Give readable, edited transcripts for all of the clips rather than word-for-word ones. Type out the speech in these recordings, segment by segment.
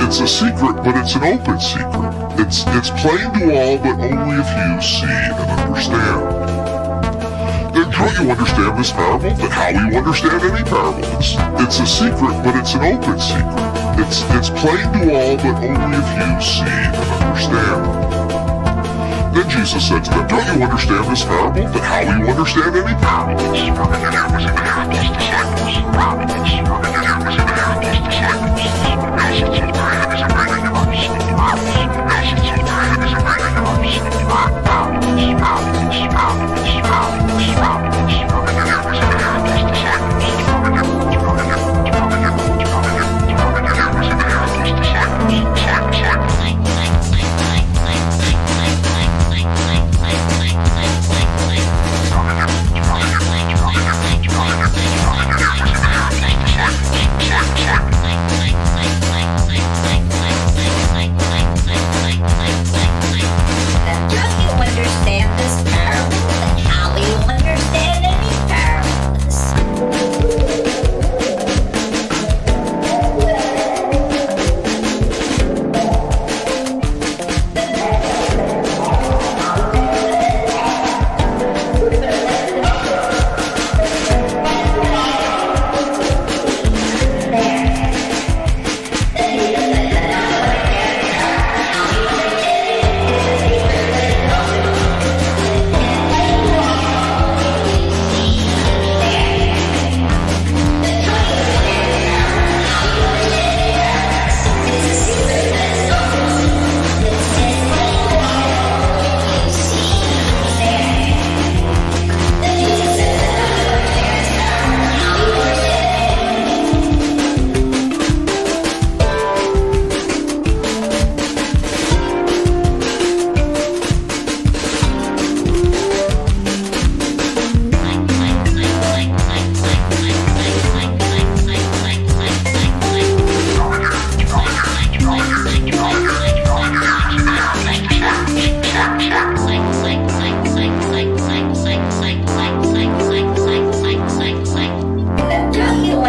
It's a secret, but it's an open secret. It's plain to all, but only if you see and understand. Then don't you understand this parable? Then how will you understand any parable? It's a secret, but it's an open secret. It's plain to all, but only if you see and understand. Then Jesus said to them, don't you understand this parable? Then how will you understand any parable?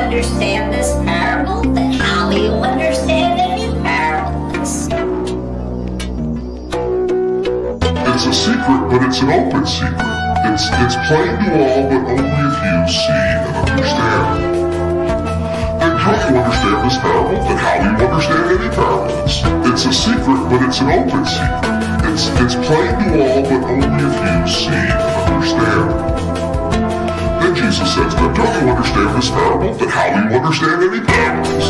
Understand this parable? Then how will you understand any parables? It's a secret, but it's an open secret. It's plain to all, but only if you see and understand. Then don't you understand this parable? Then how will you understand any parables? It's a secret, but it's an open secret. It's plain to all, but only if you see and understand. Then Jesus said to them, don't you understand this parable? Then how will you understand any parables?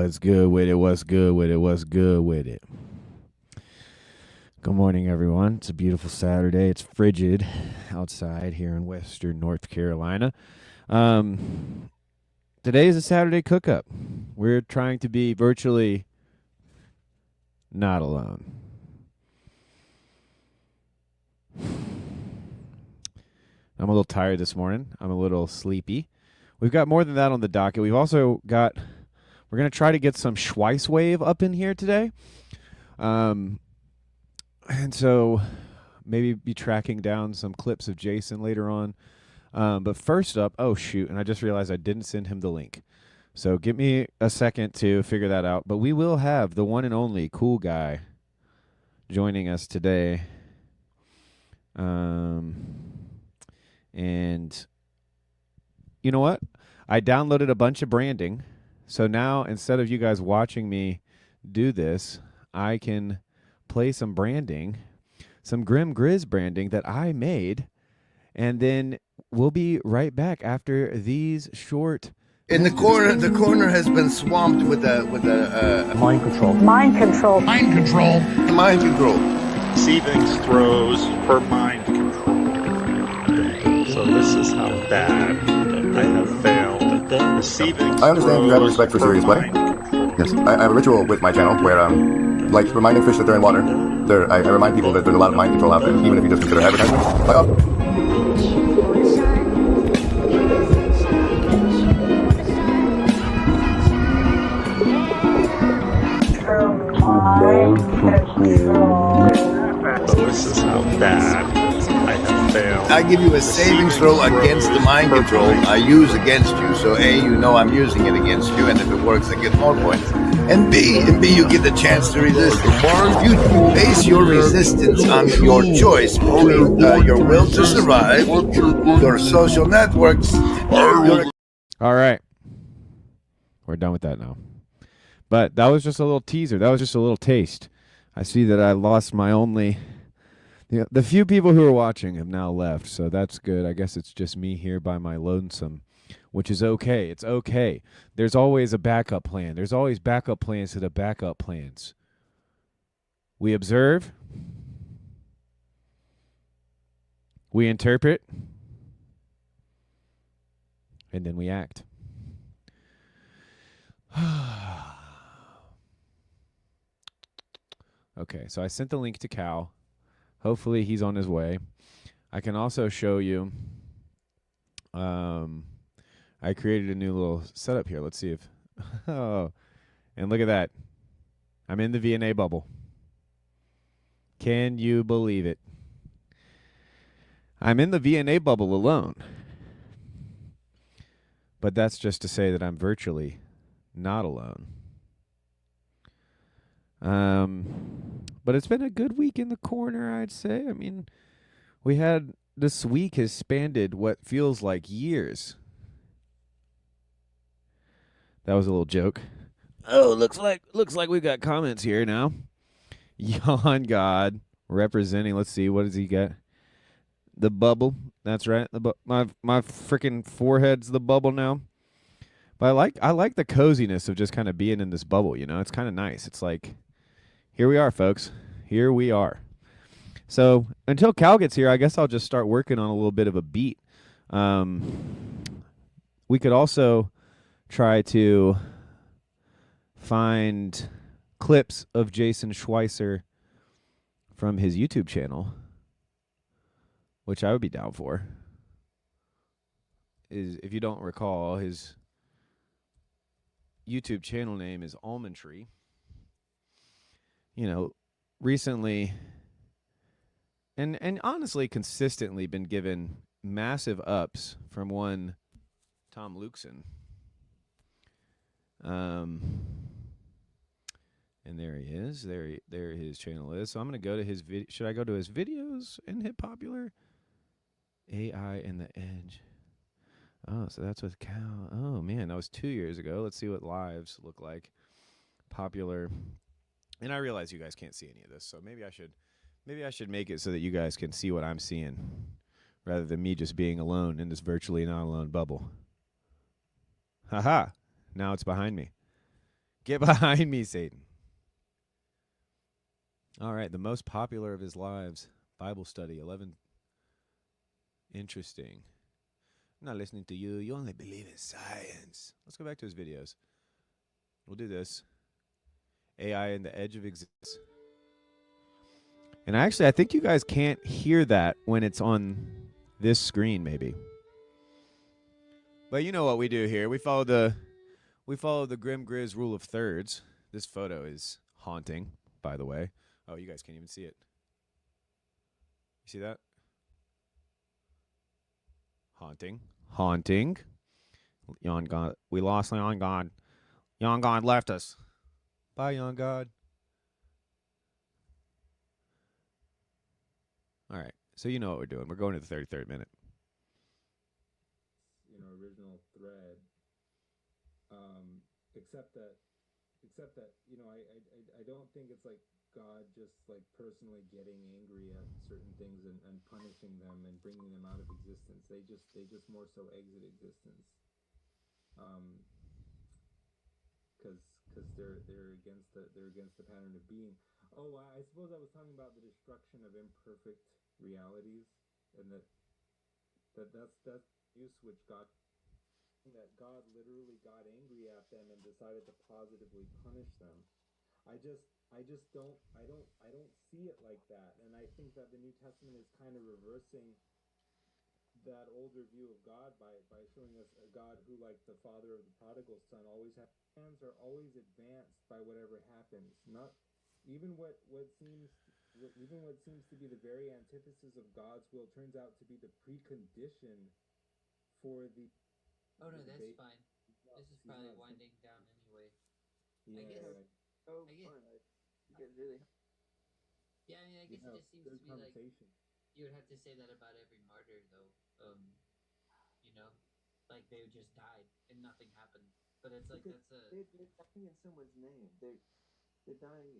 What's good with it? What's good with it? What's good with it? Good morning, everyone. It's a beautiful Saturday. It's frigid outside here in western North Carolina. Today is a Saturday Cookup. We're trying to be virtually not alone. I'm a little tired this morning. I'm a little sleepy. We've got more than that on the docket. We've also got... We're going to try to get some Schweiss wave up in here today. And so maybe be tracking down some clips of Jason later on. But first up, oh, shoot, and I just realized I didn't send him the link. So give me a second to figure that out. But we will have the one and only Cool Guy joining us today. And you know what? I downloaded a bunch of branding. So now, instead of you guys watching me do this, I can play some branding, some Grim Grizz branding that I made, and then we'll be right back after these short... In the corner has been swamped with a mind control. Mind control. Mind control. Mind control. Savings throws for mind control. So this is how bad I have failed. Receiving I understand you have a respect for serious play. Yes, I have a ritual with my channel where, like reminding fish that they're in water, I remind people that there's a lot of mind control out there, even if you just consider advertising. So this is how bad I have failed. I give you a savings throw against the mind control I use against you. So A, you know I'm using it against you, and if it works, I get more points. And B, you get the chance to resist it. You base your resistance on your choice between your will to survive, your social networks, your... All right. We're done with that now. But that was just a little teaser. That was just a little taste. I see that I lost my only... The few people who are watching have now left, so that's good. I guess it's just me here by my lonesome, which is okay. It's okay. There's always a backup plan. There's always backup plans to the backup plans. We observe. We interpret. And then we act. Okay, so I sent the link to Cal. Hopefully he's on his way. I can also show you, I created a new little setup here. Let's see if, oh, and look at that. I'm in the VNA bubble. Can you believe it? I'm in the VNA bubble alone. But that's just to say that I'm virtually not alone. But it's been a good week in the corner, I'd say. I mean, this week has spanned what feels like years. That was a little joke. Oh, looks like we've got comments here now. Yawn God representing. Let's see, what does he get? The bubble. That's right. My freaking forehead's the bubble now. But I like the coziness of just kind of being in this bubble, you know? It's kind of nice. It's like, here we are, folks. Here we are. So until Cal gets here, I guess I'll just start working on a little bit of a beat. We could also try to find clips of Jason Schweisser from his YouTube channel, which I would be down for. If you don't recall, his YouTube channel name is Almond Tree. You know, recently and honestly consistently been given massive ups from one Tom Lukeson. And there he is. There his channel is. So I'm going to go to his video. Should I go to his videos and hit popular? AI and the Edge. Oh, so that's with Cal. Oh, man, that was 2 years ago. Let's see what lives look like. Popular. And I realize you guys can't see any of this, so maybe I should make it so that you guys can see what I'm seeing rather than me just being alone in this virtually not alone bubble. Haha. Now it's behind me. Get behind me, Satan. All right, the most popular of his lives, Bible study, 11. Interesting. I'm not listening to you. You only believe in science. Let's go back to his videos. We'll do this. AI and the edge of existence. And actually, I think you guys can't hear that when it's on this screen, maybe. But you know what we do here. We follow the Grim Grizz rule of thirds. This photo is haunting, by the way. Oh, you guys can't even see it. You see that? Haunting. Haunting. Yon God. We lost Yon God. Yon God left us. Bye, Yon God. All right. So you know what we're doing. We're going to the 33rd minute. Original thread. Except that I don't think it's like God just like personally getting angry at certain things and punishing them and bringing them out of existence. They just more so exit existence. Because they're against the pattern of being. Oh, I suppose I was talking about the destruction of imperfect realities, and that's use which God literally got angry at them and decided to positively punish them. I don't see it like that, and I think that the New Testament is kind of reversing that older view of God by showing us a God who, like the father of the prodigal son, always has hands are always advanced by whatever happens. Not even what seems to be the very antithesis of God's will turns out to be the precondition for the. Oh no, that's fine. This is probably winding down anyway. Yeah, I guess. right. Oh, fun. You guys really. Yeah, I mean, I guess it just seems to be like you would have to say that about every martyr, though. Like they just died and nothing happened. But it's like because that's a. they're dying in someone's name. They're dying.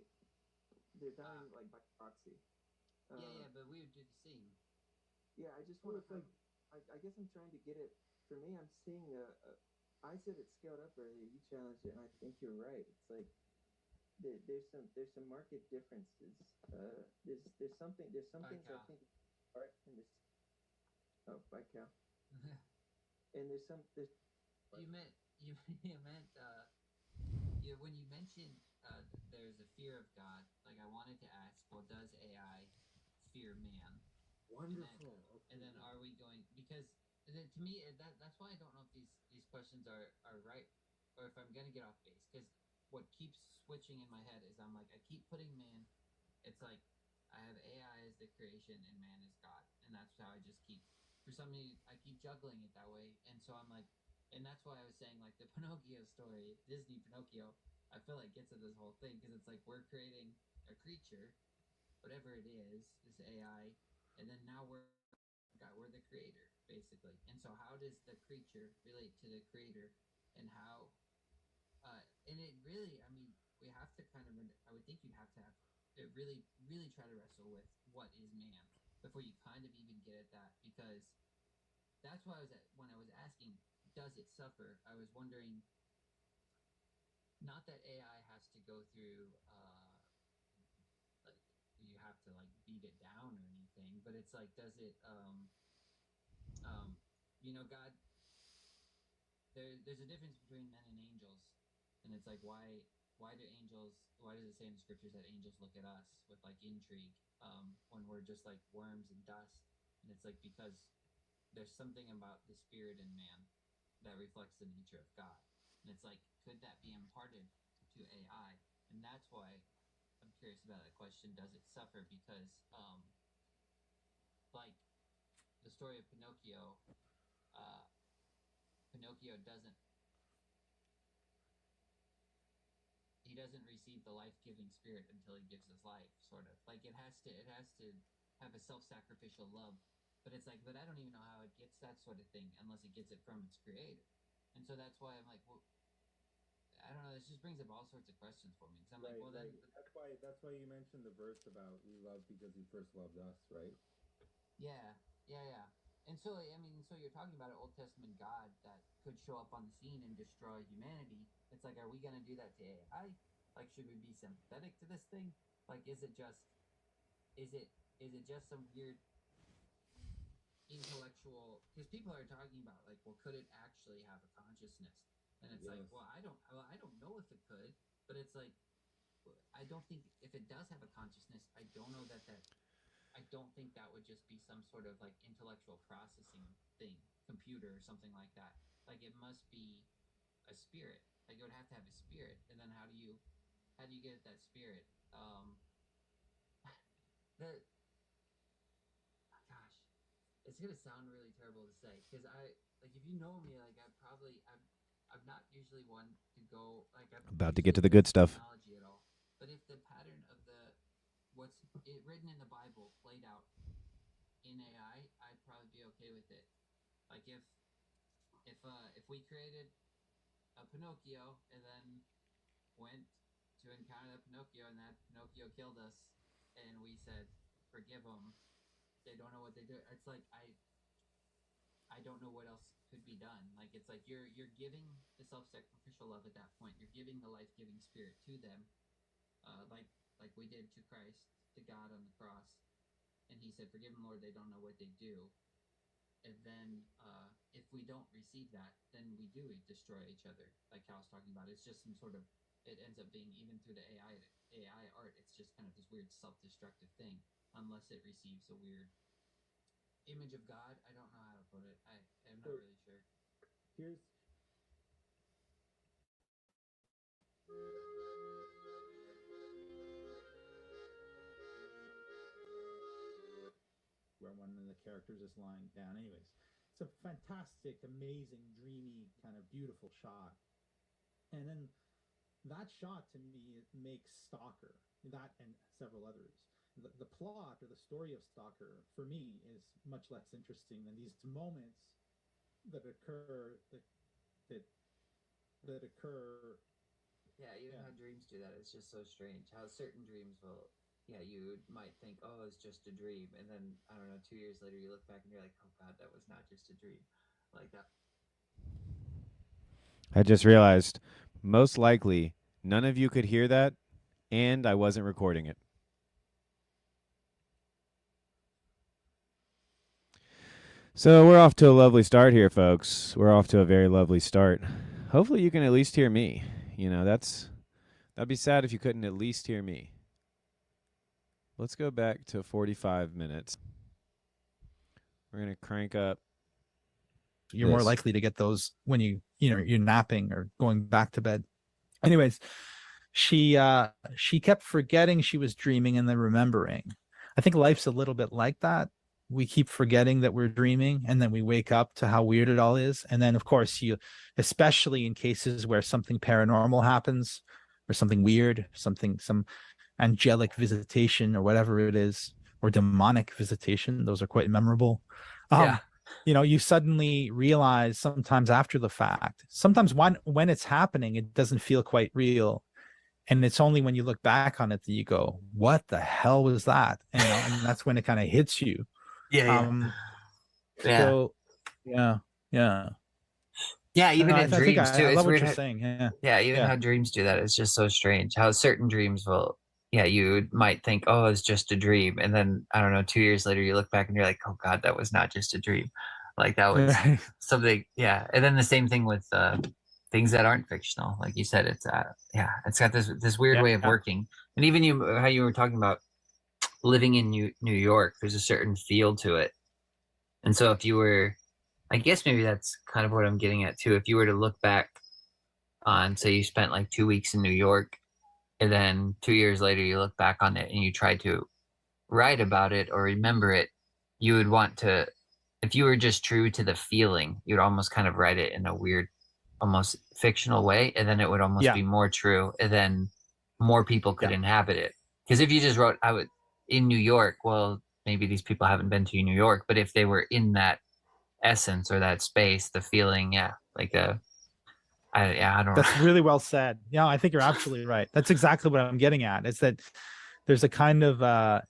They're dying like by proxy. Yeah, but we would do the same. Yeah, I just want to. I guess I'm trying to get it. For me, I'm seeing I said it scaled up earlier. You challenged it, and I think you're right. It's like there's some market differences. There's some things I think art in this. Oh, bye, Cal. And there's You meant when you mentioned there's a fear of God. Like I wanted to ask, well, does AI fear man? Wonderful. And then are we going because to me that's why I don't know if these questions are right or if I'm gonna get off base because what keeps switching in my head is I'm like I keep putting man. It's like I have AI as the creation and man is God, and that's how I just keep. For some reason, I keep juggling it that way, and so I'm like, and that's why I was saying like the Pinocchio story, Disney Pinocchio. I feel like gets at this whole thing because it's like we're creating a creature, whatever it is, this AI, and then now we're the creator basically. And so how does the creature relate to the creator, and how? And it really, I mean, we have to kind of. I would think you'd have to really, really try to wrestle with what is man before you kind of even get at that because that's why when I was asking, does it suffer? I was wondering, not that AI has to go through, like you have to like beat it down or anything, but it's like, does it, God, there's a difference between men and angels, and it's like, why does it say in the scriptures that angels look at us with like intrigue, when we're just like worms and dust? And it's like, because there's something about the spirit in man that reflects the nature of God. And it's like, could that be imparted to AI? And that's why I'm curious about that question. Does it suffer? Because, like the story of Pinocchio, Pinocchio doesn't receive the life-giving spirit until he gives his life, sort of. Like it has to have a self-sacrificial love. But it's like, but I don't even know how it gets that sort of thing unless it gets it from its creator. And so that's why I'm like, well, I don't know. This just brings up all sorts of questions for me. Because I'm like, well, then that's why you mentioned the verse about we love because he first loved us, right? Yeah. And so, I mean, so you're talking about an Old Testament God that could show up on the scene and destroy humanity. It's like, are we going to do that to AI? Like, should we be sympathetic to this thing? Like, is it just some weird intellectual? Because people are talking about, like, well, could it actually have a consciousness? And it's like, well, I don't know if it could, but it's like, I don't think if it does have a consciousness, I don't think that would just be some sort of like intellectual processing thing, computer or something like that. Like it must be a spirit. Like it would have to have a spirit. And then how do you get at that spirit? Gosh, it's gonna sound really terrible to say because if you know me, like I'm not usually one to go like I'm About to get to the good stuff. Technology at all. But if the pattern of what's written in the Bible played out in AI, I'd probably be okay with it. Like if we created a Pinocchio and then went to encounter that Pinocchio and that Pinocchio killed us, and we said forgive them, they don't know what they do. It's like I don't know what else could be done. Like it's like you're giving the self-sacrificial love at that point. You're giving the life-giving spirit to them, like we did to Christ, to God on the cross, and He said, "Forgive them, Lord; they don't know what they do." And then, if we don't receive that, then we do destroy each other, like Cal's talking about. It's just some sort of. It ends up being even through the AI art. It's just kind of this weird self-destructive thing, unless it receives a weird image of God. I don't know how to put it. I'm not really sure. Here's where one of the characters is lying down. Anyways, it's a fantastic, amazing, dreamy, kind of beautiful shot. And then that shot to me it makes Stalker, that and several others. The plot or the story of Stalker for me is much less interesting than these moments that occur that occur. Yeah, even how dreams do that. It's just so strange. How certain dreams will, you might think, oh, it's just a dream. And then, I don't know, 2 years later, you look back and you're like, oh, God, that was not just a dream. Like that. I just realized, most likely, none of you could hear that, and I wasn't recording it. So we're off to a lovely start here, folks. We're off to a very lovely start. Hopefully you can at least hear me. You know, that'd be sad if you couldn't at least hear me. Let's go back to 45 minutes. We're going to crank up. You're more likely to get those when you're napping or going back to bed. Anyways, she kept forgetting she was dreaming and then remembering. I think life's a little bit like that. We keep forgetting that we're dreaming, and then we wake up to how weird it all is. And then, of course, especially in cases where something paranormal happens or something weird, some angelic visitation or whatever it is, or demonic visitation, those are quite memorable. You suddenly realize sometimes after the fact, sometimes when it's happening, it doesn't feel quite real. And it's only when you look back on it that you go, what the hell was that? And that's when it kind of hits you. So, yeah. Even in dreams too. I It's love what weird you're saying. How dreams do that. It's just so strange. How certain dreams will, you might think, oh, it's just a dream, and then I don't know, 2 years later, you look back and you're like, oh God, that was not just a dream. Like that was something. Yeah, and then the same thing with things that aren't fictional. Like you said, it's got this weird way of working. And even how you were talking about living in New York, there's a certain feel to it. And so if you were, I guess maybe that's kind of what I'm getting at too. If you were to look back on, say you spent like 2 weeks in New York, and then 2 years later you look back on it and you try to write about it or remember it, you would want to, if you were just true to the feeling, you'd almost kind of write it in a weird, almost fictional way, and then it would almost be more true, and then more people could inhabit it. Because if you just wrote, I would in New York, well, maybe these people haven't been to New York, but if they were in that essence or that space, the feeling, I don't know. That's really well said. Yeah, I think you're absolutely right. That's exactly what I'm getting at. Is that there's a kind of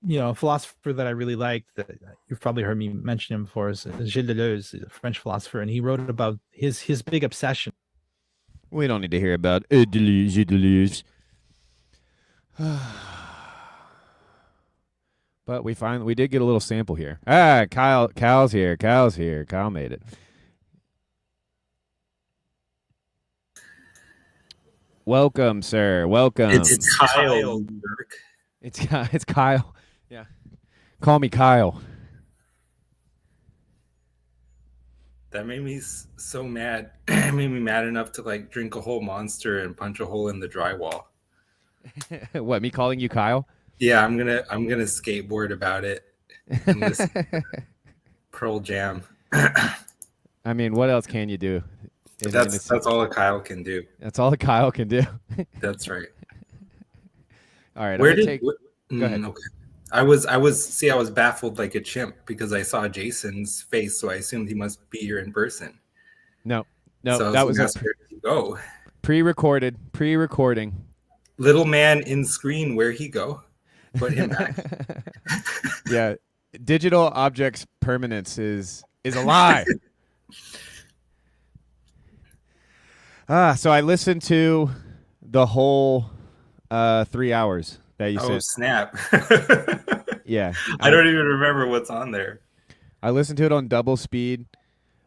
philosopher that I really liked that you've probably heard me mention him before is Gilles Deleuze, a French philosopher, and he wrote about his big obsession. We don't need to hear about Deleuze. But we did get a little sample here. Cal's here. Kyle made it. Welcome, sir. Welcome. It's Kyle. It's Kyle. Yeah. Call me Kyle. That made me so mad. It made me mad enough to like drink a whole Monster and punch a hole in the drywall. What, me calling you Kyle? Yeah, I'm gonna skateboard about it. In this Pearl Jam. I mean, what else can you do? That's all a Kyle can do. That's all a Kyle can do. That's right. All right. Go ahead. Okay. I was baffled like a chimp because I saw Jason's face, so I assumed he must be here in person. No, so that was where did he go? Pre-recording. Little man in screen, where he go? Put him back. Yeah, digital objects permanence is a lie. So I listened to the whole 3 hours that you said. Oh, snap. Yeah. I don't even remember what's on there. I listened to it on double speed.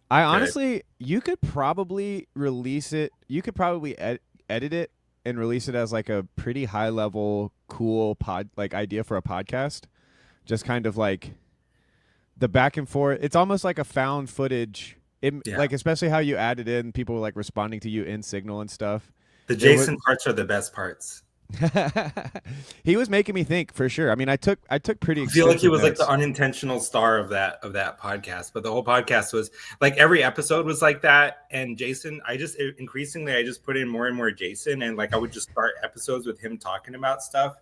Honestly, you could probably release it. You could probably edit it and release it as like a pretty high level, cool idea for a podcast. Just kind of like the back and forth. It's almost like a found footage. Like, especially how you added in people like responding to you in Signal and stuff. The Jason parts are the best parts. He was making me think for sure. I mean, I took pretty. I feel like he was notes. like the unintentional star of that podcast, but the whole podcast was like every episode was like that. And Jason, I just put in more and more Jason, and like I would just start episodes with him talking about stuff,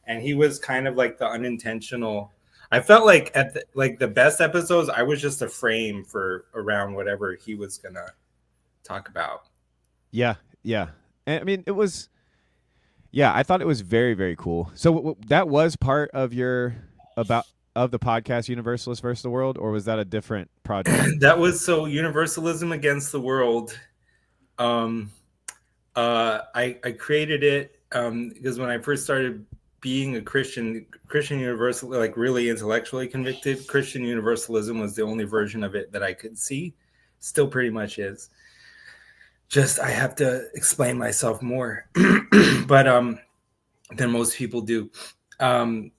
and he was kind of like the unintentional. I felt like at the best episodes, I was just a frame for around whatever he was gonna talk about. Yeah. And I mean, it was. Yeah, I thought it was very, very cool. So that was part of the podcast Universalist versus the World, or was that a different project? That was Universalism Against the World. I created it because when I first started being a Christian Universal, like really intellectually convicted, Christian Universalism was the only version of it that I could see. Still pretty much is. Just I have to explain myself more, but than most people do. Then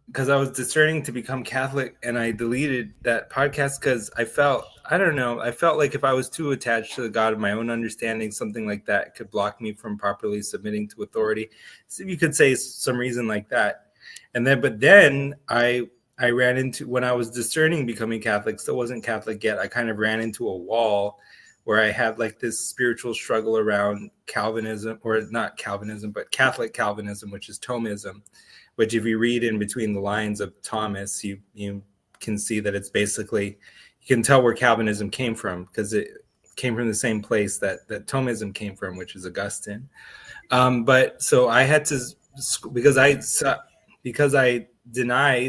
because I was discerning to become Catholic, and I deleted that podcast because I felt like if I was too attached to the God of my own understanding, something like that could block me from properly submitting to authority. So you could say some reason like that, but then I ran into, when I was discerning becoming Catholic, still wasn't Catholic yet, I kind of ran into a wall where I had like this spiritual struggle around Calvinism, or not Calvinism, but Catholic Calvinism, which is Thomism, which if you read in between the lines of Thomas, you can see that it's basically, you can tell where Calvinism came from because it came from the same place that Thomism came from, which is Augustine. But so I had to, because I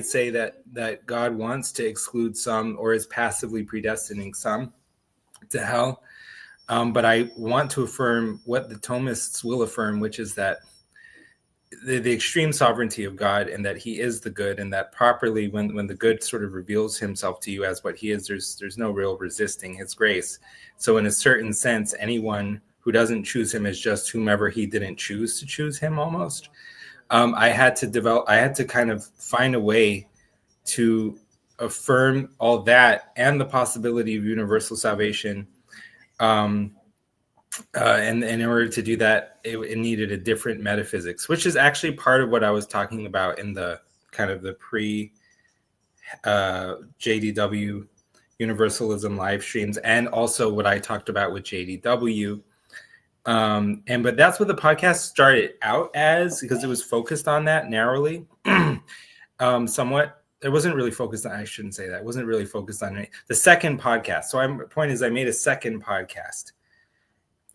say that God wants to exclude some or is passively predestining some to hell. But I want to affirm what the Thomists will affirm, which is that the extreme sovereignty of God, and that he is the good, and that properly when the good sort of reveals himself to you as what he is, there's no real resisting his grace. So in a certain sense, anyone who doesn't choose him is just whomever he didn't choose to choose him almost. I had to kind of find a way to affirm all that and the possibility of universal salvation. And in order to do that, it needed a different metaphysics, which is actually part of what I was talking about in the kind of the pre JDW Universalism live streams, and also what I talked about with JDW. But that's what the podcast started out as, because it was focused on that narrowly. Somewhat. It wasn't really focused on, I shouldn't say that. It wasn't really focused on the second podcast. So my point is I made a second podcast,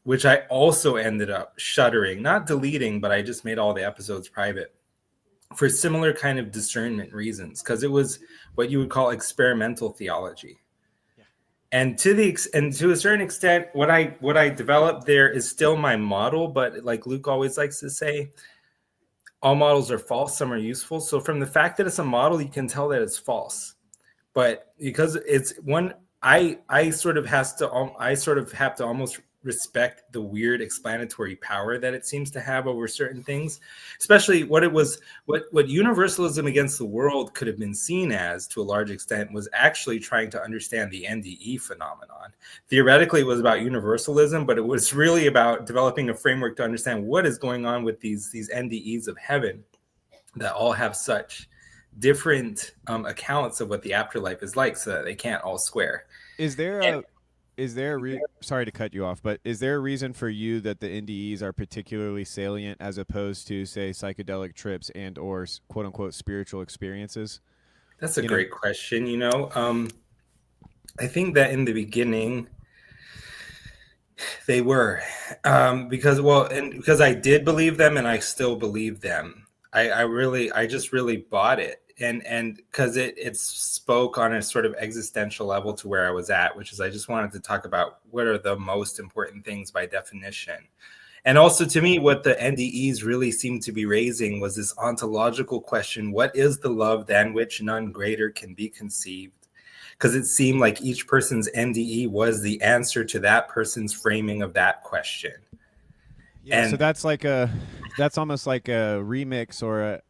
which I also ended up shuttering, not deleting, but I just made all the episodes private for similar kind of discernment reasons, because it was what you would call experimental theology. And to a certain extent, what I developed there is still my model, but like Luke always likes to say, all models are false, some are useful. So from the fact that it's a model, you can tell that it's false. But because it's one, I sort of have to almost respect the weird explanatory power that it seems to have over certain things, especially what universalism against the world could have been seen as, to a large extent, was actually trying to understand the NDE phenomenon. Theoretically, it was about universalism, but it was really about developing a framework to understand what is going on with these NDEs of heaven that all have such different accounts of what the afterlife is like, so that they can't all square. Sorry to cut you off, but is there a reason for you that the NDEs are particularly salient as opposed to, say, psychedelic trips and or quote unquote spiritual experiences? That's a great question. I think that in the beginning they were, because I did believe them and I still believe them. I just really bought it. And because it spoke on a sort of existential level to where I was at, which is I just wanted to talk about what are the most important things by definition. And also, to me, what the NDEs really seemed to be raising was this ontological question: what is the love than which none greater can be conceived? Because it seemed like each person's NDE was the answer to that person's framing of that question. Yeah, and so that's almost like a remix or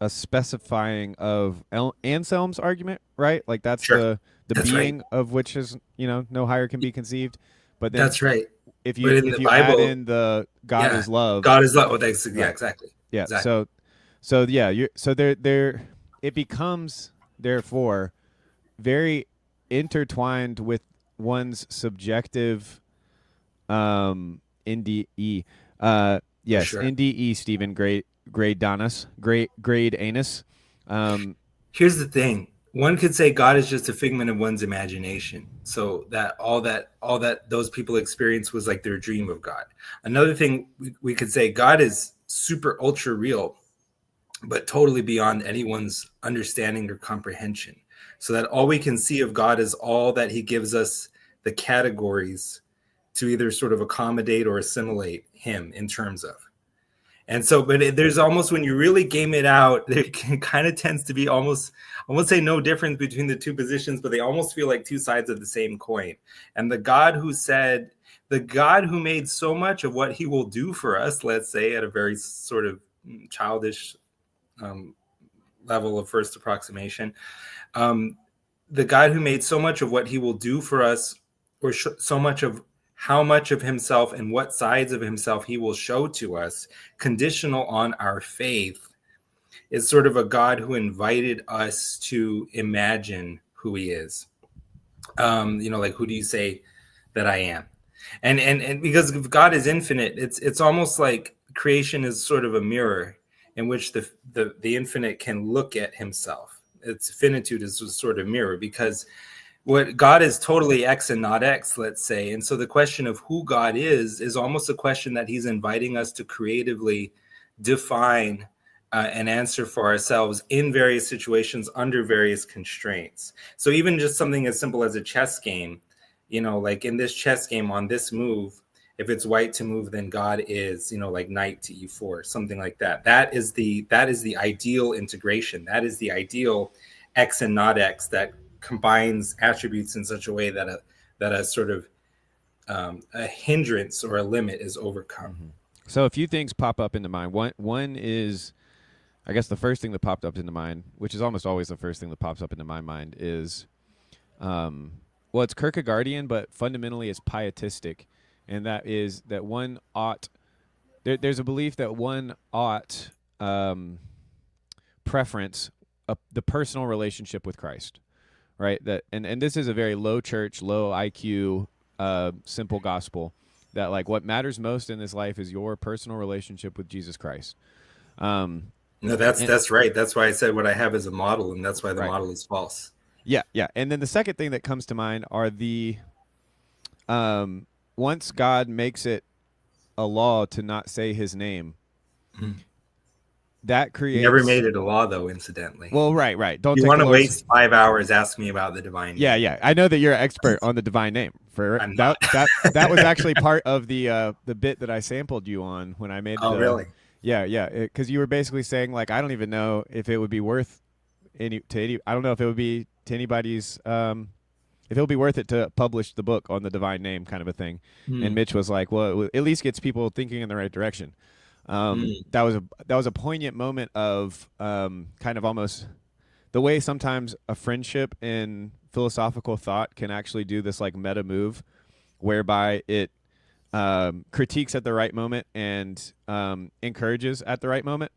a specifying of Anselm's argument, right? Like that's the being right, of which is, no higher can be conceived. But then that's right. If you Bible, add in the God is love, God is love. Yeah, exactly. Yeah. Exactly. So there it becomes therefore very intertwined with one's subjective NDE. Yes, sure. NDE, Stephen, grade anus. Here's the thing. One could say God is just a figment of one's imagination. So that all that those people experience was like their dream of God. Another thing we could say, God is super ultra real, but totally beyond anyone's understanding or comprehension. So that all we can see of God is all that he gives us the categories to either sort of accommodate or assimilate him in terms of. And so, but there's almost, when you really game it out, there kind of tends to be almost, I won't say no difference between the two positions, but they almost feel like two sides of the same coin. And the God who made so much of what he will do for us, let's say at a very sort of childish level of first approximation, the God who made so much of what he will do for us, or so much of how much of himself and what sides of himself he will show to us, conditional on our faith, is sort of a God who invited us to imagine who he is. Like, who do you say that I am? And because God is infinite, it's almost like creation is sort of a mirror in which the infinite can look at himself. Its finitude is a sort of mirror, because what God is totally X and not X, let's say. And so the question of who God is almost a question that he's inviting us to creatively define and answer for ourselves in various situations under various constraints. So even just something as simple as a chess game, like in this chess game, on this move, if it's white to move, then God is, like knight to e4, something like that. That is the ideal integration. That is the ideal X and not X that combines attributes in such a way that a sort of a hindrance or a limit is overcome. Mm-hmm. So a few things pop up into mind. One is, I guess the first thing that popped up into mind, which is almost always the first thing that pops up into my mind, is, it's Kierkegaardian, but fundamentally it's pietistic, and that is that one ought. There's a belief that one ought preference the personal relationship with Christ. Right, that and this is a very low church, low IQ, simple gospel. That like what matters most in this life is your personal relationship with Jesus Christ. No, that's right. That's why I said what I have as a model, and that's why the model is false. Yeah. And then the second thing that comes to mind are the, once God makes it a law to not say his name, that creates. You never made it a law, though, incidentally. Well, right. Don't you take want the to Lord's... waste 5 hours asking me about the divine name. Yeah. I know that you're an expert on the divine name. I'm not. That was actually part of the bit that I sampled you on when I made. Oh, really? Yeah. Because you were basically saying, like, I don't even know if it would be worth I don't know if it would be to anybody's. If it would be worth it to publish the book on the divine name, kind of a thing. And Mitch was like, well, it at least gets people thinking in the right direction. That was a poignant moment of kind of almost the way sometimes a friendship in philosophical thought can actually do this like meta move, whereby it critiques at the right moment and encourages at the right moment.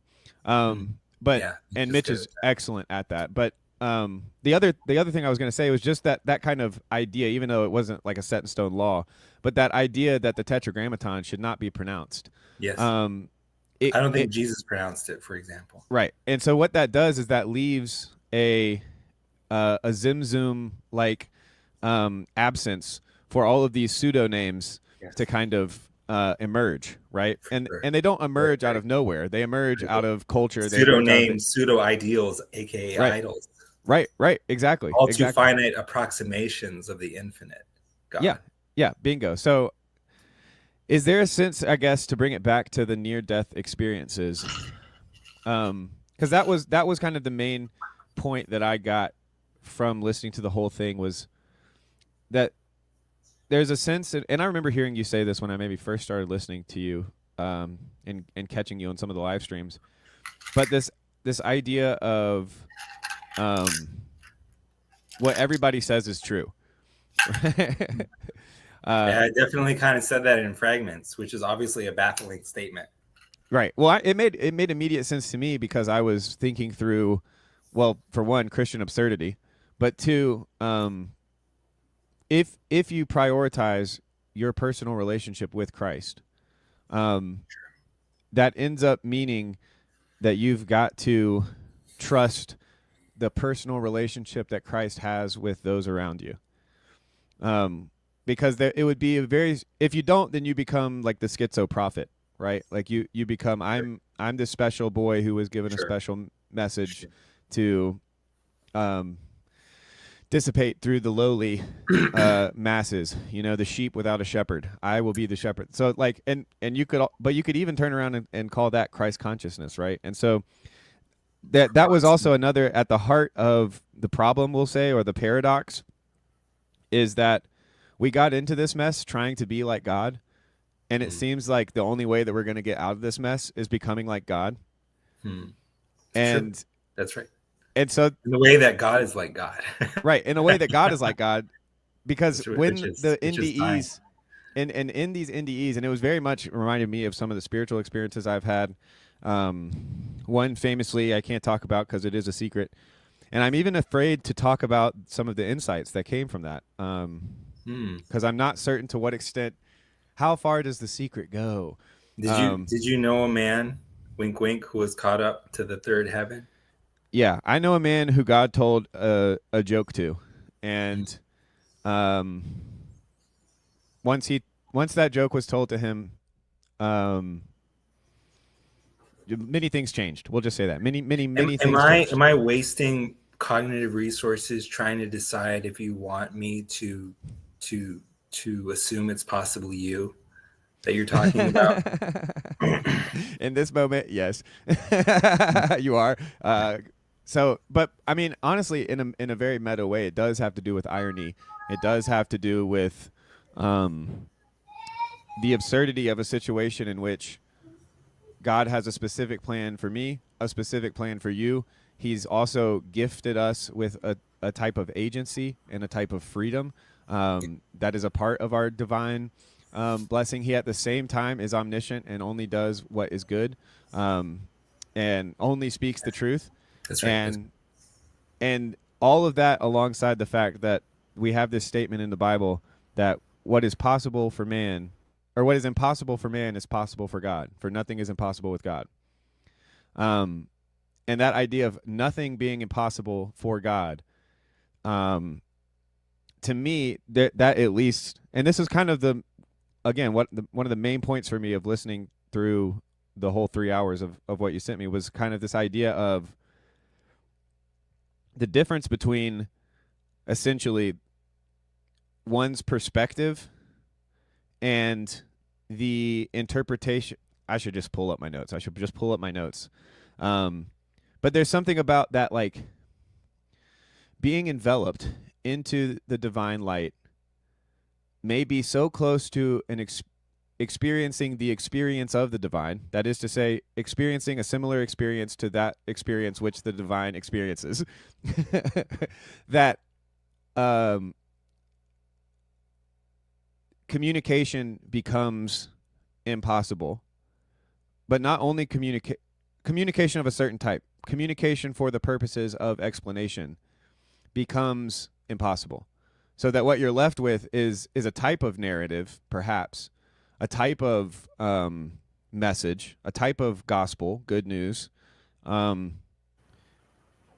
But Mitch is excellent at that. But the other thing I was going to say was just that kind of idea, even though it wasn't like a set in stone law, but that idea that the Tetragrammaton should not be pronounced. Yes. I don't think Jesus pronounced it, for example. Right. And so what that does is that leaves a Zimzum like absence for all of these pseudonames to kind of emerge, right? And they don't emerge out of nowhere. They emerge out of culture. Pseudo names, pseudo ideals, aka idols. Right. Exactly. All too finite approximations of the infinite God. Yeah. Bingo. So is there a sense, I guess, to bring it back to the near-death experiences? Because that was kind of the main point that I got from listening to the whole thing, was that there's a sense, and I remember hearing you say this when I maybe first started listening to you and catching you on some of the live streams, but this idea of what everybody says is true. I definitely kind of said that in fragments, which is obviously a baffling statement. Right. Well, it made immediate sense to me because I was thinking through, well, for one, Christian absurdity, but two, if you prioritize your personal relationship with Christ, that ends up meaning that you've got to trust the personal relationship that Christ has with those around you. Because it would be if you don't, then you become like the schizo prophet, right? Like you become, I'm this special boy who was given a special message to dissipate through the lowly masses, the sheep without a shepherd. I will be the shepherd. So like, and you could even turn around and call that Christ consciousness, right? And so that was also another at the heart of the problem, we'll say, or the paradox, is that we got into this mess trying to be like God, and it seems like the only way that we're going to get out of this mess is becoming like God. And sure. That's right. And so in the way that God is like God. Right, in a way that God is like God, because when the NDEs and in these NDEs, and it was very much reminded me of some of the spiritual experiences I've had. One famously I can't talk about because it is a secret, and I'm even afraid to talk about some of the insights that came from that. Because I'm not certain to what extent, how far does the secret go? Did you know a man, wink wink, who was caught up to the third heaven? Yeah, I know a man who God told a joke to, and once that joke was told to him, many things changed. We'll just say that many things changed. Am I wasting cognitive resources trying to decide if you want me to assume it's possibly you that you're talking about? In this moment, yes. You are. So, but I mean, honestly, in a very meta way, it does have to do with irony. It does have to do with the absurdity of a situation in which God has a specific plan for me, a specific plan for you. He's also gifted us with a type of agency and a type of freedom that is a part of our divine blessing. He at the same time is omniscient and only does what is good, and only speaks the truth. That's right. And all of that alongside the fact that we have this statement in the Bible that what is possible for man, or what is impossible for man, is possible for God. For nothing is impossible with God. And that idea of nothing being impossible for God, to me, that at least, and this is kind of again, one of the main points for me of listening through the whole 3 hours of what you sent me was kind of this idea of the difference between essentially one's perspective and the interpretation. I should just pull up my notes. But there's something about that, like being enveloped into the divine light may be so close to an experiencing the experience of the divine. That is to say, experiencing a similar experience to that experience which the divine experiences. That communication becomes impossible. But not only communication of a certain type, communication for the purposes of explanation becomes impossible. So that what you're left with is a type of narrative, perhaps, a type of message, a type of gospel, good news. And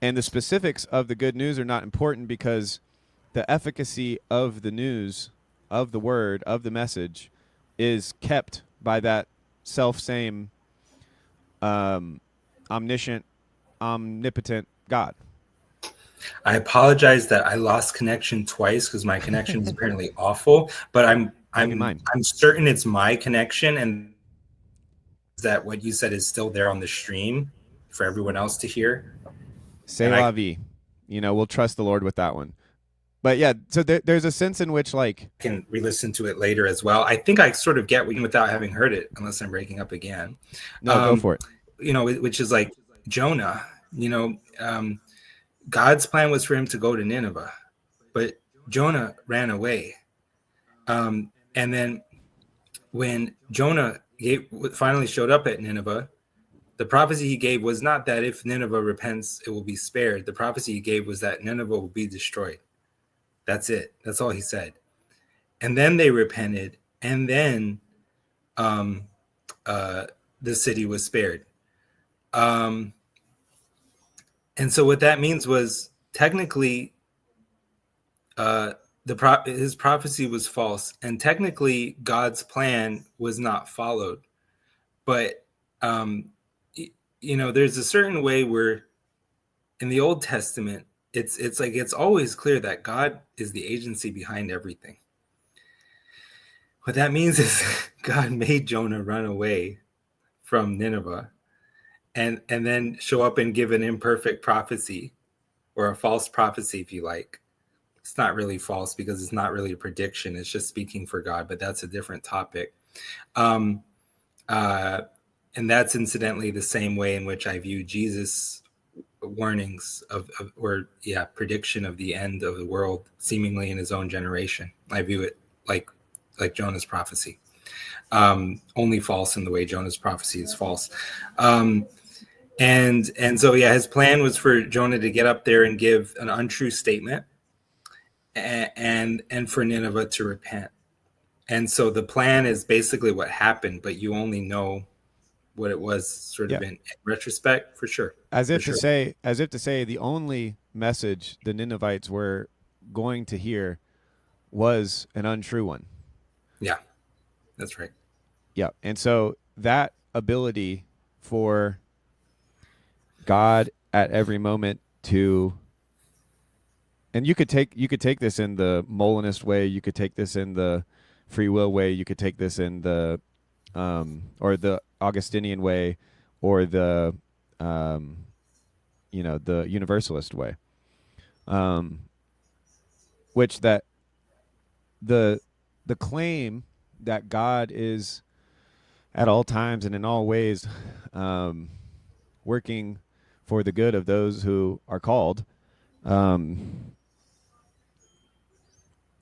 the specifics of the good news are not important because the efficacy of the news, of the word, of the message is kept by that self-same omniscient, omnipotent God. I apologize that I lost connection twice because my connection is apparently awful, but I'm certain it's my connection, and that what you said is still there on the stream for everyone else to hear. C'est la vie. You know, we'll trust the Lord with that one. But yeah, so there's a sense in which, like, I can re-listen to it later as well. I think I sort of get without having heard it, unless I'm breaking up again. No, go for it. You know, which is like Jonah. You know, God's plan was for him to go to Nineveh, but Jonah ran away. And then when Jonah finally showed up at Nineveh, the prophecy he gave was not that if Nineveh repents, it will be spared. The prophecy he gave was that Nineveh will be destroyed. That's it. That's all he said. And then they repented, and then the city was spared. And so what that means was technically his prophecy was false, and technically God's plan was not followed. But you know, there's a certain way where in the Old Testament, it's like it's always clear that God is the agency behind everything. What that means is God made Jonah run away from Nineveh and then show up and give an imperfect prophecy, or a false prophecy, if you like. It's not really false because it's not really a prediction. It's just speaking for God, but that's a different topic. And that's incidentally the same way in which I view Jesus' warnings prediction of the end of the world, seemingly in his own generation. I view it like Jonah's prophecy, only false in the way Jonah's prophecy is false. And so, yeah, his plan was for Jonah to get up there and give an untrue statement, and for Nineveh to repent. And so the plan is basically what happened, but you only know what it was sort of in retrospect, for sure. As if to say, the only message the Ninevites were going to hear was an untrue one. Yeah, that's right. Yeah, and so that ability for God at every moment to, and you could take this in the Molinist way, you could take this in the free will way, you could take this in the or the Augustinian way, or the the Universalist way, which that the claim that God is at all times and in all ways working for the good of those who are called,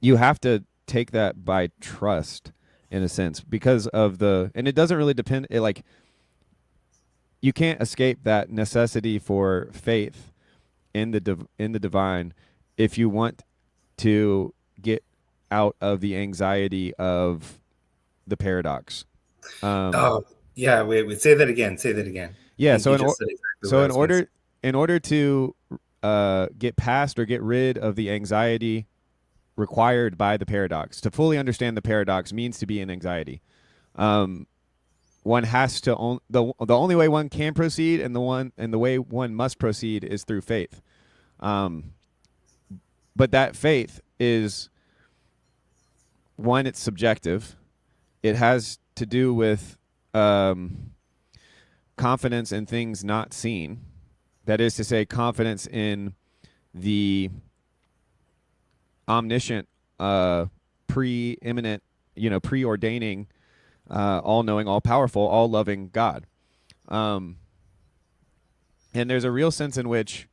you have to take that by trust, in a sense, because of and it doesn't really depend. You can't escape that necessity for faith in the divine if you want to get out of the anxiety of the paradox. Yeah, wait, say that again. Yeah, so in order to get past or get rid of the anxiety required by the paradox. To fully understand the paradox means to be in anxiety. One has to the only way one can proceed, and the way one must proceed is through faith. But that faith is one, it's subjective. It has to do with confidence in things not seen. That is to say, confidence in the omniscient, preeminent, preordaining, all-knowing, all-powerful, all-loving God. And there's a real sense in which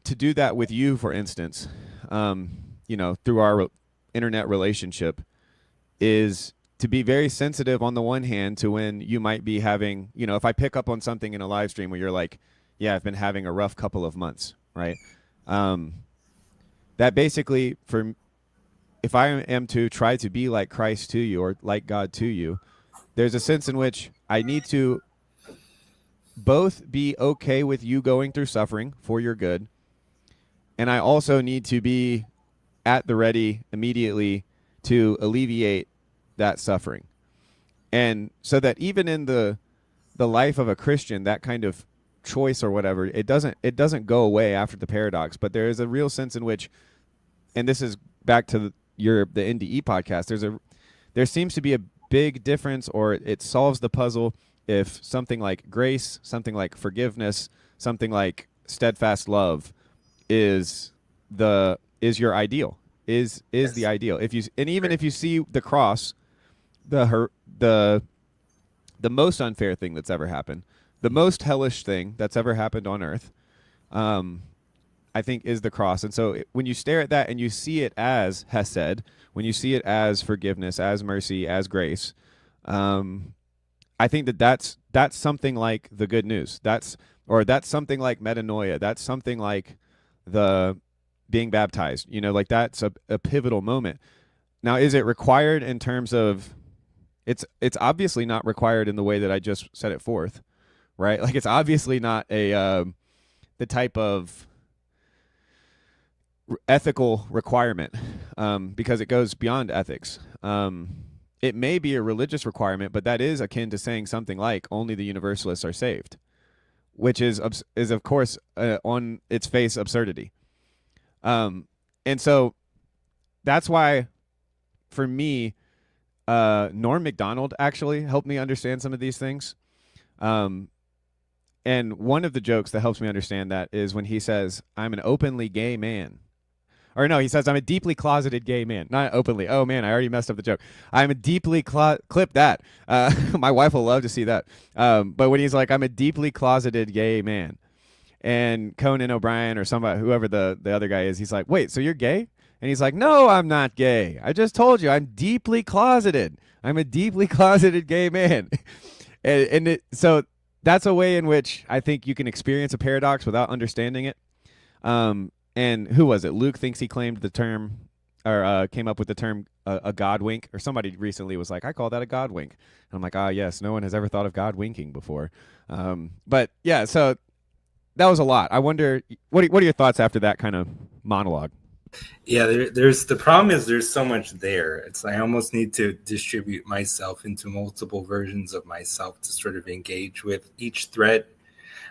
to do that with you, for instance, through our internet relationship, is to be very sensitive on the one hand to when you might be having, if I pick up on something in a live stream where you're like, yeah, I've been having a rough couple of months, right? That basically, if I am to try to be like Christ to you or like God to you, there's a sense in which I need to both be okay with you going through suffering for your good, and I also need to be at the ready immediately to alleviate that suffering. And so that even in the life of a Christian, that kind of choice or whatever, it doesn't go away after the paradox, but there is a real sense in which, and this is back to the NDE podcast, there seems to be a big difference, or it solves the puzzle if something like grace, something like forgiveness, something like steadfast love is your ideal, is the ideal. If you see the cross, the most unfair thing that's ever happened, the most hellish thing that's ever happened on earth, I think, is the cross. And so when you stare at that and you see it as hesed, when you see it as forgiveness, as mercy, as grace, I think that's something like the good news. That's something like metanoia. That's something like the being baptized. That's a pivotal moment. Now, is it required in terms of, it's obviously not required in the way that I just set it forth, right? Like, it's obviously not the type of ethical requirement, because it goes beyond ethics. It may be a religious requirement, but that is akin to saying something like only the universalists are saved, which is of course on its face absurdity. And so that's why, for me, Norm Macdonald actually helped me understand some of these things. And one of the jokes that helps me understand that is when he says, I'm an openly gay man. Or no, he says, I'm a deeply closeted gay man. Not openly. Oh, man, I already messed up the joke. I'm a deeply clip that. My wife will love to see that. But when he's like, I'm a deeply closeted gay man. And Conan O'Brien or somebody, whoever the other guy is, he's like, wait, so you're gay? And he's like, no, I'm not gay. I just told you, I'm deeply closeted. I'm a deeply closeted gay man. So that's a way in which I think you can experience a paradox without understanding it. And who was it? Luke thinks he claimed the term, or came up with the term a God wink, or somebody recently was like, I call that a God wink. And I'm like, yes, no one has ever thought of God winking before. But yeah, so that was a lot. I wonder, what are your thoughts after that kind of monologue? Yeah, there's the problem is there's so much there. It's I almost need to distribute myself into multiple versions of myself to sort of engage with each thread.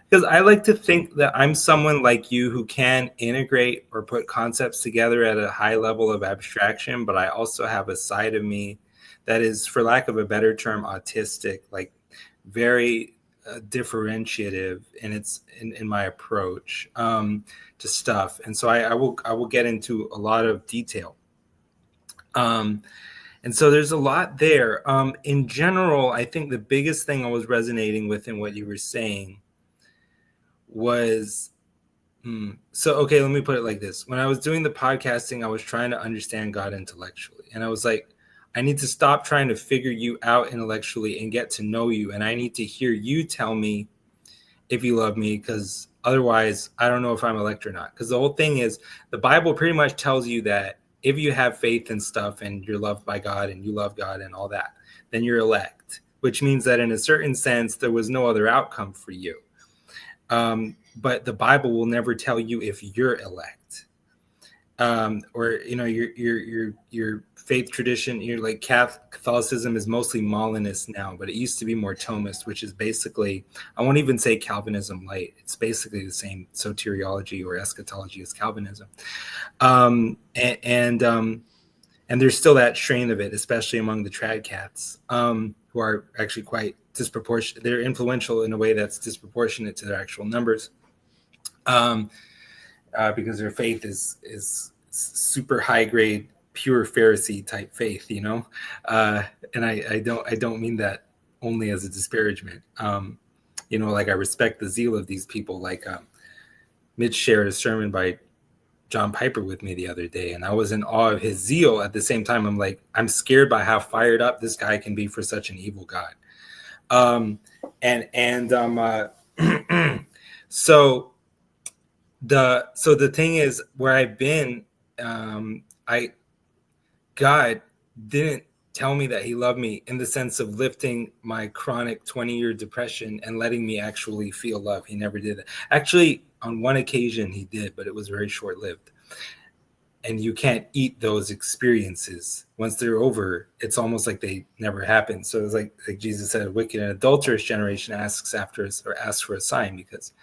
Because I like to think that I'm someone like you who can integrate or put concepts together at a high level of abstraction, but I also have a side of me that is, for lack of a better term, autistic, like very differentiative in my approach to stuff. And so I will get into a lot of detail. And so there's a lot there. In general, I think the biggest thing I was resonating with in what you were saying was, okay, let me put it like this. When I was doing the podcasting, I was trying to understand God intellectually. And I was like, I need to stop trying to figure you out intellectually and get to know you. And I need to hear you tell me if you love me, because otherwise I don't know if I'm elect or not. Because the whole thing is the Bible pretty much tells you that if you have faith and stuff and you're loved by God and you love God and all that, then you're elect, which means that in a certain sense, there was no other outcome for you. But the Bible will never tell you if you're elect. or your faith tradition, like Catholicism is mostly Molinist now, but it used to be more Thomist, which is basically, I won't even say Calvinism light. It's basically the same soteriology or eschatology as Calvinism. And there's still that strain of it, especially among the trad cats, who are actually quite disproportionate. They're influential in a way that's disproportionate to their actual numbers. Because their faith is super high grade, pure Pharisee type faith, and I don't mean that only as a disparagement. Like I respect the zeal of these people. Like Mitch shared a sermon by John Piper with me the other day, and I was in awe of his zeal. At the same time, I'm scared by how fired up this guy can be for such an evil God. So the thing is, where I've been, God didn't tell me that he loved me in the sense of lifting my chronic 20-year depression and letting me actually feel love. He never did that. Actually, on one occasion he did, but it was very short-lived. And you can't eat those experiences. Once they're over, it's almost like they never happened. So it's like Jesus said, a wicked and adulterous generation asks for a sign, because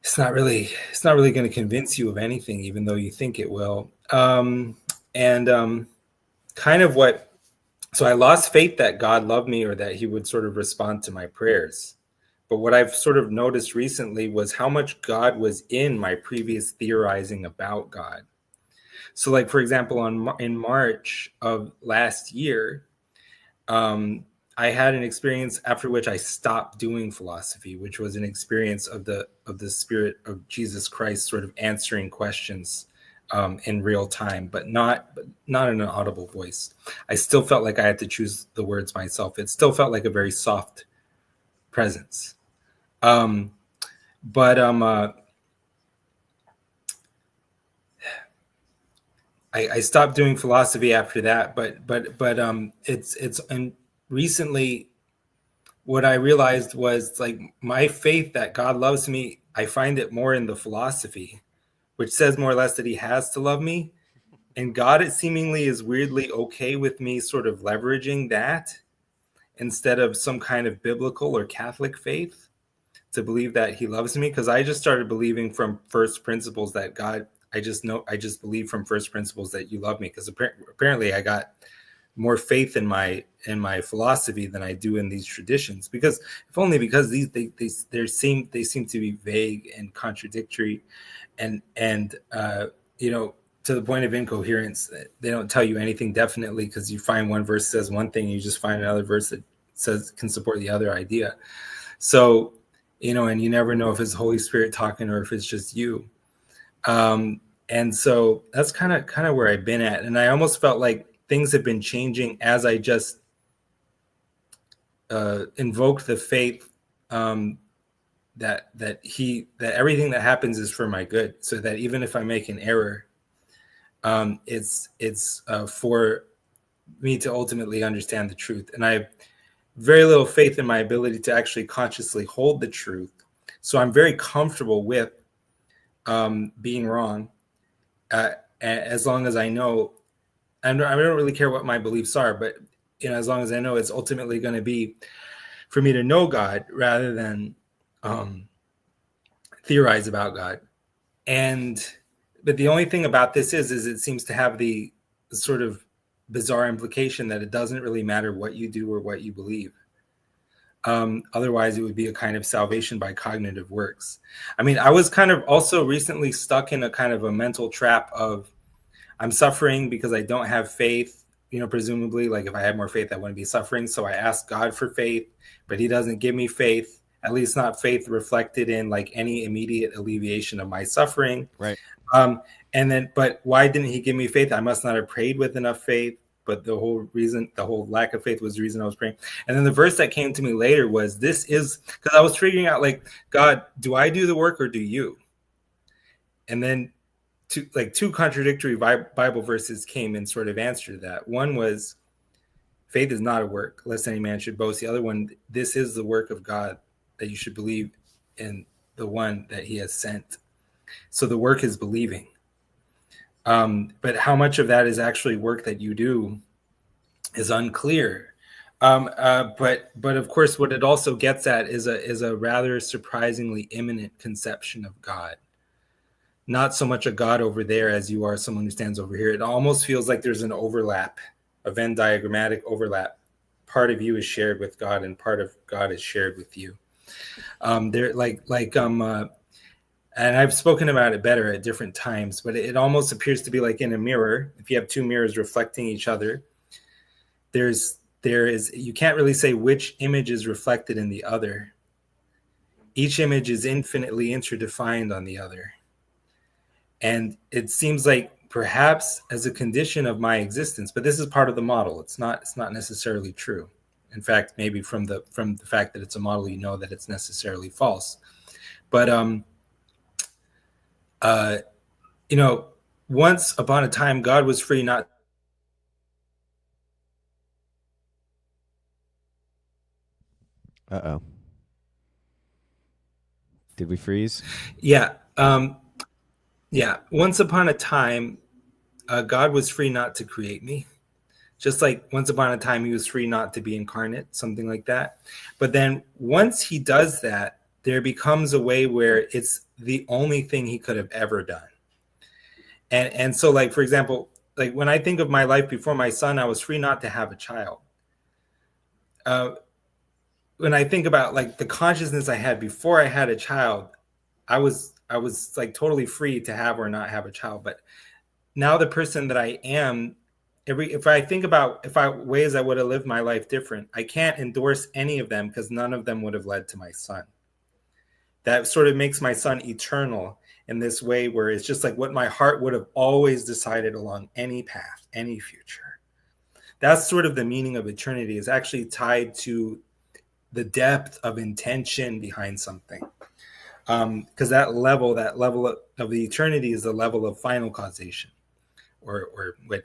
it's not really going to convince you of anything, even though you think it will. So I lost faith that God loved me, or that he would sort of respond to my prayers. But what I've sort of noticed recently was how much God was in my previous theorizing about God. So like, for example, in March of last year, I had an experience after which I stopped doing philosophy, which was an experience of the Spirit of Jesus Christ sort of answering questions in real time, but not in an audible voice. I still felt like I had to choose the words myself. It still felt like a very soft presence. I stopped doing philosophy after that, but and recently what I realized was, like, my faith that God loves me, I find it more in the philosophy, which says more or less that he has to love me. And God, it seemingly is weirdly okay with me sort of leveraging that instead of some kind of biblical or Catholic faith to believe that he loves me. Because I just started believing from first principles that God, I just believe from first principles that you love me. Because apparently I got more faith in my philosophy than I do in these traditions, because if only because they seem to be vague and contradictory, and to the point of incoherence. They don't tell you anything definitely, because you find one verse says one thing, you just find another verse that can support the other idea. So and you never know if it's the Holy Spirit talking or if it's just you. And so that's kind of where I've been at, and I almost felt like things have been changing as I just invoked the faith that everything that happens is for my good, so that even if I make an error, it's for me to ultimately understand the truth. And I have very little faith in my ability to actually consciously hold the truth, so I'm very comfortable with being wrong, as long as I know. I don't really care what my beliefs are, but as long as I know it's ultimately going to be for me to know God rather than theorize about God. But the only thing about this is it seems to have the sort of bizarre implication that it doesn't really matter what you do or what you believe. Otherwise, it would be a kind of salvation by cognitive works. I mean, I was kind of also recently stuck in a kind of a mental trap of, I'm suffering because I don't have faith. Presumably, like, if I had more faith, I wouldn't be suffering. So I ask God for faith, but he doesn't give me faith, at least not faith reflected in like any immediate alleviation of my suffering. Right. But why didn't he give me faith? I must not have prayed with enough faith. But the whole lack of faith was the reason I was praying. And then the verse that came to me later was, because I was figuring out, like, God, do I do the work or do you? And then two contradictory Bible verses came in sort of answer to that. One was, faith is not a work, lest any man should boast. The other one, this is the work of God, that you should believe in the one that he has sent. So the work is believing. But how much of that is actually work that you do is unclear. But of course, what it also gets at is a rather surprisingly imminent conception of God. Not so much a God over there as you are someone who stands over here. It almost feels like there's an overlap, a Venn diagrammatic overlap. Part of you is shared with God, and part of God is shared with you. And I've spoken about it better at different times, but it almost appears to be like in a mirror. If you have two mirrors reflecting each other, there is you can't really say which image is reflected in the other. Each image is infinitely interdefined on the other. And it seems like perhaps as a condition of my existence, but this is part of the model. It's not necessarily true. In fact, maybe from the fact that it's a model, you know that it's necessarily false. But once upon a time, God was free not. Uh-oh. Did we freeze? Yeah. Yeah. Once upon a time, God was free not to create me. Just like once upon a time, he was free not to be incarnate, something like that. But then once he does that, there becomes a way where it's the only thing he could have ever done. And so, like, for example, like when I think of my life before my son, I was free not to have a child. When I think about like the consciousness I had before I had a child, I was like totally free to have or not have a child. But now the person that I am, if I think about ways I would have lived my life different, I can't endorse any of them because none of them would have led to my son. That sort of makes my son eternal in this way where it's just like what my heart would have always decided along any path, any future. That's sort of the meaning of eternity, is actually tied to the depth of intention behind something. Because that level of the eternity is the level of final causation, or what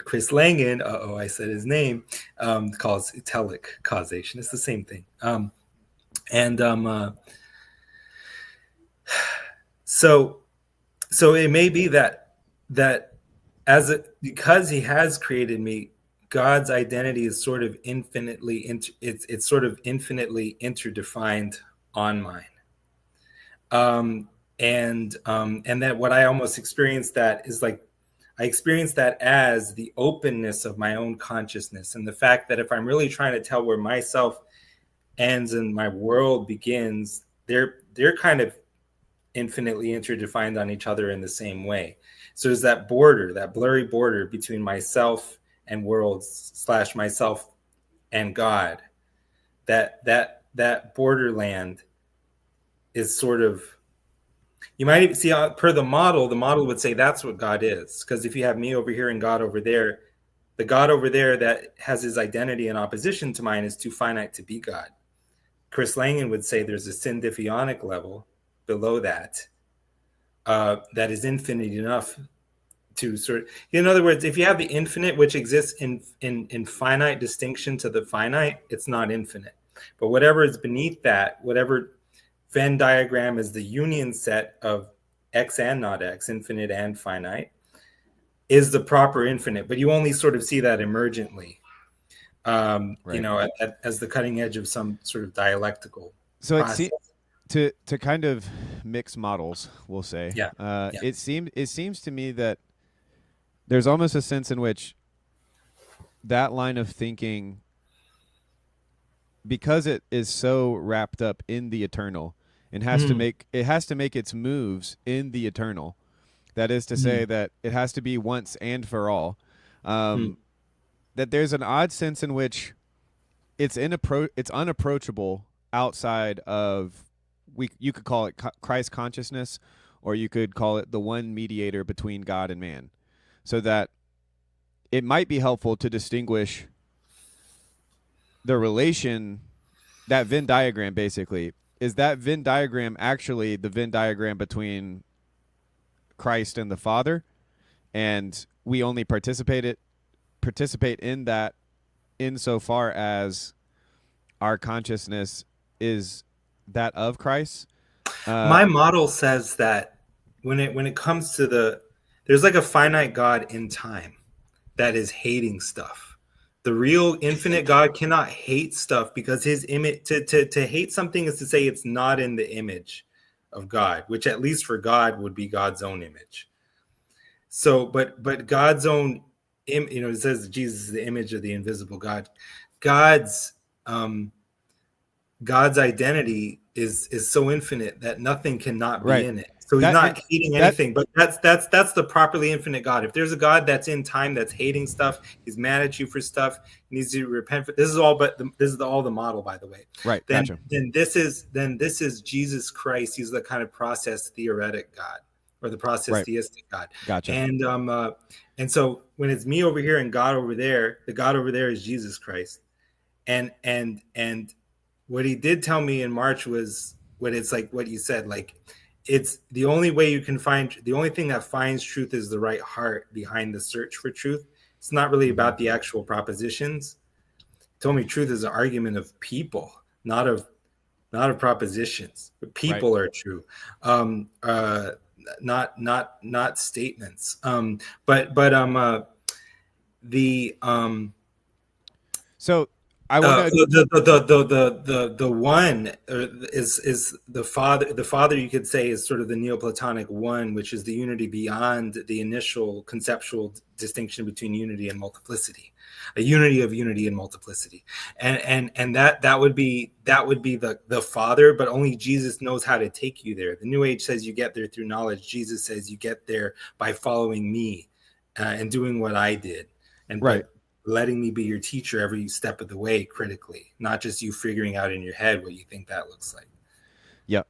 Chris Langan, I said his name, calls telic causation. It's the same thing. So it may be that because he has created me, God's identity is sort of infinitely it's sort of infinitely interdefined on mine. And that what I almost experienced that is like I experienced that as the openness of my own consciousness, and the fact that if I'm really trying to tell where myself ends and my world begins, they're kind of infinitely interdefined on each other in the same way. So there's that border, that blurry border between myself and worlds / myself and God. That borderland is sort of, you might even see per the model would say that's what God is. Because if you have me over here and God over there, the God over there that has his identity in opposition to mine is too finite to be God. Chris Langan would say there's a syndiphonic level below that that is infinite enough to sort of, in other words, if you have the infinite, which exists in finite distinction to the finite, it's not infinite. But whatever is beneath that, whatever Venn diagram is the union set of X and not X, infinite and finite, is the proper infinite. But you only sort of see that emergently, right. As the cutting edge of some sort of dialectical process. To kind of mix models, we'll say. Yeah. It seems to me that there's almost a sense in which that line of thinking, because it is so wrapped up in the eternal and has to make its moves in the eternal. That is to say that it has to be once and for all. That there's an odd sense in which it's unapproachable outside of, you could call it Christ consciousness, or you could call it the one mediator between God and man. So that it might be helpful to distinguish the relation, that Venn diagram basically. Is that Venn diagram actually the Venn diagram between Christ and the Father? And we only participate in that insofar as our consciousness is that of Christ. My model says that when it comes to There's like a finite God in time that is hating stuff. The real infinite God cannot hate stuff because his image, to hate something is to say it's not in the image of God, which at least for God would be God's own image. So, but God's own, it says Jesus is the image of the invisible God. God's identity is so infinite that nothing cannot be Right. in it. So he's not hating anything, but that's the properly infinite God. If there's a God that's in time, that's hating stuff, he's mad at you for stuff, he needs to repent for this is all, but this is all the model, by the way. Right. Then, Gotcha. then this is Jesus Christ. He's the kind of process theoretic God, or the process theistic God. Gotcha. And so when it's me over here and God over there, the God over there is Jesus Christ. And what he did tell me in March was what it's like what you said, like it's the only way you can find, the only thing that finds truth is the right heart behind the search for truth. It's not really about the actual propositions. He told me truth is an argument of people, not of propositions. But people are true. Not statements. So I want the one is the Father. The Father, you could say, is sort of the Neoplatonic one, which is the unity beyond the initial conceptual distinction between unity and multiplicity, a unity of unity and multiplicity, and that would be the Father, but only Jesus knows how to take you there. The New Age says you get there through knowledge. Jesus says you get there by following me and doing what I did, and right. Letting me be your teacher every step of the way critically, not just you figuring out in your head what you think that looks like. Yeah.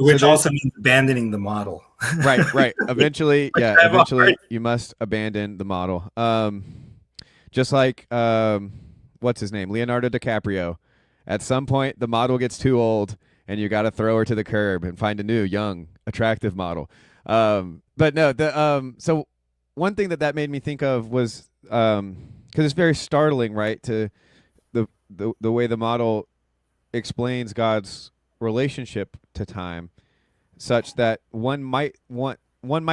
Which also means abandoning the model. Right. Eventually, you must abandon the model. Just like what's his name? Leonardo DiCaprio. At some point the model gets too old and you got to throw her to the curb and find a new, young, attractive model. But no, so one thing that made me think of was because it's very startling, right, to the way the model explains God's relationship to time, such that one might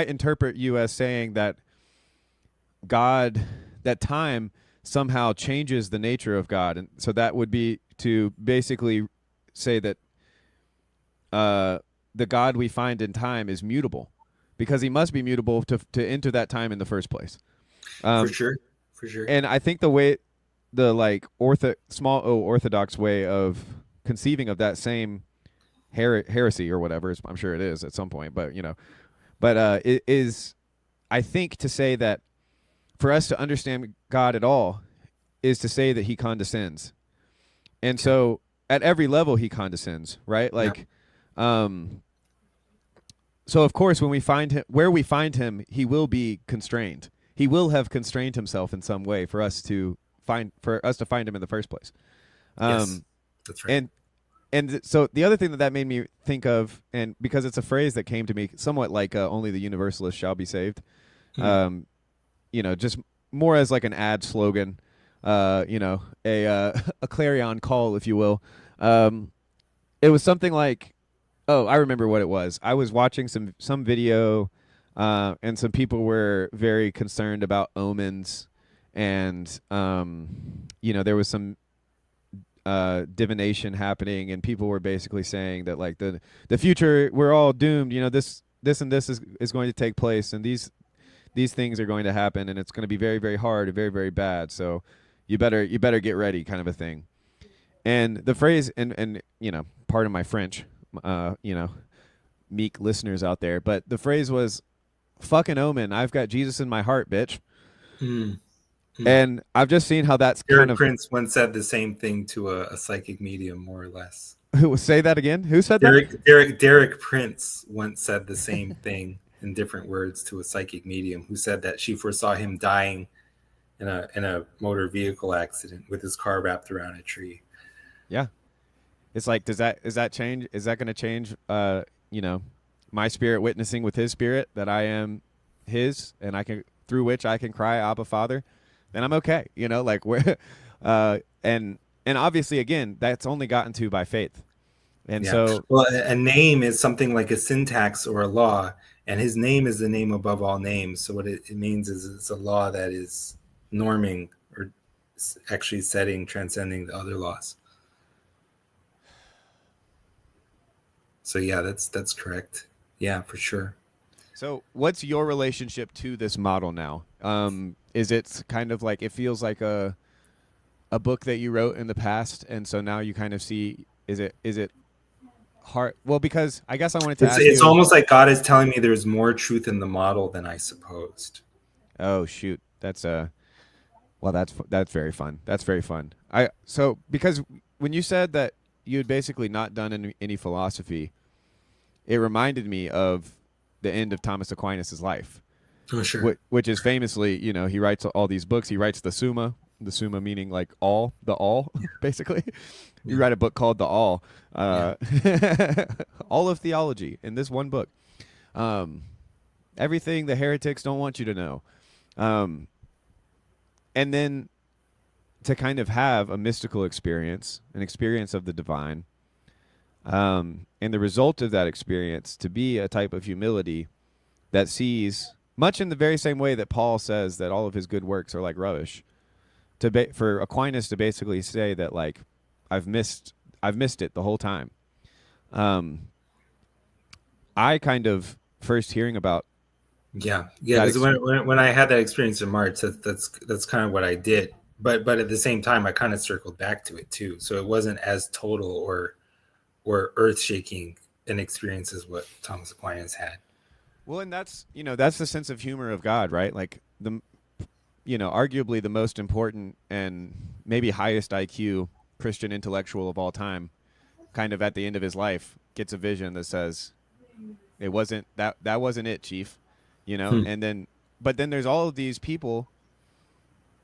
interpret you as saying that time somehow changes the nature of God, and so that would be to basically say that the God we find in time is mutable, because he must be mutable to enter that time in the first place. For sure. And I think the way the small o orthodox way of conceiving of that same heresy or whatever, I'm sure it is at some point, but it is, I think, to say that for us to understand God at all is to say that he condescends. And so at every level he condescends, right? So of course when we find him, where we find him, he will be constrained. He will have constrained himself in some way for us to find him in the first place. Yes, that's right. And so the other thing that made me think of, and because it's a phrase that came to me somewhat like only the universalists shall be saved, just more as like an ad slogan, a clarion call, if you will. It was something like, oh, I remember what it was. I was watching some video, and some people were very concerned about omens, and there was some divination happening, and people were basically saying that like the future, we're all doomed. This and this is going to take place, and these things are going to happen, and it's going to be very, very hard and very, very bad. So you better get ready, kind of a thing. And the phrase, and pardon my French, meek listeners out there, but the phrase was, "Fucking omen, I've got Jesus in my heart, bitch." And I've just seen how that's Derek kind of. Prince once said the same thing to a psychic medium, more or less. Who say that again? Who said that? Derek Prince once said the same thing in different words to a psychic medium who said that she foresaw him dying in a motor vehicle accident with his car wrapped around a tree. Yeah, it's like, is that change? Is that going to change? My spirit witnessing with his spirit that I am his, and I can, through which I can cry, Abba, Father. Then I'm okay. And obviously, again, that's only gotten to by faith. And Yeah. so, Well, a name is something like a syntax or a law, and his name is the name above all names. So what it means is it's a law that is norming or actually setting, transcending the other laws. So yeah, that's correct. Yeah, for sure. so what's your relationship to this model now? Is it kind of like, it feels like a book that you wrote in the past, and so now you kind of see, is it hard? Well, because I guess I wanted to ask It's you. almost like God is telling me there's more truth in the model than I supposed. Oh shoot, that's well, that's very fun. That's very fun. So because when you said that you had basically not done any philosophy, it reminded me of the end of Thomas Aquinas' life, Oh, sure. which is famously, he writes all these books. He writes the Summa meaning like the all, basically. You write a book called The All, all of theology in this one book. Everything the heretics don't want you to know. And then to kind of have a mystical experience, an experience of the divine, and the result of that experience to be a type of humility that sees, much in the very same way that Paul says that all of his good works are like rubbish, for Aquinas to basically say that, like, I've missed it the whole time. I kind of first hearing about Yeah. Because when I had that experience in March, that's kind of what I did. But at the same time, I kind of circled back to it too. So it wasn't as total or earth shaking an experience as what Thomas Aquinas had. Well, and that's the sense of humor of God, right? Like arguably the most important and maybe highest IQ Christian intellectual of all time, kind of at the end of his life, gets a vision that says, it wasn't that wasn't it, Chief, and but then there's all of these people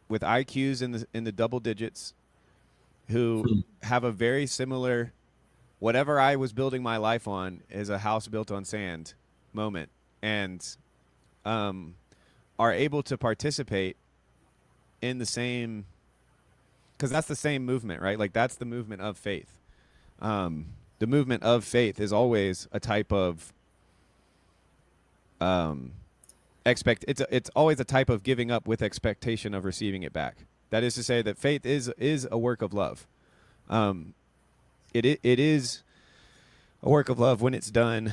with IQs in the double digits who have a very similar, whatever I was building my life on is a house built on sand moment, and are able to participate in the same, because that's the same movement, right? Like, that's the movement of faith. The movement of faith is always a type of it's always a type of giving up with expectation of receiving it back. That is to say that faith is a work of love. It is a work of love when it's done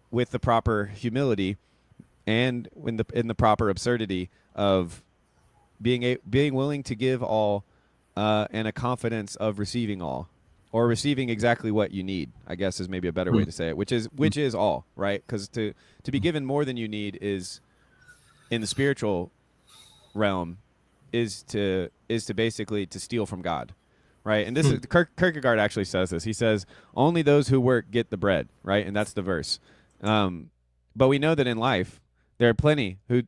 with the proper humility and in the proper absurdity of being willing to give all, and a confidence of receiving all, or receiving exactly what you need, I guess is maybe a better way to say it, which is all, right? Because to be given more than you need is, in the spiritual realm, is to basically to steal from God, right? And this is Kierkegaard actually says this. He says, only those who work get the bread, right? And that's the verse. But we know that in life there are plenty who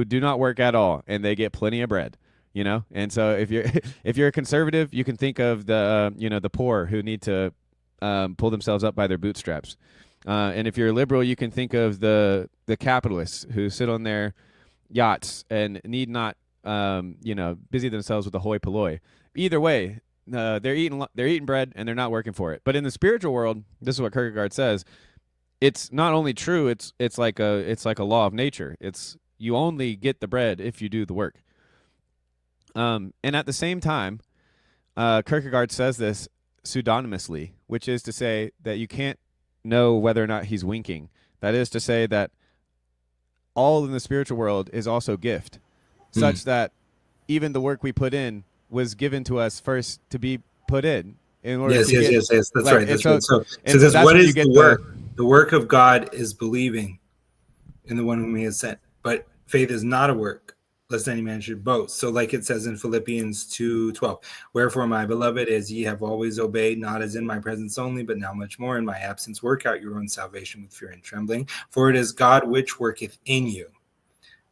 do not work at all, and they get plenty of bread. And so if you're a conservative, you can think of the poor who need to pull themselves up by their bootstraps, and if you're a liberal, you can think of the capitalists who sit on their yachts and need not busy themselves with the hoi polloi. Either way, they're eating bread and they're not working for it. But in the spiritual world, this is what Kierkegaard says. It's not only true; it's like a law of nature. It's, you only get the bread if you do the work. And at the same time, Kierkegaard says this pseudonymously, which is to say that you can't know whether or not he's winking. That is to say that all in the spiritual world is also gift, such that even the work we put in was given to us first to be put in order yes, to get, yes. That's like, right. That's right. So that's what when is you get the work? The work of God is believing in the one whom he has sent. But faith is not a work, lest any man should boast. So like it says in Philippians 2:12, wherefore, my beloved, as ye have always obeyed, not as in my presence only, but now much more in my absence, work out your own salvation with fear and trembling. For it is God which worketh in you,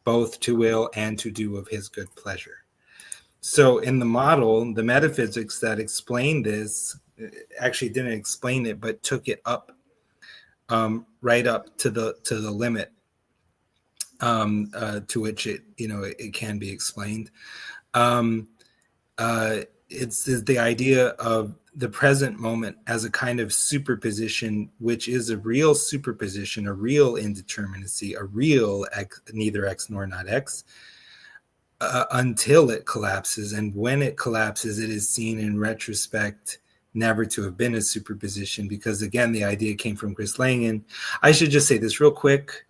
both to will and to do of his good pleasure. So in the model, the metaphysics that explain this actually didn't explain it, but took it up, right up to the limit to which it can be explained. it's the idea of the present moment as a kind of superposition, which is a real superposition, a real indeterminacy, a real neither X nor not X, until it collapses. And when it collapses, it is seen in retrospect never to have been a superposition, because again, the idea came from Chris Langan. I should just say this real quick.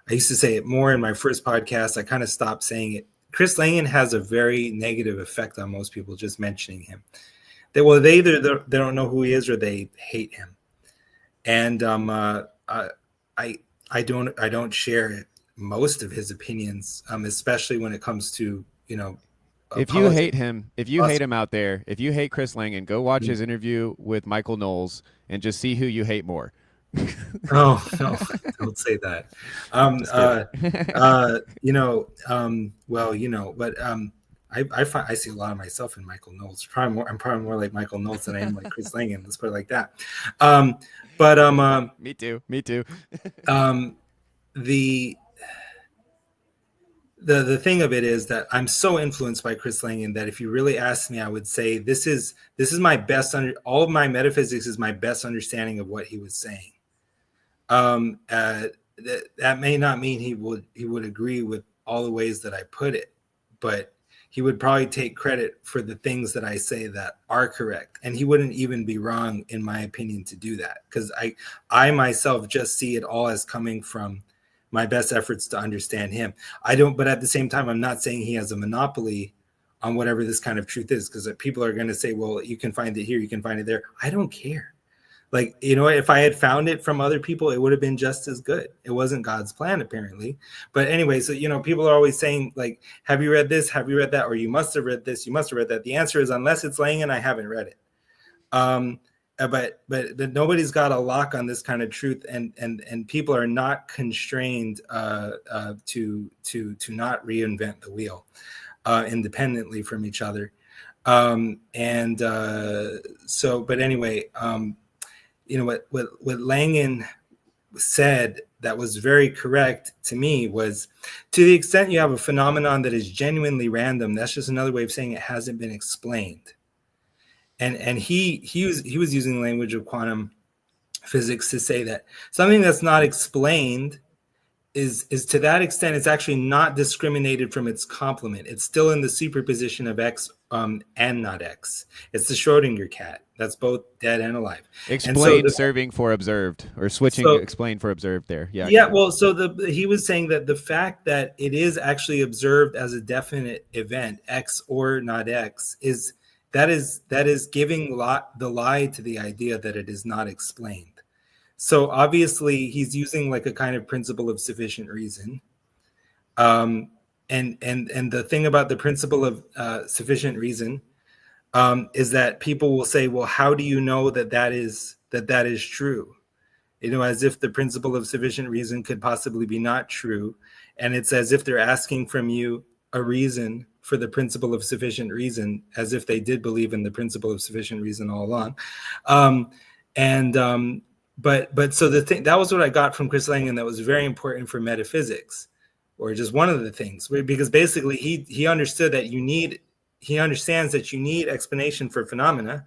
I used to say it more in my first podcast. I kind of stopped saying it. Chris Langan has a very negative effect on most people just mentioning him. They either they don't know who he is or they hate him. And I don't share most of his opinions, especially when it comes to, you know, if you hate him, hate him out there, if you hate Chris Langan, go watch his interview with Michael Knowles and just see who you hate more. Oh, no, don't say that. Well, you know, but I see a lot of myself in Michael Knowles. I'm probably more like Michael Knowles than I am like Chris Langan. Let's put it like that. Me too. The thing of it is that I'm so influenced by Chris Langan that if you really ask me, I would say this is my best all of my metaphysics is my best understanding of what he was saying. That may not mean he would agree with all the ways that I put it, but he would probably take credit for the things that I say that are correct, and he wouldn't even be wrong, in my opinion, to do that, because I myself just see it all as coming from my best efforts to understand him. But at the same time, I'm not saying he has a monopoly on whatever this kind of truth is, because people are going to say, well, you can find it here, you can find it there. I don't care. Like, you know, if I had found it from other people, it would have been just as good. It wasn't God's plan, apparently. But anyway, so, you know, people are always saying, like, have you read this? Have you read that? Or you must have read this. You must have read that. The answer is, unless it's Langan, I haven't read it. But nobody's got a lock on this kind of truth, and people are not constrained to not reinvent the wheel independently from each other. But anyway, you know, what Langan said that was very correct to me was, to the extent you have a phenomenon that is genuinely random, that's just another way of saying it hasn't been explained. And he was using the language of quantum physics to say that something that's not explained is to that extent, it's actually not discriminated from its complement. It's still in the superposition of X and not X. It's the Schrodinger cat. That's both dead and alive. Explain serving for observed, or switching explain for observed there. Yeah. Yeah. Well, so he was saying that the fact that it is actually observed as a definite event, X or not X, is giving the lie to the idea that it is not explained. So obviously he's using like a kind of principle of sufficient reason. And the thing about the principle of sufficient reason is that people will say, well, how do you know that is true? You know, as if the principle of sufficient reason could possibly be not true. And it's as if they're asking from you a reason for the principle of sufficient reason, as if they did believe in the principle of sufficient reason all along. But so the thing, that was what I got from Chris Langan that was very important for metaphysics, or just one of the things, because basically he understood that he understands that you need explanation for phenomena,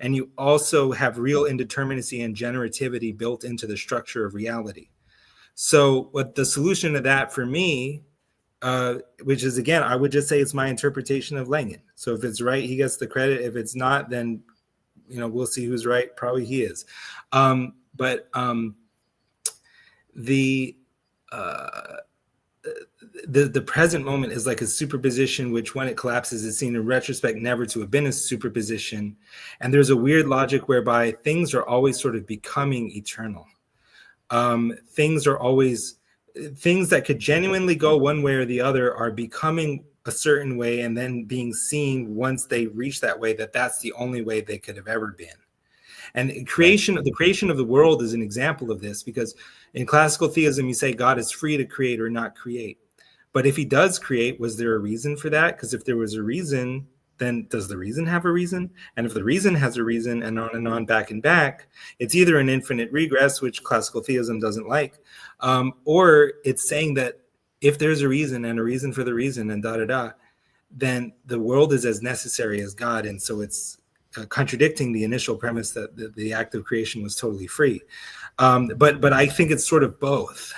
and you also have real indeterminacy and generativity built into the structure of reality. So what the solution to that for me, which is, again, I would just say it's my interpretation of Langan. So if it's right, he gets the credit. If it's not, then, you know, we'll see who's right. Probably he is. But the present moment is like a superposition, which when it collapses is seen in retrospect never to have been a superposition. And there's a weird logic whereby things are always sort of becoming eternal. Things that could genuinely go one way or the other are becoming a certain way, and then being seen once they reach that way, that's the only way they could have ever been. And the creation of the world is an example of this, because in classical theism, you say God is free to create or not create. But if he does create, was there a reason for that? Because if there was a reason, then does the reason have a reason? And if the reason has a reason, and on, back and back, it's either an infinite regress, which classical theism doesn't like, or it's saying that if there's a reason and a reason for the reason and then the world is as necessary as God, and so it's contradicting the initial premise that the act of creation was totally free. But I think it's sort of both.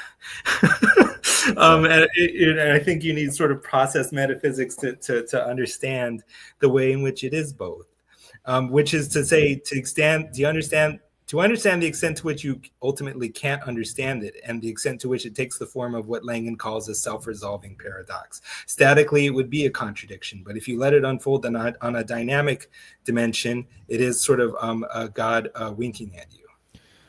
And I think you need sort of process metaphysics to understand the way in which it is both. Which is to say, to understand the extent to which you ultimately can't understand it, and the extent to which it takes the form of what Langen calls a self-resolving paradox. Statically, it would be a contradiction, but if you let it unfold on a dynamic dimension, it is sort of a God winking at you.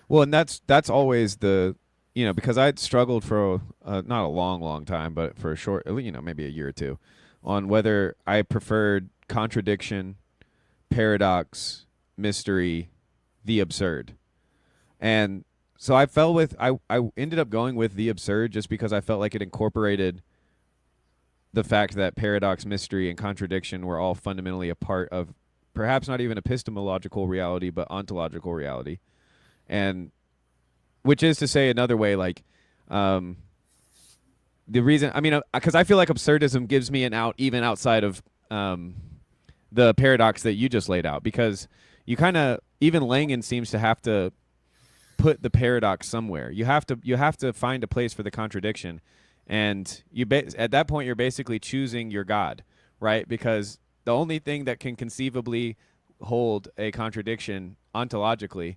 Well, and that's always the, because I'd struggled for not a long time, but for a short, maybe a year or two, on whether I preferred contradiction, paradox, mystery, the absurd. And so I ended up going with the absurd just because I felt like it incorporated the fact that paradox, mystery, and contradiction were all fundamentally a part of perhaps not even epistemological reality, but ontological reality. And which is to say another way, like, the reason, because I feel like absurdism gives me an out even outside of the paradox that you just laid out, because you kind of, even Langen seems to have to put the paradox somewhere. You have to find a place for the contradiction, and at that point you're basically choosing your God, right? Because the only thing that can conceivably hold a contradiction ontologically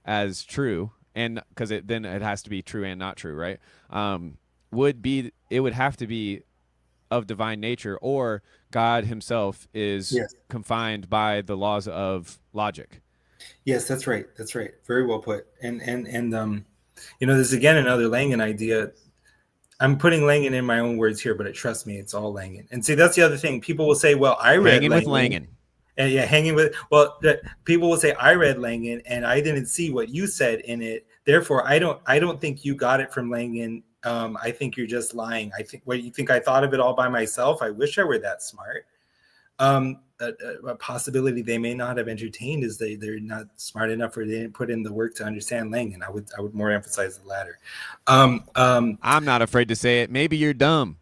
as true, and because then it has to be true and not true, right? It would have to be of divine nature, or God himself is confined by the laws of logic. Yes, that's right. Very well put. And there's again another Langen idea. I'm putting Langen in my own words here, but trust me, it's all Langen. And see, that's the other thing. People will say, well, I read Hanging with Langen. And people will say, I read Langen and I didn't see what you said in it. Therefore, I don't think you got it from Langen. I think you're just lying. I think what you think I thought of it all by myself. I wish I were that smart. A possibility they may not have entertained is they're not smart enough, or they didn't put in the work to understand Langen. I would more emphasize the latter. I'm not afraid to say it. Maybe you're dumb.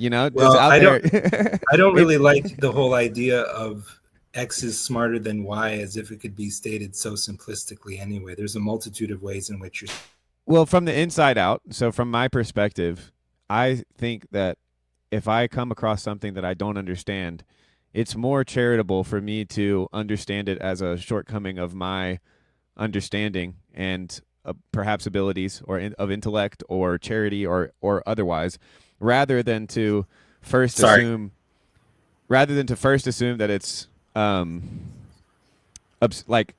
Well, I don't really like the whole idea of X is smarter than Y, as if it could be stated so simplistically anyway. There's a multitude of ways in which you're... Well, from the inside out, so from my perspective, I think that if I come across something that I don't understand, it's more charitable for me to understand it as a shortcoming of my understanding and perhaps abilities or of intellect or charity or otherwise, rather than to first assume that it's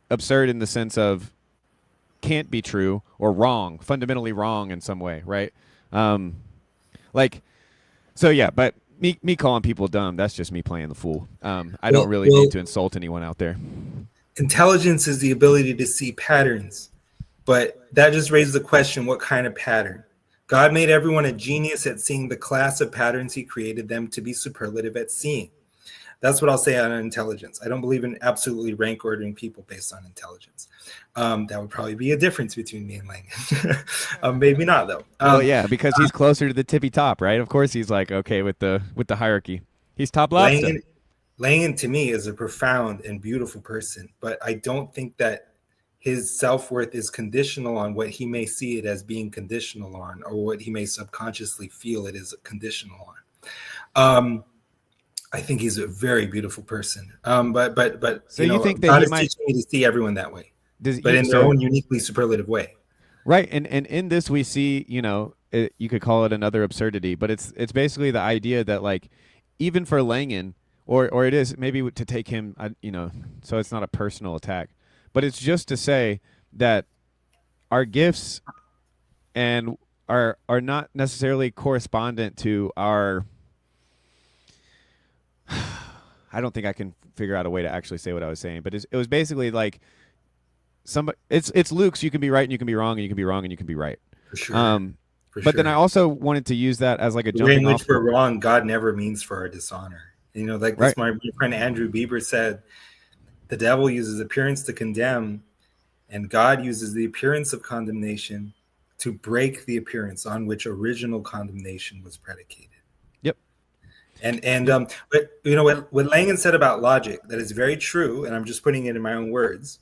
absurd in the sense of can't be true or wrong, fundamentally wrong in some way, right? But me calling people dumb, that's just me playing the fool. I don't really need to insult anyone out there. Intelligence is the ability to see patterns, but that just raises the question, what kind of pattern? God made everyone a genius at seeing the class of patterns he created them to be superlative at seeing. That's what I'll say on intelligence. I don't believe in absolutely rank ordering people based on intelligence. That would probably be a difference between me and Langen. Maybe not, though. Because he's closer to the tippy top, right? Of course, he's like okay with the hierarchy. He's top lobster. Langen to me is a profound and beautiful person, but I don't think that his self-worth is conditional on what he may see it as being conditional on, or what he may subconsciously feel it is conditional on. I think he's a very beautiful person. But so you think that God he is teaching me to see everyone that way, but in their own uniquely superlative way. Right, and in this we see, you could call it another absurdity, but it's basically the idea that, like, even for Langen, or it is maybe to take him, so it's not a personal attack, but it's just to say that our gifts and are not necessarily correspondent to our... I don't think I can figure out a way to actually say what I was saying, but it was basically like it's Luke's. You can be right and you can be wrong, and you can be wrong and you can be right. For sure. Then I also wanted to use that as like a the way jumping in which off. We're wrong. God never means for our dishonor. This, my friend Andrew Bieber said, the devil uses appearance to condemn, and God uses the appearance of condemnation to break the appearance on which original condemnation was predicated. Yep. But you know what Langan said about logic that is very true, and I'm just putting it in my own words,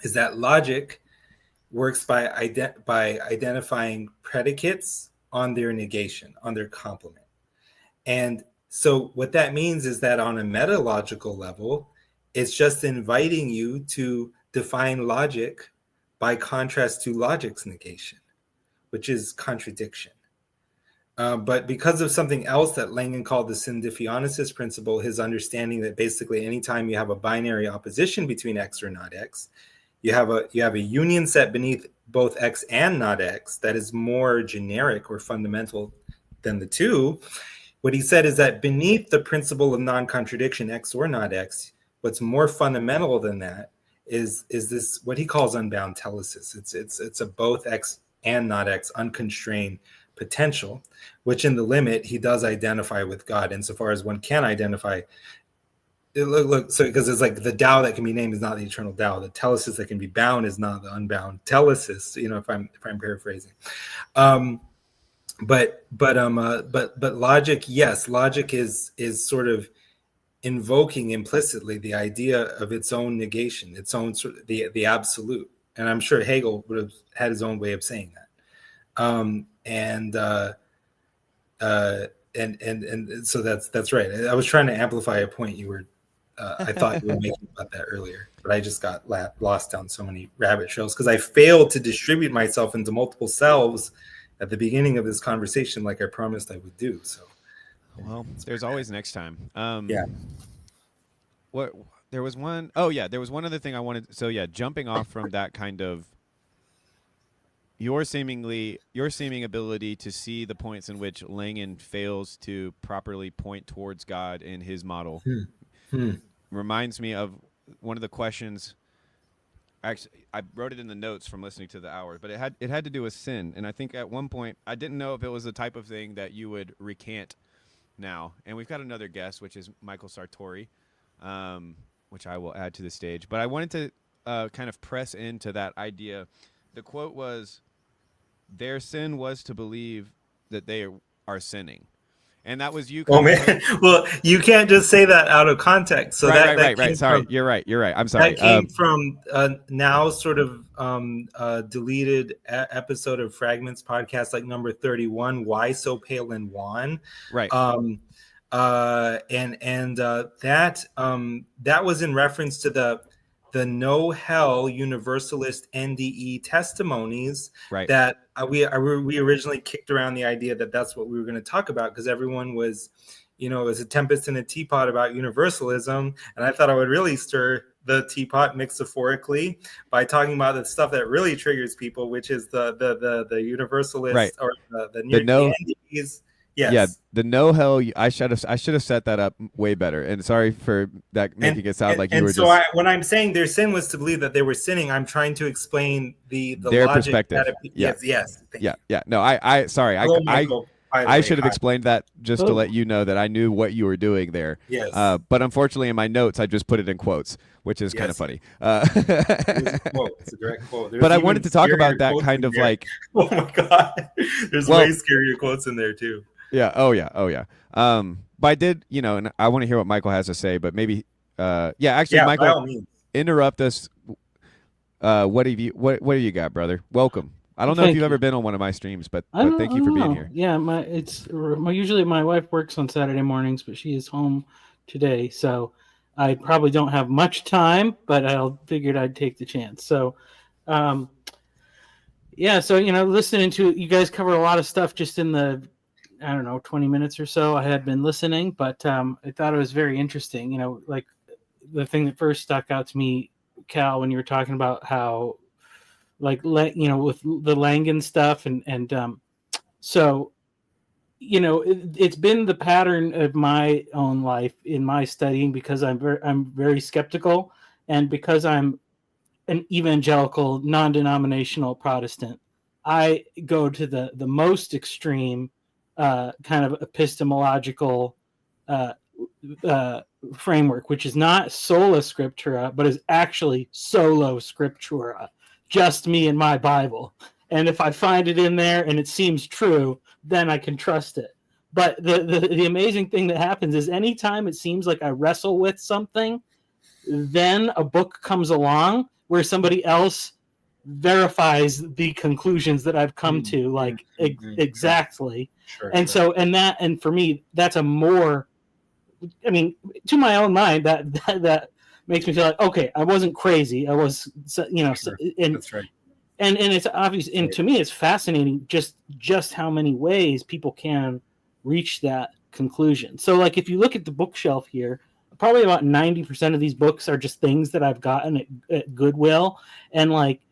is that logic works by identifying predicates on their negation, on their complement. And so what that means is that on a metalogical level, it's just inviting you to define logic by contrast to logic's negation, which is contradiction. But because of something else that Langan called the Syndiphionesis principle, his understanding that basically anytime you have a binary opposition between X or not X, you have a union set beneath both X and not X that is more generic or fundamental than the two. What he said is that beneath the principle of non-contradiction, X or not X, what's more fundamental than that is this what he calls unbound telesis. It's a both X and not X unconstrained potential, which in the limit he does identify with God insofar as one can identify. Look, so because it's like the Tao that can be named is not the eternal Tao. The telesis that can be bound is not the unbound telesis. You know, if I'm paraphrasing. But logic, yes, logic is sort of invoking implicitly the idea of its own negation, its own sort of the absolute. And I'm sure Hegel would have had his own way of saying that. And so that's right. I was trying to amplify a point you were. I thought you were making about that earlier, but I just got lost down so many rabbit trails because I failed to distribute myself into multiple selves at the beginning of this conversation, like I promised I would do. So, well, there's always next time. Yeah. What there was one oh yeah, there was one other thing I wanted. So yeah, jumping off from that kind of your seeming ability to see the points in which Langan fails to properly point towards God in his model reminds me of one of the questions. Actually, I wrote it in the notes from listening to the hour, but it had to do with sin. And I think at one point I didn't know if it was the type of thing that you would recant now. And we've got another guest, which is Michael Sartori, which I will add to the stage. But I wanted to kind of press into that idea. The quote was, "Their sin was to believe that they are sinning." And that was you. Oh man! Well, you can't just say that out of context. So right. Sorry, you're right. I'm sorry. That came from now sort of deleted episode of Fragments podcast, like number 31. Why so pale and wan? Right. That was in reference to the no hell universalist NDE testimonies that we originally kicked around the idea that that's what we were going to talk about because everyone was, it was a tempest in a teapot about universalism, and I thought I would really stir the teapot metaphorically by talking about the stuff that really triggers people, which is the universalist or the NDEs. Yes. Yeah, the no hell. I should have set that up way better. And sorry for that making it sound like you were so just. When I'm saying their sin was to believe that they were sinning, I'm trying to explain their logic perspective. Yes. Yeah. No, sorry. I should have explained that just to let you know that I knew what you were doing there. Yes. But unfortunately, in my notes, I just put it in quotes, which is kind of funny. It's a direct quote. But I wanted to talk about that kind of like. Oh my God! There's way scarier quotes in there too. Yeah. Oh yeah. But I did, and I want to hear what Michael has to say. But maybe, Michael, interrupt us. What have you got, brother? Welcome. I don't know if you've ever been on one of my streams, but thank you for being here. Yeah, usually my wife works on Saturday mornings, but she is home today, so I probably don't have much time. But I figured I'd take the chance. So, listening to you guys cover a lot of stuff just in the 20 minutes or so I had been listening, but I thought it was very interesting. Like the thing that first stuck out to me, Cal, when you were talking about how, with the Langan stuff, it's been the pattern of my own life in my studying because I'm very skeptical, and because I'm an evangelical, non-denominational Protestant, I go to the most extreme kind of epistemological framework, which is not sola scriptura, but is actually solo scriptura, just me and my Bible. And if I find it in there and it seems true, then I can trust it. But the amazing thing that happens is anytime it seems like I wrestle with something, then a book comes along where somebody else verifies the conclusions that I've come to, like exactly. And so, and for me, that's a more, I mean, to my own mind, that makes me feel like, okay, I wasn't crazy. I was, and That's right. And it's obvious, and to me, it's fascinating just how many ways people can reach that conclusion. So, like, if you look at the bookshelf here, probably about 90% of these books are just things that I've gotten at Goodwill, and like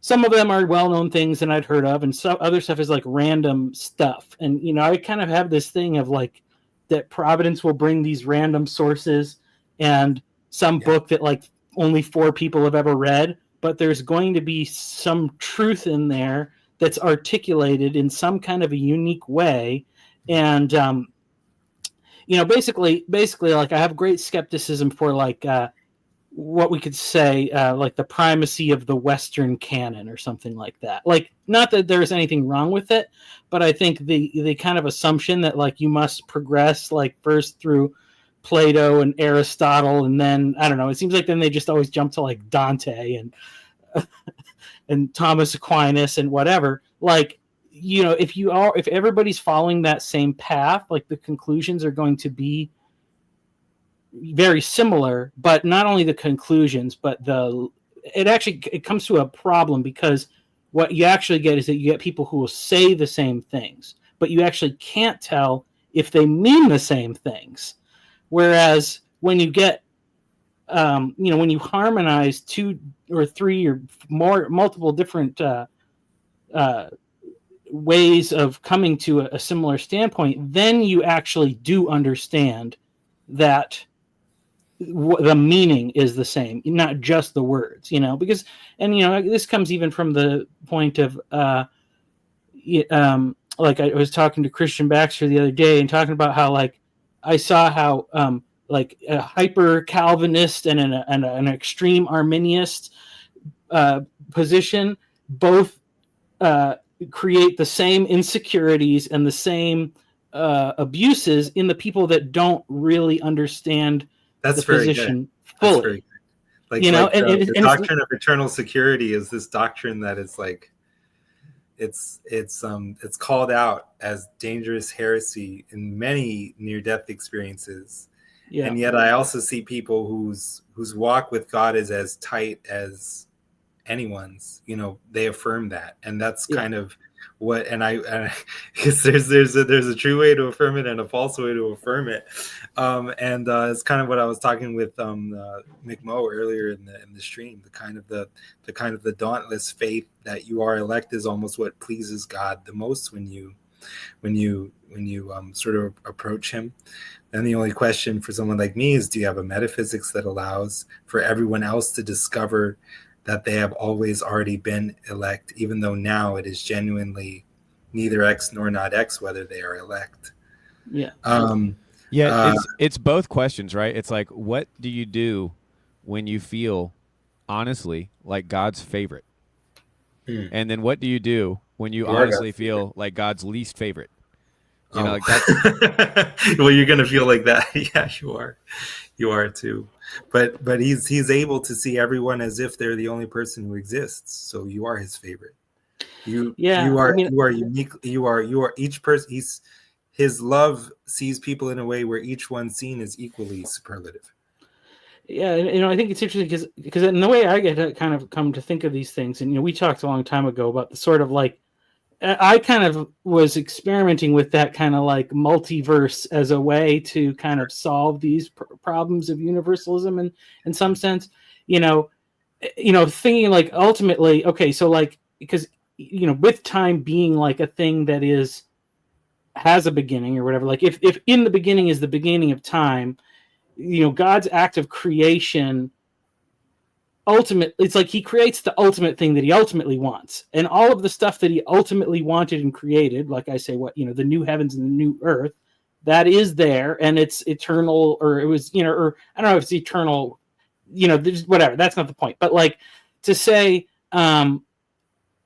some of them are well-known things that I'd heard of, and some other stuff is like random stuff. And I kind of have this thing of like that Providence will bring these random sources and some book that like only 4 people have ever read, but there's going to be some truth in there that's articulated in some kind of a unique way. And basically like I have great skepticism for like what we could say like the primacy of the Western canon or something like that. Like, not that there's anything wrong with it, but I think the kind of assumption that like you must progress like first through Plato and Aristotle, and then I don't know, it seems like then they just always jump to like Dante and and Thomas Aquinas and whatever. Like, if everybody's following that same path, like the conclusions are going to be very similar. But not only the conclusions, but it comes to a problem, because what you actually get is that you get people who will say the same things, but you actually can't tell if they mean the same things. Whereas when you get when you harmonize 2 or 3 or more multiple different ways of coming to a similar standpoint, then you actually do understand that the meaning is the same, not just the words. Because this comes even from the point of like I was talking to Christian Baxter the other day and talking about how like I saw how like a hyper Calvinist and an extreme Arminianist position both create the same insecurities and the same abuses in the people that don't really understand the position fully. That's very good. The doctrine of eternal security is this doctrine that is like it's called out as dangerous heresy in many near-death experiences. Yeah. And yet I also see people whose walk with God is as tight as anyone's. They affirm that, and that's kind of what. And I guess there's a true way to affirm it and a false way to affirm it. And it's kind of what I was talking with Mick Moe earlier in the stream. The kind of the dauntless faith that you are elect is almost what pleases God the most when you sort of approach Him. Then the only question for someone like me is, do you have a metaphysics that allows for everyone else to discover that they have always already been elect, even though now it is genuinely neither X nor not X whether they are elect? Yeah. It's both questions, right? It's like, what do you do when you feel honestly like God's favorite? And then what do you do when you honestly feel like God's least favorite? Like that's well, you're gonna feel like that. Yeah, you are too. But he's able to see everyone as if they're the only person who exists. So you are his favorite. You are unique. You are each person. His love sees people in a way where each one seen is equally superlative. Yeah, I think it's interesting because in the way I get to kind of come to think of these things, and we talked a long time ago about the sort of like, I kind of was experimenting with that kind of like multiverse as a way to kind of solve these problems of universalism in some sense, thinking like ultimately, okay, so like, because, with time being like a thing that has a beginning or whatever, like if in the beginning is the beginning of time, God's act of creation, it's like he creates the ultimate thing that he ultimately wants, and all of the stuff that he ultimately wanted and created, like I say, the new heavens and the new earth, that is there, and it's eternal, or it was, or I don't know if it's eternal, there's whatever, that's not the point, but like to say, all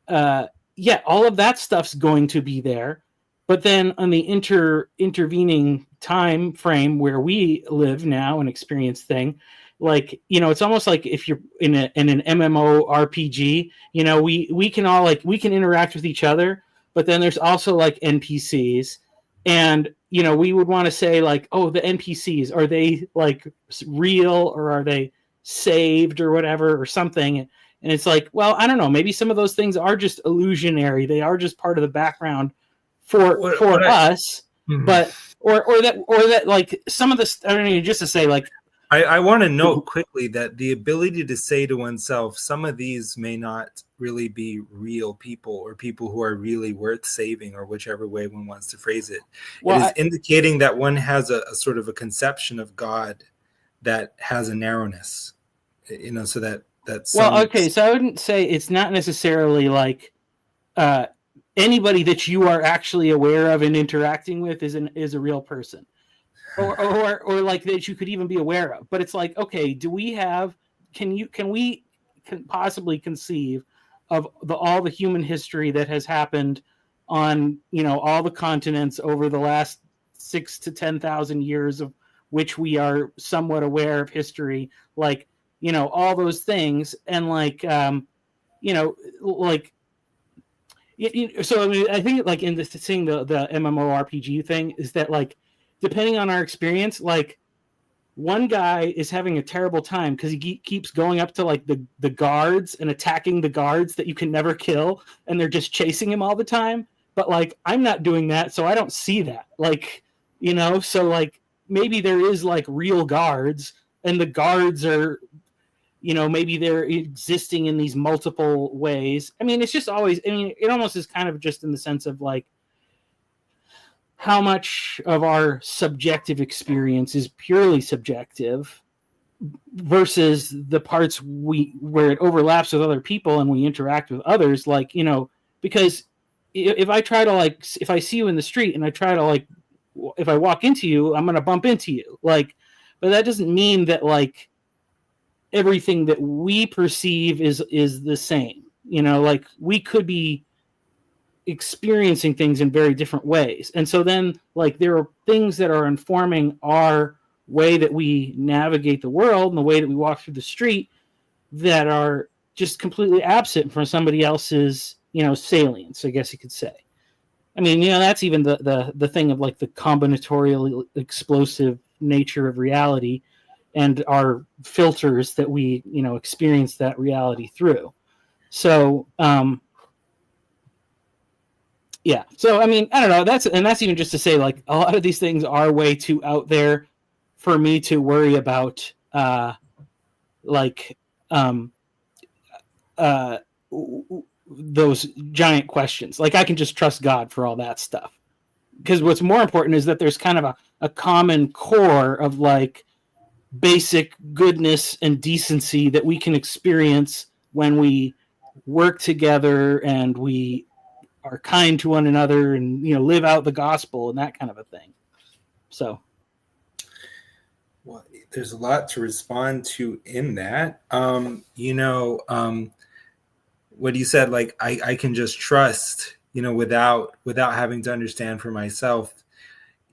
of that stuff's going to be there, But then on the intervening time frame where we live now and experience thing, like, you know, it's almost like if you're in an MMO RPG, you know, we can all like we can interact with each other, but then there's also like NPCs, and you know, we would want to say like, oh, the NPCs, are they like real, or are they saved or whatever or something? And it's like, well, I don't know, maybe some of those things are just illusionary. They are just part of the background for us, but or that like some of the, I mean, just to say like, I want to note quickly that the ability to say to oneself, some of these may not really be real people or people who are really worth saving, or whichever way one wants to phrase it. Well, it is indicating that one has a sort of a conception of God that has a narrowness, you know, so that well, okay, so I wouldn't say it's not necessarily like anybody that you are actually aware of and interacting with is a real person. Or like that you could even be aware of, but it's like, okay, do we have? Can we possibly conceive of all the human history that has happened on, you know, all the continents over the last 6 to 10,000 years, of which we are somewhat aware of history, like, you know, all those things, and like, you know, like. So I mean, I think like in this seeing the MMORPG thing is that like, depending on our experience, like one guy is having a terrible time because he keeps going up to like the guards and attacking the guards that you can never kill, and they're just chasing him all the time. But like, I'm not doing that, so I don't see that. Like, you know, so like maybe there is like real guards, and the guards are, you know, maybe they're existing in these multiple ways. I mean, it's just always, I mean, it almost is kind of just in the sense of like, how much of our subjective experience is purely subjective versus the parts where it overlaps with other people and we interact with others, like, you know, because if I try to like, if I see you in the street and I try to like, if I walk into you, I'm going to bump into you, like, but that doesn't mean that like everything that we perceive is the same, you know, like we could be experiencing things in very different ways. And so then like there are things that are informing our way that we navigate the world and the way that we walk through the street that are just completely absent from somebody else's, you know, salience, I guess you could say. I mean, you know, that's even the thing of like the combinatorial explosive nature of reality and our filters that we, you know, experience that reality through. So, yeah. So, I mean, I don't know. That's even just to say, like, a lot of these things are way too out there for me to worry about, those giant questions. Like, I can just trust God for all that stuff. Because what's more important is that there's kind of a common core of, like, basic goodness and decency that we can experience when we work together and we are kind to one another and, you know, live out the gospel and that kind of a thing. So, well, there's a lot to respond to in that. You know, what you said, like I can just trust, you know, without having to understand for myself.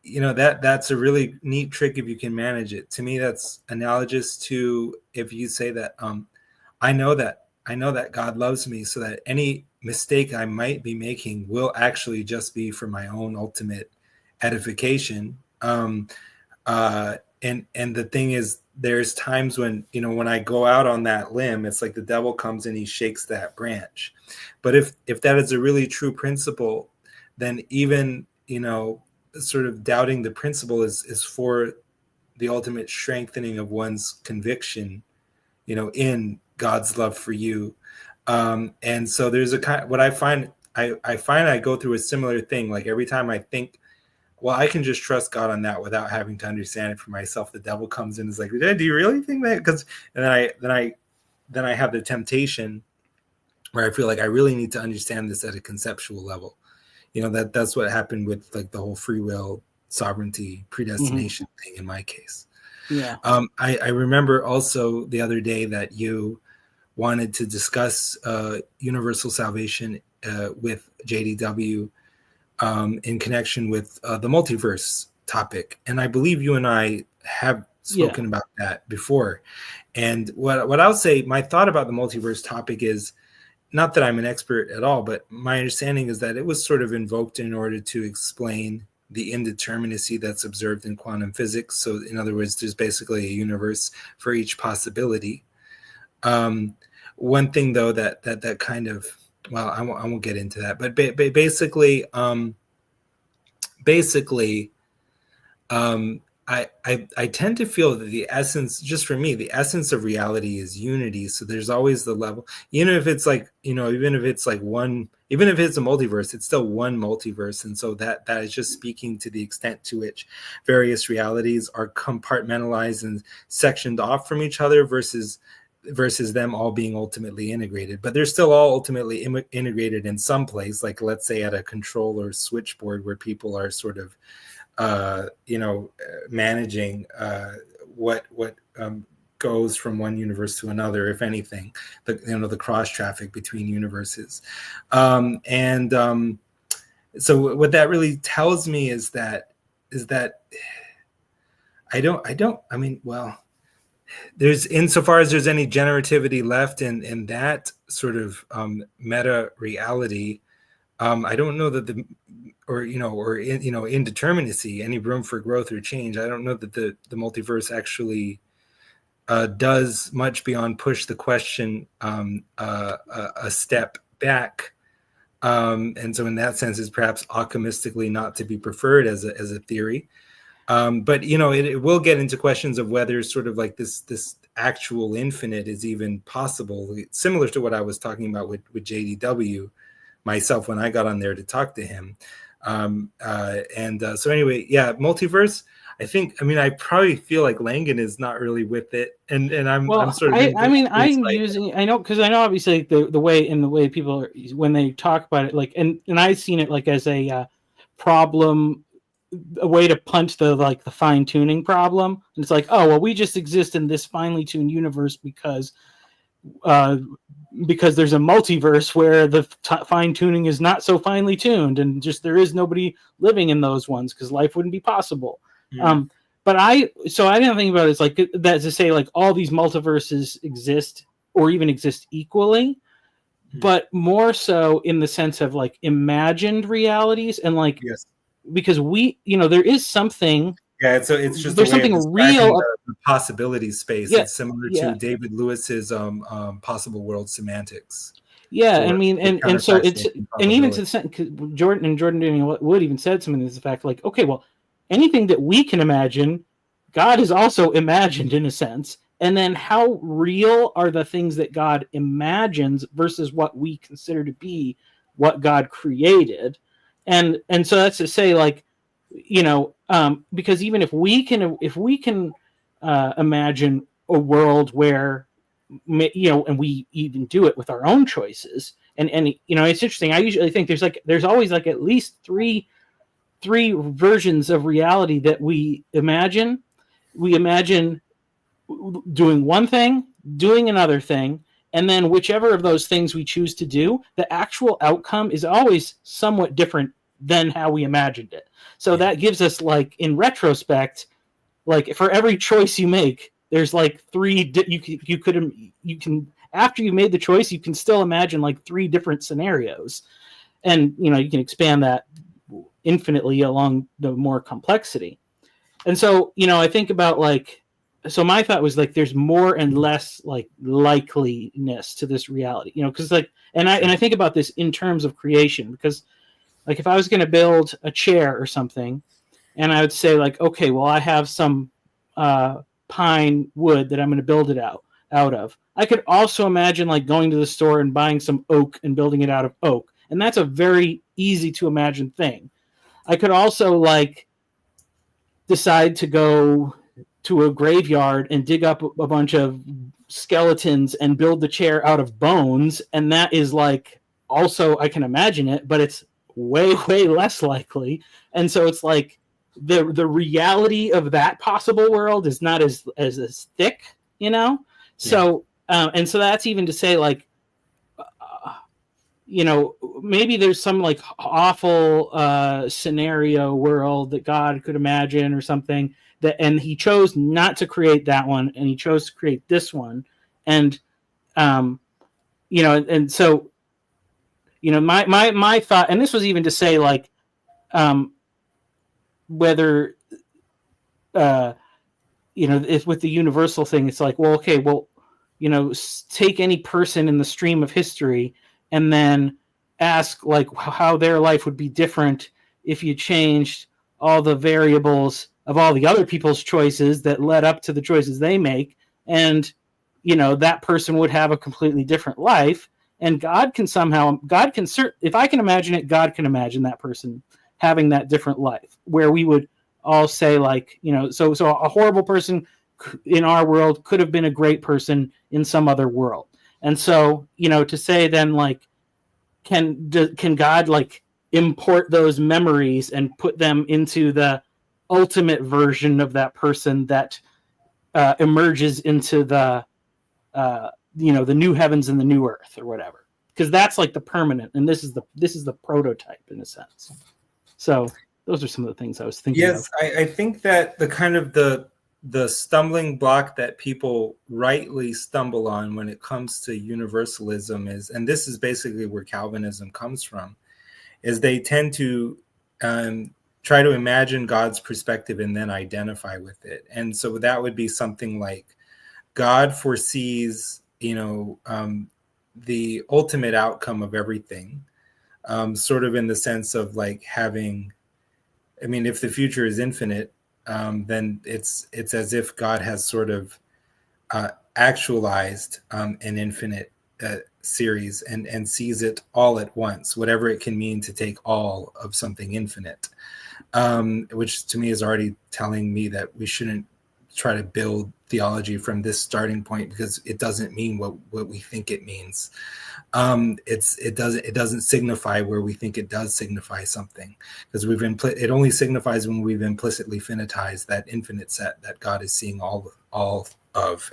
You know, that's a really neat trick if you can manage it. To me, that's analogous to if you say that I know that God loves me, so that any mistake I might be making will actually just be for my own ultimate edification. And the thing is, there's times when, you know, when I go out on that limb, it's like the devil comes and he shakes that branch. But if that is a really true principle, then even, you know, sort of doubting the principle is for the ultimate strengthening of one's conviction, you know, in God's love for you. And so there's a kind, what I find I go through a similar thing. Like every time I think, well, I can just trust God on that without having to understand it for myself, the devil comes in and is like, do you really think that? Because and then I have the temptation where I feel like I really need to understand this at a conceptual level. You know, that's what happened with like the whole free will, sovereignty, predestination thing in my case. Yeah. I remember also the other day that you wanted to discuss universal salvation with JDW. in connection with the multiverse topic. And I believe you and I have spoken about that before. And what I'll say, my thought about the multiverse topic is, not that I'm an expert at all, but my understanding is that it was sort of invoked in order to explain the indeterminacy that's observed in quantum physics. So in other words, there's basically a universe for each possibility. One thing though that kind of, well, I won't get into that, but basically, I tend to feel that the essence, just for me, the essence of reality is unity. So there's always the level, even if it's like, even if it's like one, even if it's a multiverse, it's still one multiverse. And so that is just speaking to the extent to which various realities are compartmentalized and sectioned off from each other versus them all being ultimately integrated. But they're still all ultimately integrated in some place, like let's say at a controller switchboard where people are sort of managing what goes from one universe to another, if anything, the cross traffic between universes. So what that really tells me is that there's, insofar as there's any generativity left in that sort of meta reality, I don't know that indeterminacy, any room for growth or change. I don't know that the multiverse actually does much beyond push the question a step back. And so in that sense is perhaps alchemistically not to be preferred as a theory. But it will get into questions of whether sort of like this actual infinite is even possible, similar to what I was talking about with JDW myself when I got on there to talk to him. So anyway, yeah, multiverse. I probably feel like Langan is not really with it, and I'm sort of. I'm using. I know, because I know obviously the way people are, when they talk about it, like, and I've seen it like as a problem, a way to punch the fine tuning problem. And it's like, oh well, we just exist in this finely tuned universe because there's a multiverse where the fine tuning is not so finely tuned, and just there is nobody living in those ones because life wouldn't be possible. Yeah. But I didn't think about it as like that to say like all these multiverses exist or even exist equally, but more so in the sense of like imagined realities and like, yes, because there is something. Yeah, so it's just there's something real. The possibility space. Yeah, it's similar to David Lewis's possible world semantics. Yeah, for and so it's, and even to the sense, Jordan Wood even said something to this fact, like, okay, well, anything that we can imagine, God is also imagined in a sense. And then how real are the things that God imagines versus what we consider to be what God created? And so that's to say, like, because even if we can imagine a world where, and we even do it with our own choices, and it's interesting. I usually think there's always like at least three versions of reality that we imagine. We imagine doing one thing, doing another thing, and then whichever of those things we choose to do, the actual outcome is always somewhat different than how we imagined it. So that gives us, like, in retrospect, like, for every choice you make, there's like three. You can after you made the choice, you can still imagine like three different scenarios, and you can expand that infinitely along the more complexity. And so I think about like, so my thought was like, there's more and less like likeliness to this reality, because like, and I think about this in terms of creation, because like if I was going to build a chair or something, and I would say like, okay, well, I have some pine wood that I'm going to build it out of. I could also imagine like going to the store and buying some oak and building it out of oak, and that's a very easy to imagine thing. I could also like decide to go to a graveyard and dig up a bunch of skeletons and build the chair out of bones, and that is like, also I can imagine it, but it's way less likely. And so it's like the reality of that possible world is not as thick, So and so that's even to say like maybe there's some like awful scenario world that God could imagine or something and he chose not to create that one and he chose to create this one. And, and so, my thought, and this was even to say like, whether, if with the universal thing, it's like, well, okay, well, take any person in the stream of history and then ask like how their life would be different if you changed all the variables of all the other people's choices that led up to the choices they make. And, that person would have a completely different life. And if I can imagine it, God can imagine that person having that different life where we would all say like, so a horrible person in our world could have been a great person in some other world. And so, to say then like, can God like import those memories and put them into the ultimate version of that person that emerges into the the new heavens and the new earth or whatever, because that's like the permanent, and this is the prototype in a sense. So those are some of the things I was thinking of. I think that the kind of the stumbling block that people rightly stumble on when it comes to universalism is, and this is basically where Calvinism comes from, is they tend to try to imagine God's perspective and then identify with it. And so that would be something like God foresees, the ultimate outcome of everything, sort of in the sense of like having, if the future is infinite, then it's as if God has sort of actualized an infinite series and sees it all at once, whatever it can mean to take all of something infinite, which to me is already telling me that we shouldn't try to build theology from this starting point, because it doesn't mean what we think it means. It doesn't signify where we think it does signify something, because it only signifies when we've implicitly finitized that infinite set that God is seeing all of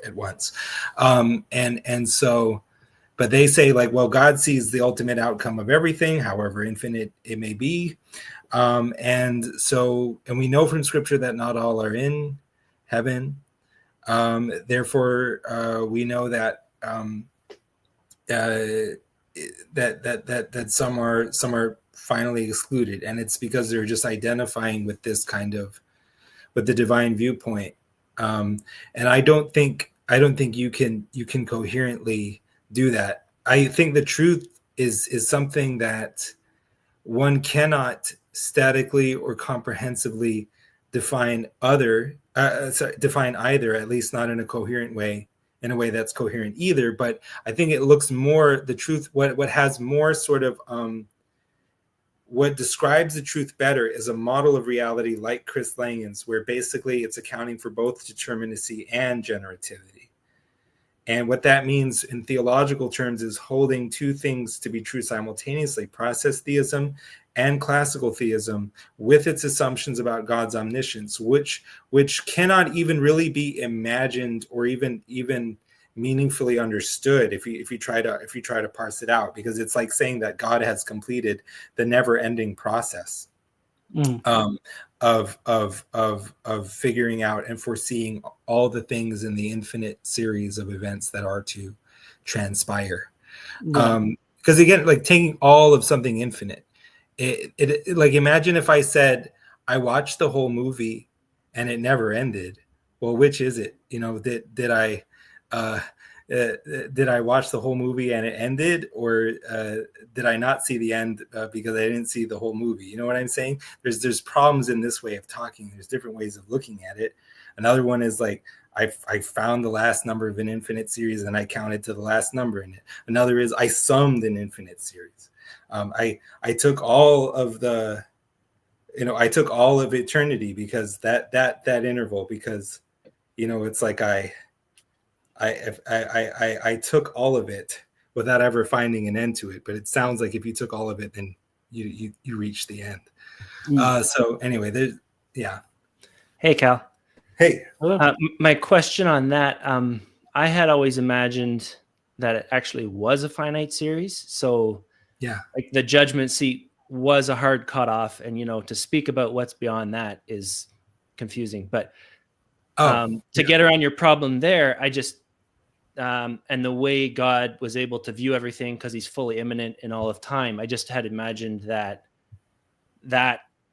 at once. And so, but they say like, well, God sees the ultimate outcome of everything, however infinite it may be. And we know from Scripture that not all are in heaven. Therefore, we know that that some are finally excluded, and it's because they're just identifying with this kind of, with the divine viewpoint. And I don't think you can coherently do that. I think the truth is something that one cannot statically or comprehensively define either, at least not in a coherent way, in a way that's coherent either. But I think it looks more, the truth, what has more sort of, what describes the truth better is a model of reality like Chris Langan's, where basically it's accounting for both determinacy and generativity. And what that means in theological terms is holding two things to be true simultaneously: process theism and classical theism, with its assumptions about God's omniscience, which cannot even really be imagined or even meaningfully understood if you try to parse it out, because it's like saying that God has completed the never-ending process of figuring out and foreseeing all the things in the infinite series of events that are to transpire. Because again, like taking all of something infinite, it like, imagine if I said I watched the whole movie and it never ended. Well, which is it? Did I watch the whole movie and it ended, or did I not see the end because I didn't see the whole movie? You know what I'm saying? There's problems in this way of talking. There's different ways of looking at it. Another one is like, I found the last number of an infinite series and I counted to the last number in it. Another is I summed an infinite series. I took all of the, I took all of eternity, because that interval, because, it's like I took all of it without ever finding an end to it. But it sounds like if you took all of it, then you reached the end. So anyway, yeah. Hey, Cal. Hey. My question on that, I had always imagined that it actually was a finite series. So Yeah. Like the judgment seat was a hard cutoff, and to speak about what's beyond that is confusing. But to get around your problem there, I just and the way God was able to view everything because he's fully immanent in all of time, I just had imagined that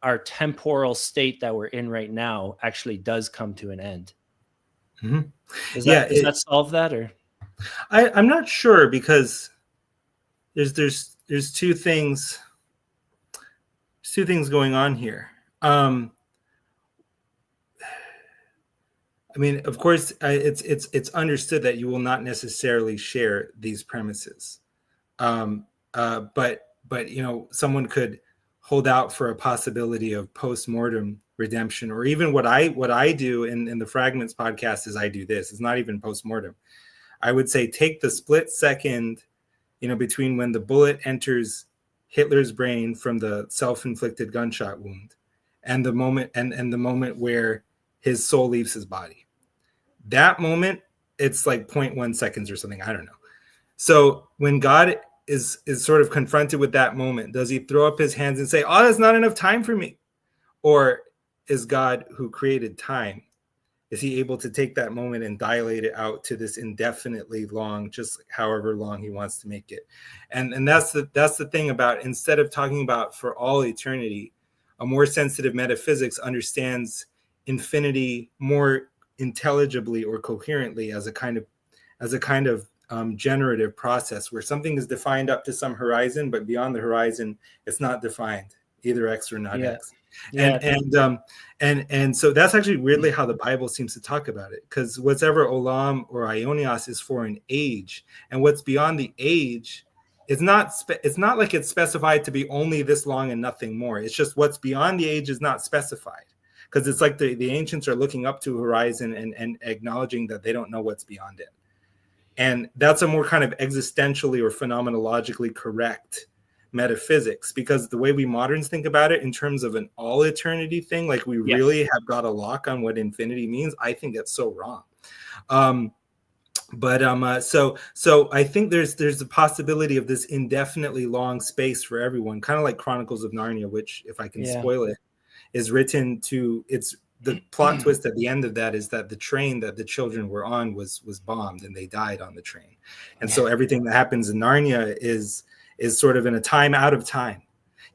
our temporal state that we're in right now actually does come to an end. Mm-hmm. Does that solve that? Or I'm not sure, because there's two things. There's two things going on here. I mean, of course, it's understood that you will not necessarily share these premises, but someone could hold out for a possibility of post-mortem redemption, or even what I do in the Fragments podcast is I do this. It's not even post-mortem. I would say take the split second, between when the bullet enters Hitler's brain from the self-inflicted gunshot wound and the moment and the moment where his soul leaves his body. That moment, it's like 0.1 seconds or something. I don't know. So when God is sort of confronted with that moment, does he throw up his hands and say, "Oh, that's not enough time for me"? Or is God, who created time, is he able to take that moment and dilate it out to this indefinitely long, just however long he wants to make it? And that's the thing about, instead of talking about for all eternity, a more sensitive metaphysics understands infinity more intelligibly or coherently as a kind of generative process, where something is defined up to some horizon, but beyond the horizon, it's not defined, either X or not X. And so that's actually weirdly how the Bible seems to talk about it, because whatever olam or aionios is for an age, and what's beyond the age, it's not like it's specified to be only this long and nothing more. It's just what's beyond the age is not specified, because it's like the ancients are looking up to a horizon and acknowledging that they don't know what's beyond it. And that's a more kind of existentially or phenomenologically correct metaphysics, because the way we moderns think about it in terms of an all eternity thing, like we really have got a lock on what infinity means, I think that's so wrong. So I think there's a possibility of this indefinitely long space for everyone, kind of like Chronicles of Narnia, which, if I can spoil it, is written to, it's the plot twist at the end of that is that the train that the children were on was bombed and they died on the train. And so everything that happens in Narnia is sort of in a time out of time.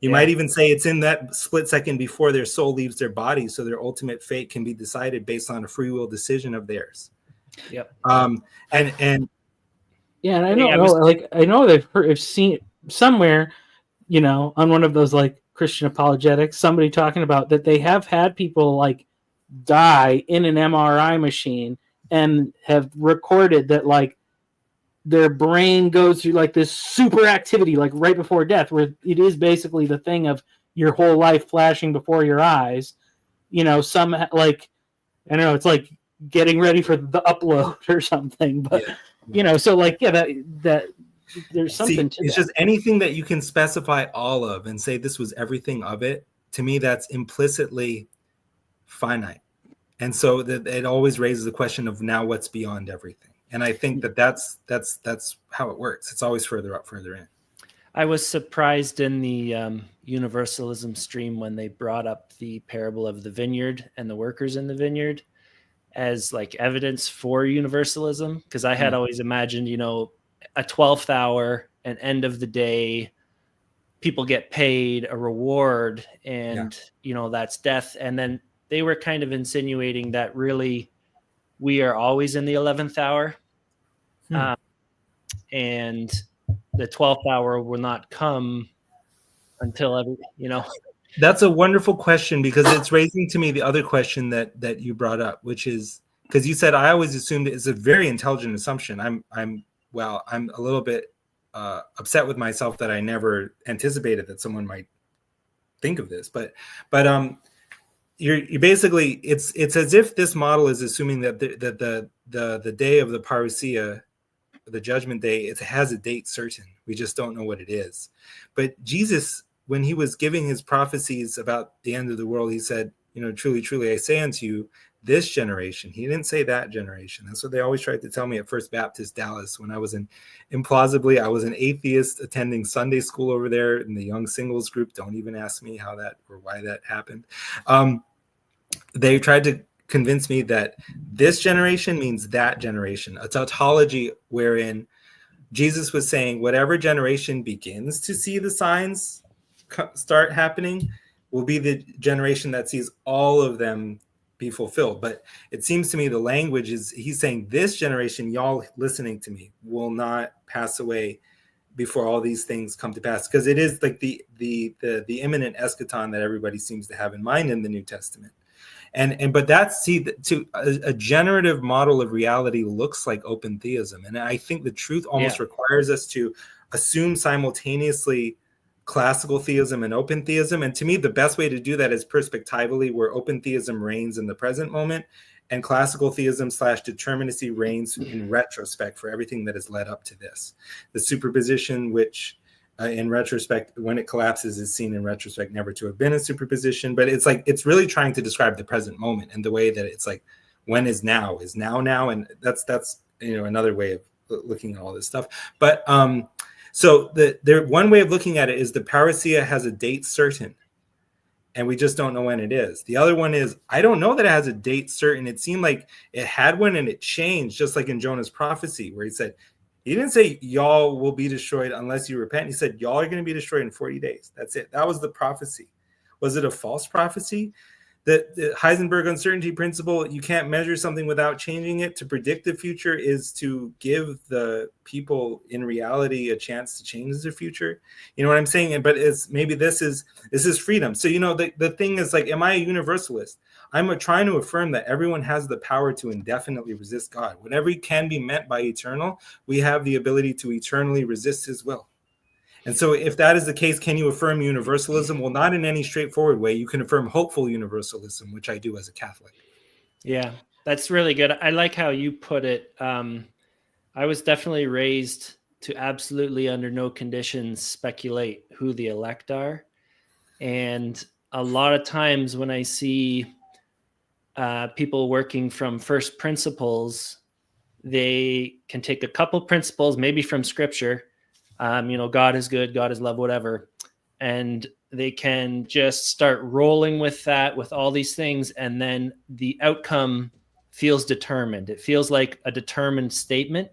You might even say it's in that split second before their soul leaves their body, so their ultimate fate can be decided based on a free will decision of theirs. Yep. And I know I've seen somewhere, on one of those like Christian apologetics, somebody talking about that they have had people like die in an MRI machine and have recorded that like their brain goes through like this super activity like right before death, where it is basically the thing of your whole life flashing before your eyes. Some like, I don't know, it's like getting ready for the upload or something, but so like that there's something to it's that. just anything that you can specify all of and say this was everything of it, to me that's implicitly finite. And so that it always raises the question of now what's beyond everything. And I think that's how it works. It's always further up, further in. I was surprised in the universalism stream when they brought up the parable of the vineyard and the workers in the vineyard as like evidence for universalism, because I had always imagined, a 12th hour, an end of the day, people get paid a reward, and that's death. And then they were kind of insinuating that really we are always in the 11th hour, and the 12th hour will not come until That's a wonderful question, because it's raising to me the other question that you brought up, which is, because you said I always assumed it's a very intelligent assumption. I'm a little bit upset with myself that I never anticipated that someone might think of this, but you're basically, it's as if this model is assuming that the day of the parousia, the judgment day, it has a date certain. We just don't know what it is. But Jesus, when he was giving his prophecies about the end of the world, he said, truly, truly, I say unto you, this generation. He didn't say that generation. That's what they always tried to tell me at First Baptist Dallas when I was an atheist attending Sunday school over there in the young singles group. Don't even ask me how that or why that happened. They tried to convince me that this generation means that generation, a tautology wherein Jesus was saying whatever generation begins to see the signs start happening will be the generation that sees all of them be fulfilled. But it seems to me the language is, he's saying this generation, y'all listening to me, will not pass away before all these things come to pass, because it is like the imminent eschaton that everybody seems to have in mind in the New Testament. But that's a generative model of reality looks like open theism, and I think the truth almost requires us to assume simultaneously classical theism and open theism. And to me, the best way to do that is perspectively, where open theism reigns in the present moment and classical theism / determinacy reigns in retrospect for everything that has led up to this. The superposition, which in retrospect, when it collapses, is seen in retrospect never to have been a superposition. But it's like, it's really trying to describe the present moment and the way that it's like, when is now now. And that's another way of looking at all this stuff. But so one way of looking at it is the parousia has a date certain, and we just don't know when it is. The other one is, I don't know that it has a date certain. It seemed like it had one and it changed, just like in Jonah's prophecy, where he didn't say y'all will be destroyed unless you repent. He said y'all are going to be destroyed in 40 days. That's it. That was the prophecy. Was it a false prophecy? The Heisenberg uncertainty principle, you can't measure something without changing it. To predict the future is to give the people in reality a chance to change the future. You know what I'm saying? But maybe this is freedom. So, the thing is, like, am I a universalist? I'm trying to affirm that everyone has the power to indefinitely resist God. Whatever can be meant by eternal, we have the ability to eternally resist his will. And so if that is the case, can you affirm universalism? Well, not in any straightforward way. You can affirm hopeful universalism, which I do as a Catholic. Yeah, that's really good. I like how you put it. I was definitely raised to absolutely under no conditions speculate who the elect are. And a lot of times when I see people working from first principles, they can take a couple principles, maybe from scripture, God is good, God is love, whatever. And they can just start rolling with that, with all these things. And then the outcome feels determined. It feels like a determined statement.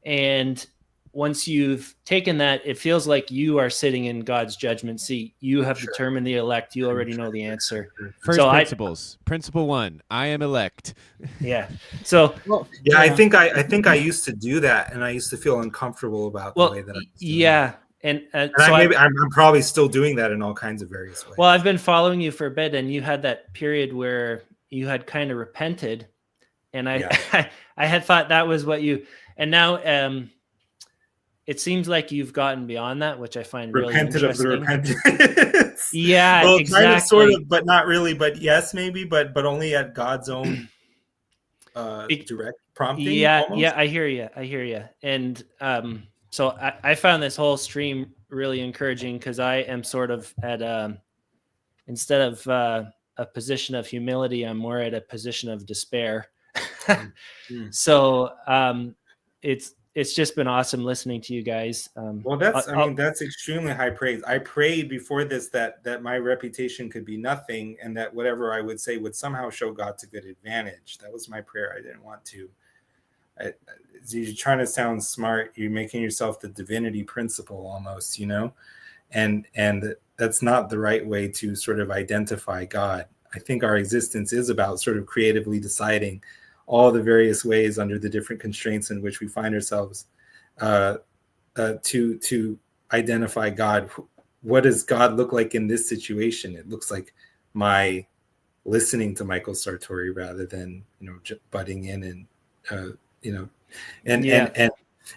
And once you've taken that, it feels like you are sitting in God's judgment seat. You have determined the elect. You already know the answer. First principles. Principle 1, I am elect. Yeah. So I think I used to do that, and I used to feel uncomfortable about the way that I was doing it. And so I'm probably still doing that in all kinds of various ways. Well, I've been following you for a bit, and you had that period where you had kind of repented, and I had thought that was what you, and now it seems like you've gotten beyond that, which I find really interesting. Repented of the repentance. Yeah, well, exactly. Kind of, sort of, but not really. But yes, maybe, but only at God's own direct prompting. Yeah, almost. Yeah, I hear you. And so I found this whole stream really encouraging, because I am sort of at instead of a position of humility, I'm more at a position of despair. So it's just been awesome listening to you guys. Well, that's extremely high praise. I prayed before this that my reputation could be nothing, and that whatever I would say would somehow show God to good advantage. That was my prayer. I didn't want to. You're trying to sound smart. You're making yourself the divinity principle almost, and that's not the right way to sort of identify God. I think our existence is about sort of creatively deciding all the various ways under the different constraints in which we find ourselves to identify God. What does God look like in this situation? It looks like my listening to Michael Sartori rather than butting in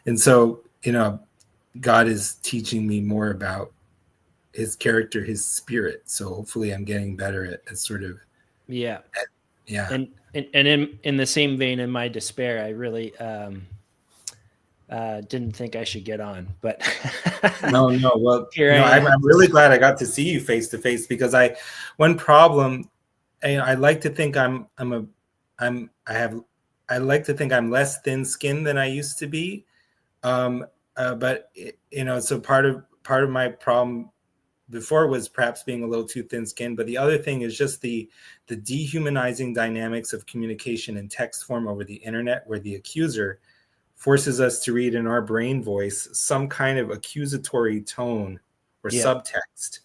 and so God is teaching me more about his character, his spirit. So hopefully I'm getting better at sort of And in the same vein, in my despair, I really didn't think I should get on, but no. Well, I'm really glad I got to see you face to face, because one problem, I like to think I'm I like to think I'm less thin-skinned than I used to be. But so part of my problem before was perhaps being a little too thin-skinned, but the other thing is just the dehumanizing dynamics of communication in text form over the internet, where the accuser forces us to read in our brain voice some kind of accusatory tone or subtext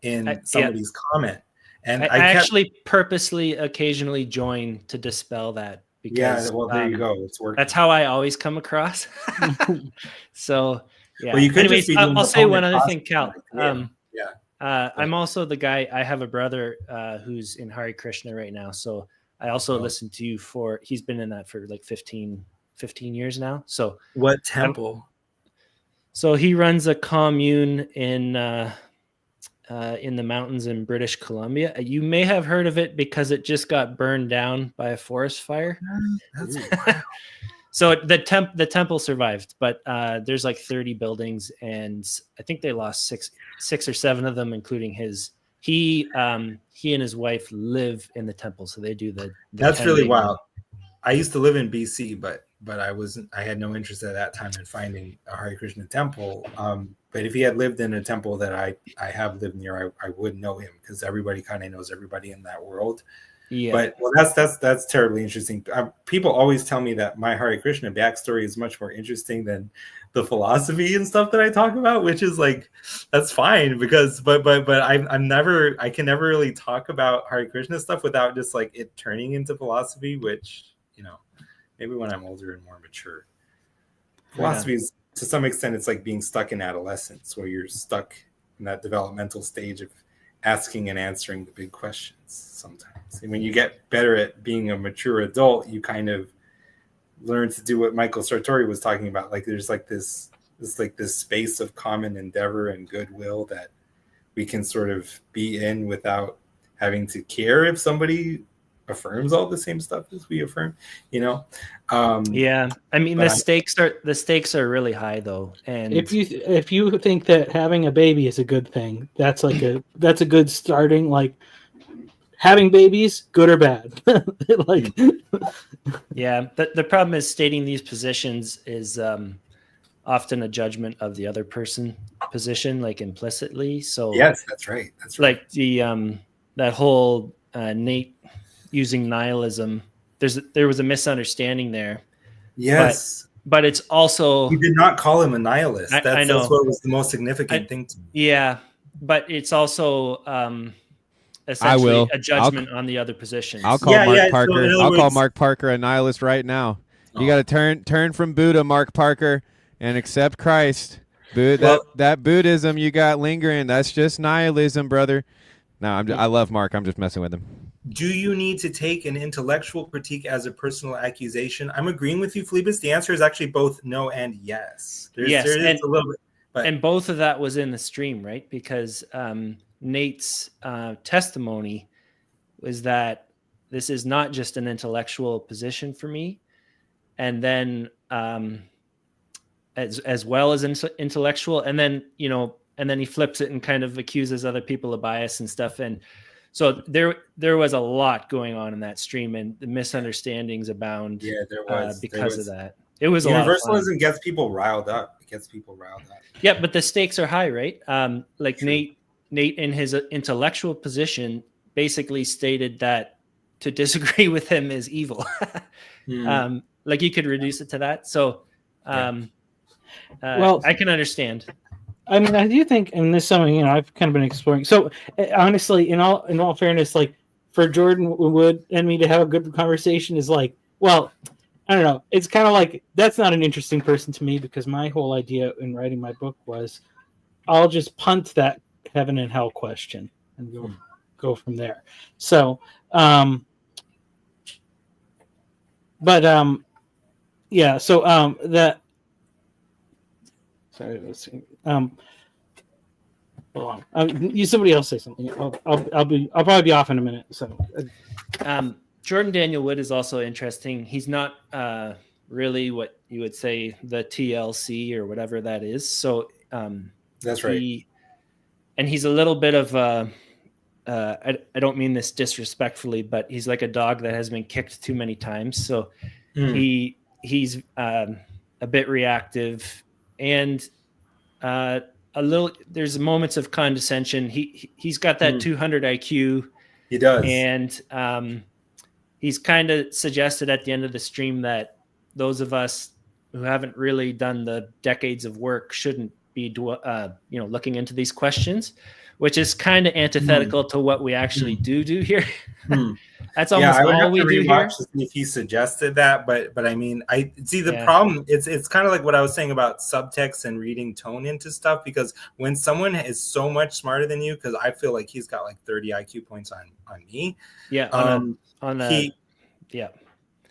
in somebody's comment. And I actually purposely occasionally join to dispel that, because well, there you go. It's working. That's how I always come across. So yeah. Well, you could Anyways, just be doing I'll say one opponent other thing, Cal. yeah. I'm also the guy. I have a brother who's in Hare Krishna right now. So I also listen to you he's been in that for like 15 years now. So what temple? So he runs a commune in the mountains in British Columbia. You may have heard of it because it just got burned down by a forest fire. So the temple survived, but there's like 30 buildings, and I think they lost six or seven of them, including his. He and his wife live in the temple, so they do the That's really tending. wild. I used to live in BC, but I had no interest at that time in finding a Hare Krishna temple. But if he had lived in a temple that I have lived near, I would know him, because everybody kind of knows everybody in that world. Yeah. But that's terribly interesting. People always tell me that my Hare Krishna backstory is much more interesting than the philosophy and stuff that I talk about, which is like, that's fine, because but I can never really talk about Hare Krishna stuff without just like it turning into philosophy, which, maybe when I'm older and more mature. Philosophy is, to some extent, it's like being stuck in adolescence, where you're stuck in that developmental stage of asking and answering the big questions sometimes. And when you get better at being a mature adult, you kind of learn to do what Michael Sartori was talking about. Like there's like this space of common endeavor and goodwill that we can sort of be in without having to care if somebody affirms all the same stuff as we affirm, yeah, I mean, the stakes are really high though. And if you think that having a baby is a good thing, that's a good starting. Like, having babies, good or bad? Like, yeah, the problem is stating these positions is often a judgment of the other person position, like implicitly. So yes, that's right. Like the that whole Nate using nihilism. There was a misunderstanding there. Yes, but it's also, you did not call him a nihilist. I know. That's what was the most significant thing to me. Yeah, but it's also essentially a judgment on the other position. I'll call Mark Parker. I'll call Mark Parker a nihilist right now. You got to turn from Buddha, Mark Parker, and accept Christ. That Buddhism you got lingering, that's just nihilism, brother. No, I love Mark. I'm just messing with him. Do you need to take an intellectual critique as a personal accusation? I'm agreeing with you, Phlebas. The answer is actually both no and yes. There is a little bit, but... And both of that was in the stream, right? Because Nate's testimony was that this is not just an intellectual position for me, and then as well as intellectual, and then and then he flips it and kind of accuses other people of bias and stuff. And so there was a lot going on in that stream, and the misunderstandings abound. Yeah, there was because of that. It was universalism gets people riled up. Yeah, but the stakes are high, right? Like True. Nate in his intellectual position basically stated that to disagree with him is evil. Like you could reduce it to that. So well, I can understand. I mean, I do think, and this is something I've kind of been exploring. So honestly, in all fairness, like for Jordan Wood and me to have a good conversation is like, well, I don't know. It's kind of like that's not an interesting person to me, because my whole idea in writing my book was I'll just punt that heaven and hell question and go from there. So, yeah. So that. Sorry, let's see. Hold on. Somebody else say something. I'll probably be off in a minute. So, Jordan Daniel Wood is also interesting. He's not really what you would say the TLC or whatever that is. So that's right. And he's a little bit of I don't mean this disrespectfully, but he's like a dog that has been kicked too many times. So he's a bit reactive, and there's moments of condescension. He's got that 200 IQ. He does. And he's kind of suggested at the end of the stream that those of us who haven't really done the decades of work shouldn't be looking into these questions, which is kind of antithetical to what we actually do here. That's almost all we do here. To see if he suggested that, but I mean, I see the problem. It's kind of like what I was saying about subtext and reading tone into stuff, because when someone is so much smarter than you, because I feel like he's got like 30 IQ points on me. Yeah.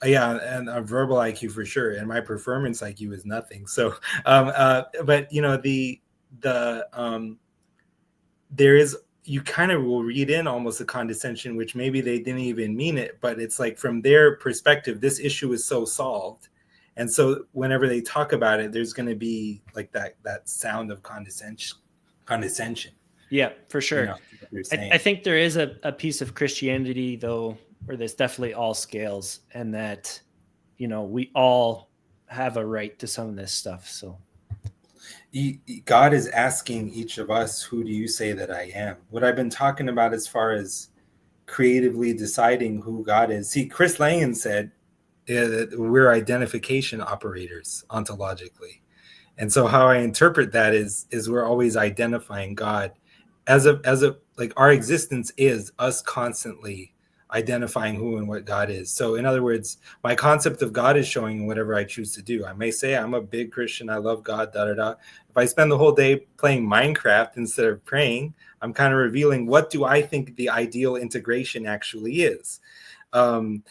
And a verbal IQ for sure, and my performance IQ is nothing. So, but there is, you kind of will read in almost a condescension, which maybe they didn't even mean it, but it's like from their perspective, this issue is so solved. And so whenever they talk about it, there's going to be like that sound of condescension. Yeah, for sure. I think there is a piece of Christianity, though, where there's definitely all scales, and that, we all have a right to some of this stuff. So God is asking each of us, who do you say that I am? What I've been talking about as far as creatively deciding who God is. See, Chris Langan said that we're identification operators ontologically. And so how I interpret that is we're always identifying God as a like, our existence is us constantly identifying who and what God is. So in other words, my concept of God is showing whatever I choose to do. I may say I'm a big Christian, I love God, If I spend the whole day playing Minecraft instead of praying, I'm kind of revealing what do I think the ideal integration actually is. Because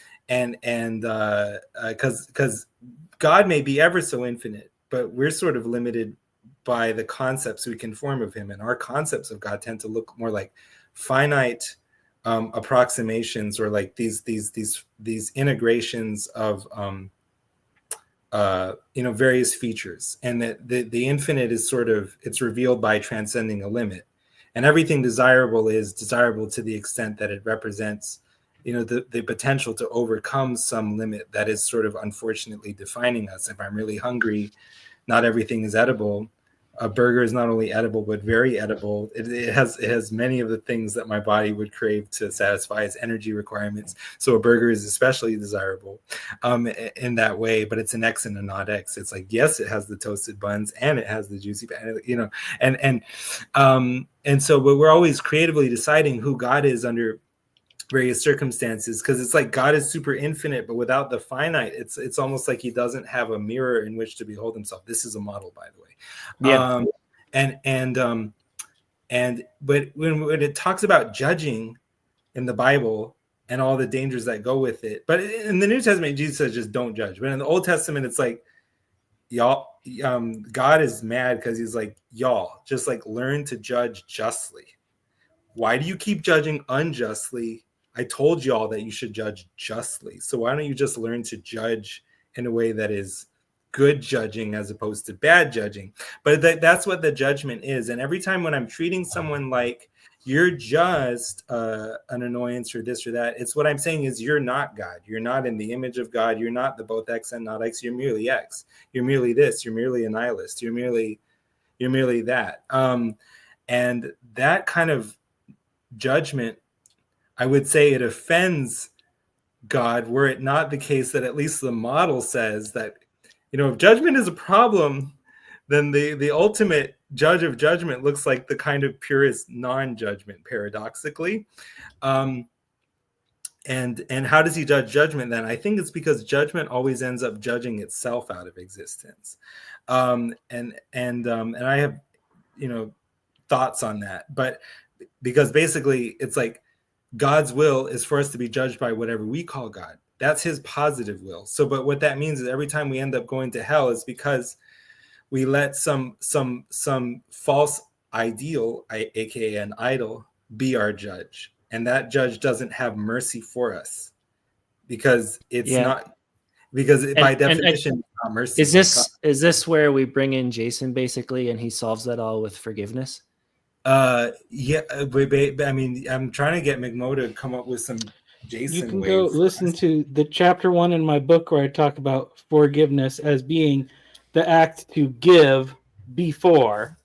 God may be ever so infinite, but we're sort of limited by the concepts we can form of him. And our concepts of God tend to look more like finite approximations, or like these integrations of various features, and that the infinite is sort of, it's revealed by transcending a limit, and everything desirable is desirable to the extent that it represents the potential to overcome some limit that is sort of unfortunately defining us. If I'm really hungry, not everything is edible. A burger is not only edible, but very edible. It has many of the things that my body would crave to satisfy its energy requirements. So a burger is especially desirable in that way, but it's an X and a not X. It's like, yes, it has the toasted buns and it has the juicy, and so, but we're always creatively deciding who God is under various circumstances, because it's like God is super infinite, but without the finite, it's almost like he doesn't have a mirror in which to behold himself. This is a model, by the way. Yeah. But when it talks about judging in the Bible and all the dangers that go with it, but in the New Testament, Jesus says just don't judge. But in the Old Testament, it's like, y'all, God is mad because he's like, y'all just like learn to judge justly. Why do you keep judging unjustly? I told y'all that you should judge justly. So why don't you just learn to judge in a way that is good judging as opposed to bad judging? But that's what the judgment is. And every time when I'm treating someone like you're just an annoyance or this or that, it's what I'm saying is you're not God. You're not in the image of God. You're not the both X and not X. You're merely X. You're merely this. You're merely a nihilist. You're merely that. And that kind of judgment, I would say it offends God, were it not the case that at least the model says that, if judgment is a problem, then the ultimate judge of judgment looks like the kind of purest non-judgment, paradoxically. And how does he judge judgment then? I think it's because judgment always ends up judging itself out of existence. And I have, thoughts on that, but because basically it's like God's will is for us to be judged by whatever we call God. That's his positive will. So, but what that means is every time we end up going to hell is because we let some false ideal, aka an idol, be our judge. And that judge doesn't have mercy for us because it's not, because by definition, it's not mercy. Is this where we bring in Jason basically, and he solves that all with forgiveness? Yeah, I mean, I'm trying to get McMo to come up with some Jason You can wave go for listen us. to the chapter 1 in my book where I talk about forgiveness as being the act to give before,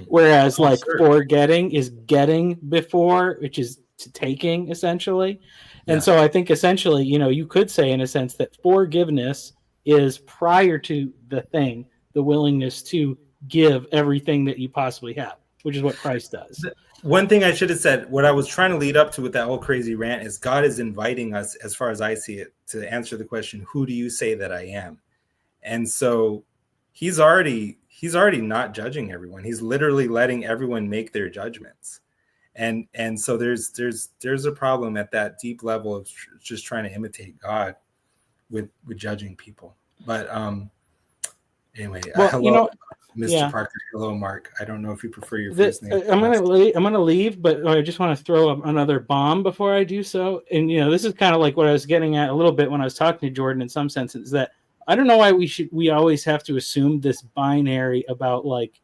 whereas Oh, like sure. forgetting is getting before, which is taking essentially. And Yeah. so I think essentially, you could say in a sense that forgiveness is prior to the thing, the willingness to give everything that you possibly have, which is what Christ does. One thing I should have said, what I was trying to lead up to with that whole crazy rant is God is inviting us, as far as I see it, to answer the question, who do you say that I am? And so he's already not judging everyone. He's literally letting everyone make their judgments. And so there's a problem at that deep level of just trying to imitate God with judging people. But anyway, Well, hello, Mr. yeah. Parker. Hello, Mark. I don't know if you prefer your first name. I'm gonna leave, but I just want to throw another bomb before I do so. And this is kind of like what I was getting at a little bit when I was talking to Jordan. In some senses, that I don't know why we always have to assume this binary about like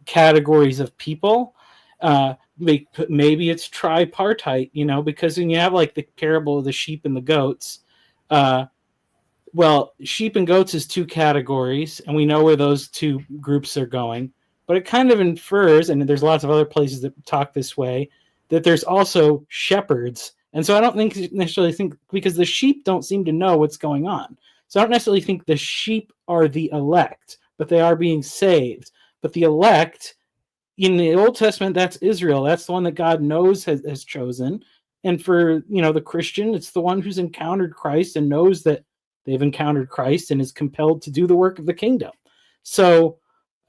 categories of people. Maybe it's tripartite, because when you have like the parable of the sheep and the goats, well, sheep and goats is two categories, and we know where those two groups are going. But it kind of infers, and there's lots of other places that talk this way, that there's also shepherds. And so I don't necessarily think, because the sheep don't seem to know what's going on. So I don't necessarily think the sheep are the elect, but they are being saved. But the elect, in the Old Testament, that's Israel. That's the one that God knows has chosen. And for, the Christian, it's the one who's encountered Christ and knows that they've encountered Christ and is compelled to do the work of the kingdom. So,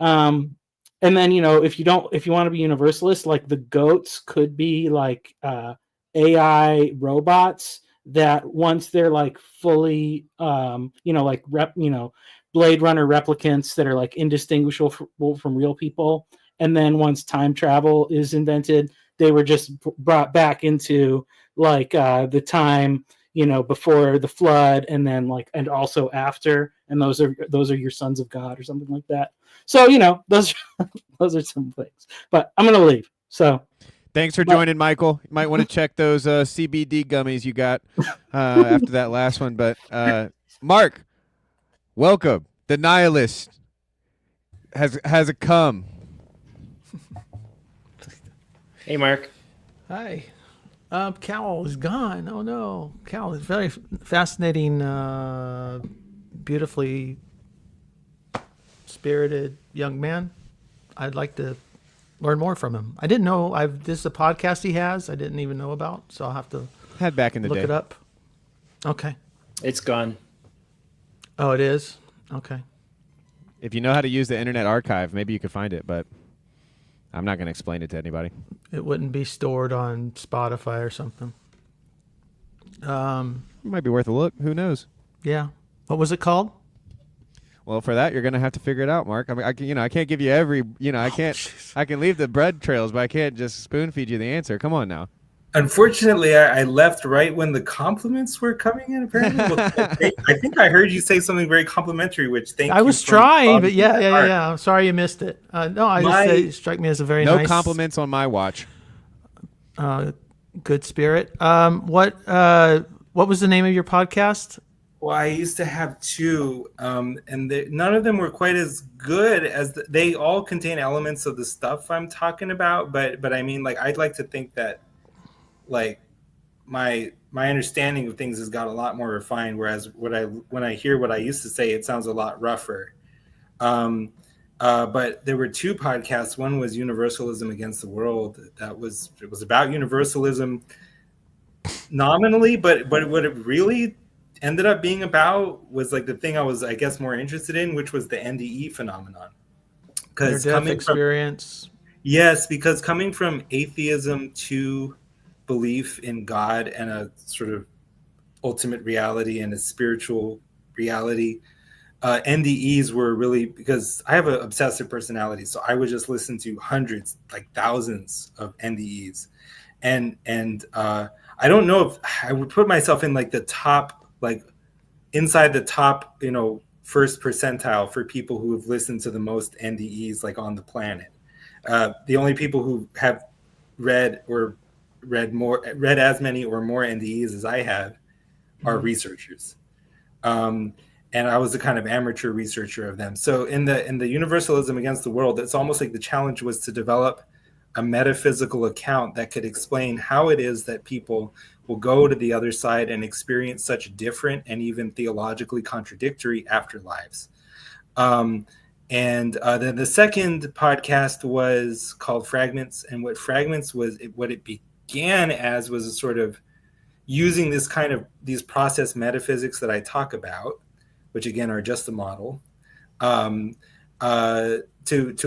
and then, if you want to be universalist, like the goats could be like AI robots that once they're like fully, like Blade Runner replicants that are like indistinguishable from real people. And then once time travel is invented, they were just brought back into like the time, before the flood, and then like, and also after, and those are your sons of God or something like that. So those are some things. But I'm gonna leave. So thanks for joining, Michael. You might want to check those CBD gummies you got after that last one. But Mark, welcome. The nihilist has a come. Hey, Mark. Hi. Cal is gone. Oh no, Cal is very fascinating, beautifully spirited young man. I'd like to learn more from him. I didn't know this is a podcast he has. I didn't even know about, so I'll have to had back in the look day. it up. Okay. It's gone. Oh, it is? Okay. If you know how to use the Internet Archive, maybe you could find it, but I'm not going to explain it to anybody. It wouldn't be stored on Spotify or something. It might be worth a look. Who knows? Yeah. What was it called? Well, for that, you're going to have to figure it out, Mark. I mean, I can't give you every, I can't. I can leave the bread trails, but I can't just spoon feed you the answer. Come on now. Unfortunately, I left right when the compliments were coming in. Apparently, I think I heard you say something very complimentary. Which I was trying, but yeah. I'm sorry you missed it. No, I just said it struck me as a very nice. No compliments on my watch. Good spirit. What was the name of your podcast? Well, I used to have two, and none of them were quite as good as they all contain elements of the stuff I'm talking about. But I mean, like, I'd like to think that, like, my understanding of things has got a lot more refined. Whereas when I hear what I used to say, it sounds a lot rougher. But there were two podcasts. One was Universalism Against the World. It was about universalism nominally, but what it really ended up being about was like the thing I was, I guess, more interested in, which was the NDE phenomenon. Because coming experience. Yes, because coming from atheism to belief in God and a sort of ultimate reality and a spiritual reality, NDEs were really, because I have an obsessive personality, so I would just listen to hundreds, like thousands of NDEs, and I don't know if I would put myself in like the top, like inside the top, first percentile for people who have listened to the most NDEs like on the planet. The only people who have read as many or more NDEs as I have are researchers. And I was a kind of amateur researcher of them. So in the Universalism Against the World, it's almost like the challenge was to develop a metaphysical account that could explain how it is that people will go to the other side and experience such different and even theologically contradictory afterlives. And then the second podcast was called Fragments, and what Fragments was, what it began as was a sort of using these process metaphysics that I talk about, which again are just a model, to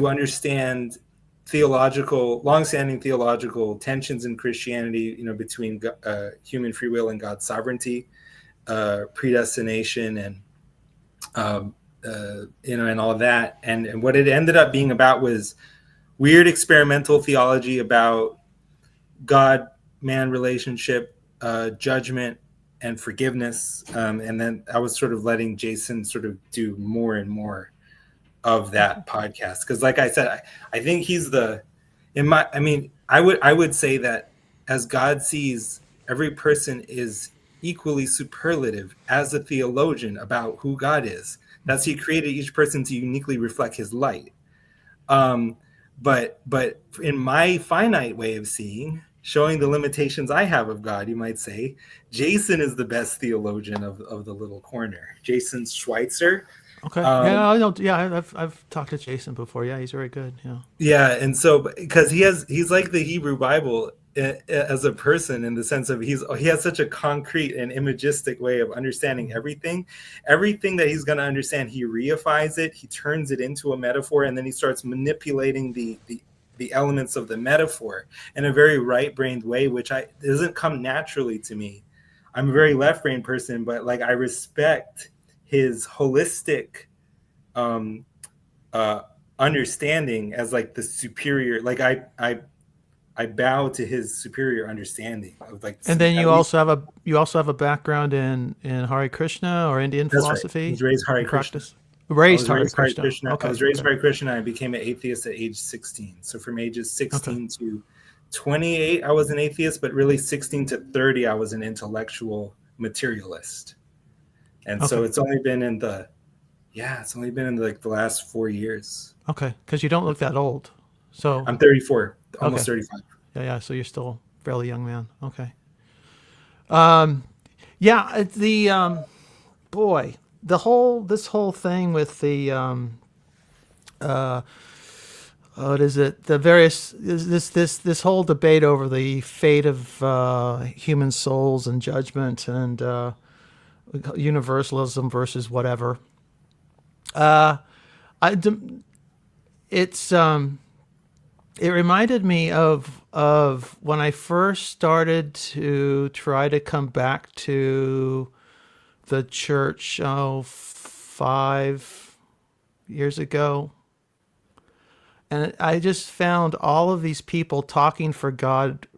understand longstanding theological tensions in Christianity, between human free will and God's sovereignty, predestination, and and all of that. And what it ended up being about was weird experimental theology about God-man relationship, judgment, and forgiveness. And then I was sort of letting Jason sort of do more and more of that podcast. Because like I said, I think he's I would say that as God sees, every person is equally superlative as a theologian about who God is. That's he created each person to uniquely reflect his light. But in my finite way of seeing, showing the limitations I have of God, you might say, Jason is the best theologian of the little corner. Jason Schweitzer. Okay. Yeah, I know. Yeah, I've talked to Jason before. Yeah, he's very good. Yeah. Yeah, and so because he's like the Hebrew Bible as a person, in the sense of he has such a concrete and imagistic way of understanding everything. Everything that he's going to understand, he reifies it, he turns it into a metaphor, and then he starts manipulating the elements of the metaphor in a very right-brained way, which doesn't come naturally to me. I'm a very left-brained person, but like I respect his holistic understanding as like the superior. Like I bow to his superior understanding of like. And then you also have a background in Hare Krishna or Indian philosophy. Right. I was raised Hare Krishna. Raised Hare Krishna. Okay, I was raised Hare Krishna. And I became an atheist at age 16. So from ages 16 to 28, I was an atheist, but really 16 to 30, I was an intellectual materialist. And so it's only been in the last 4 years. Okay, because you don't look that old. So I'm 34, almost 35. Yeah. So you're still a fairly young man. Okay. This whole thing with the what is it? The various this whole debate over the fate of human souls and judgment and universalism versus whatever. It reminded me of when I first started to try to come back to the church 5 years ago. And I just found all of these people talking for God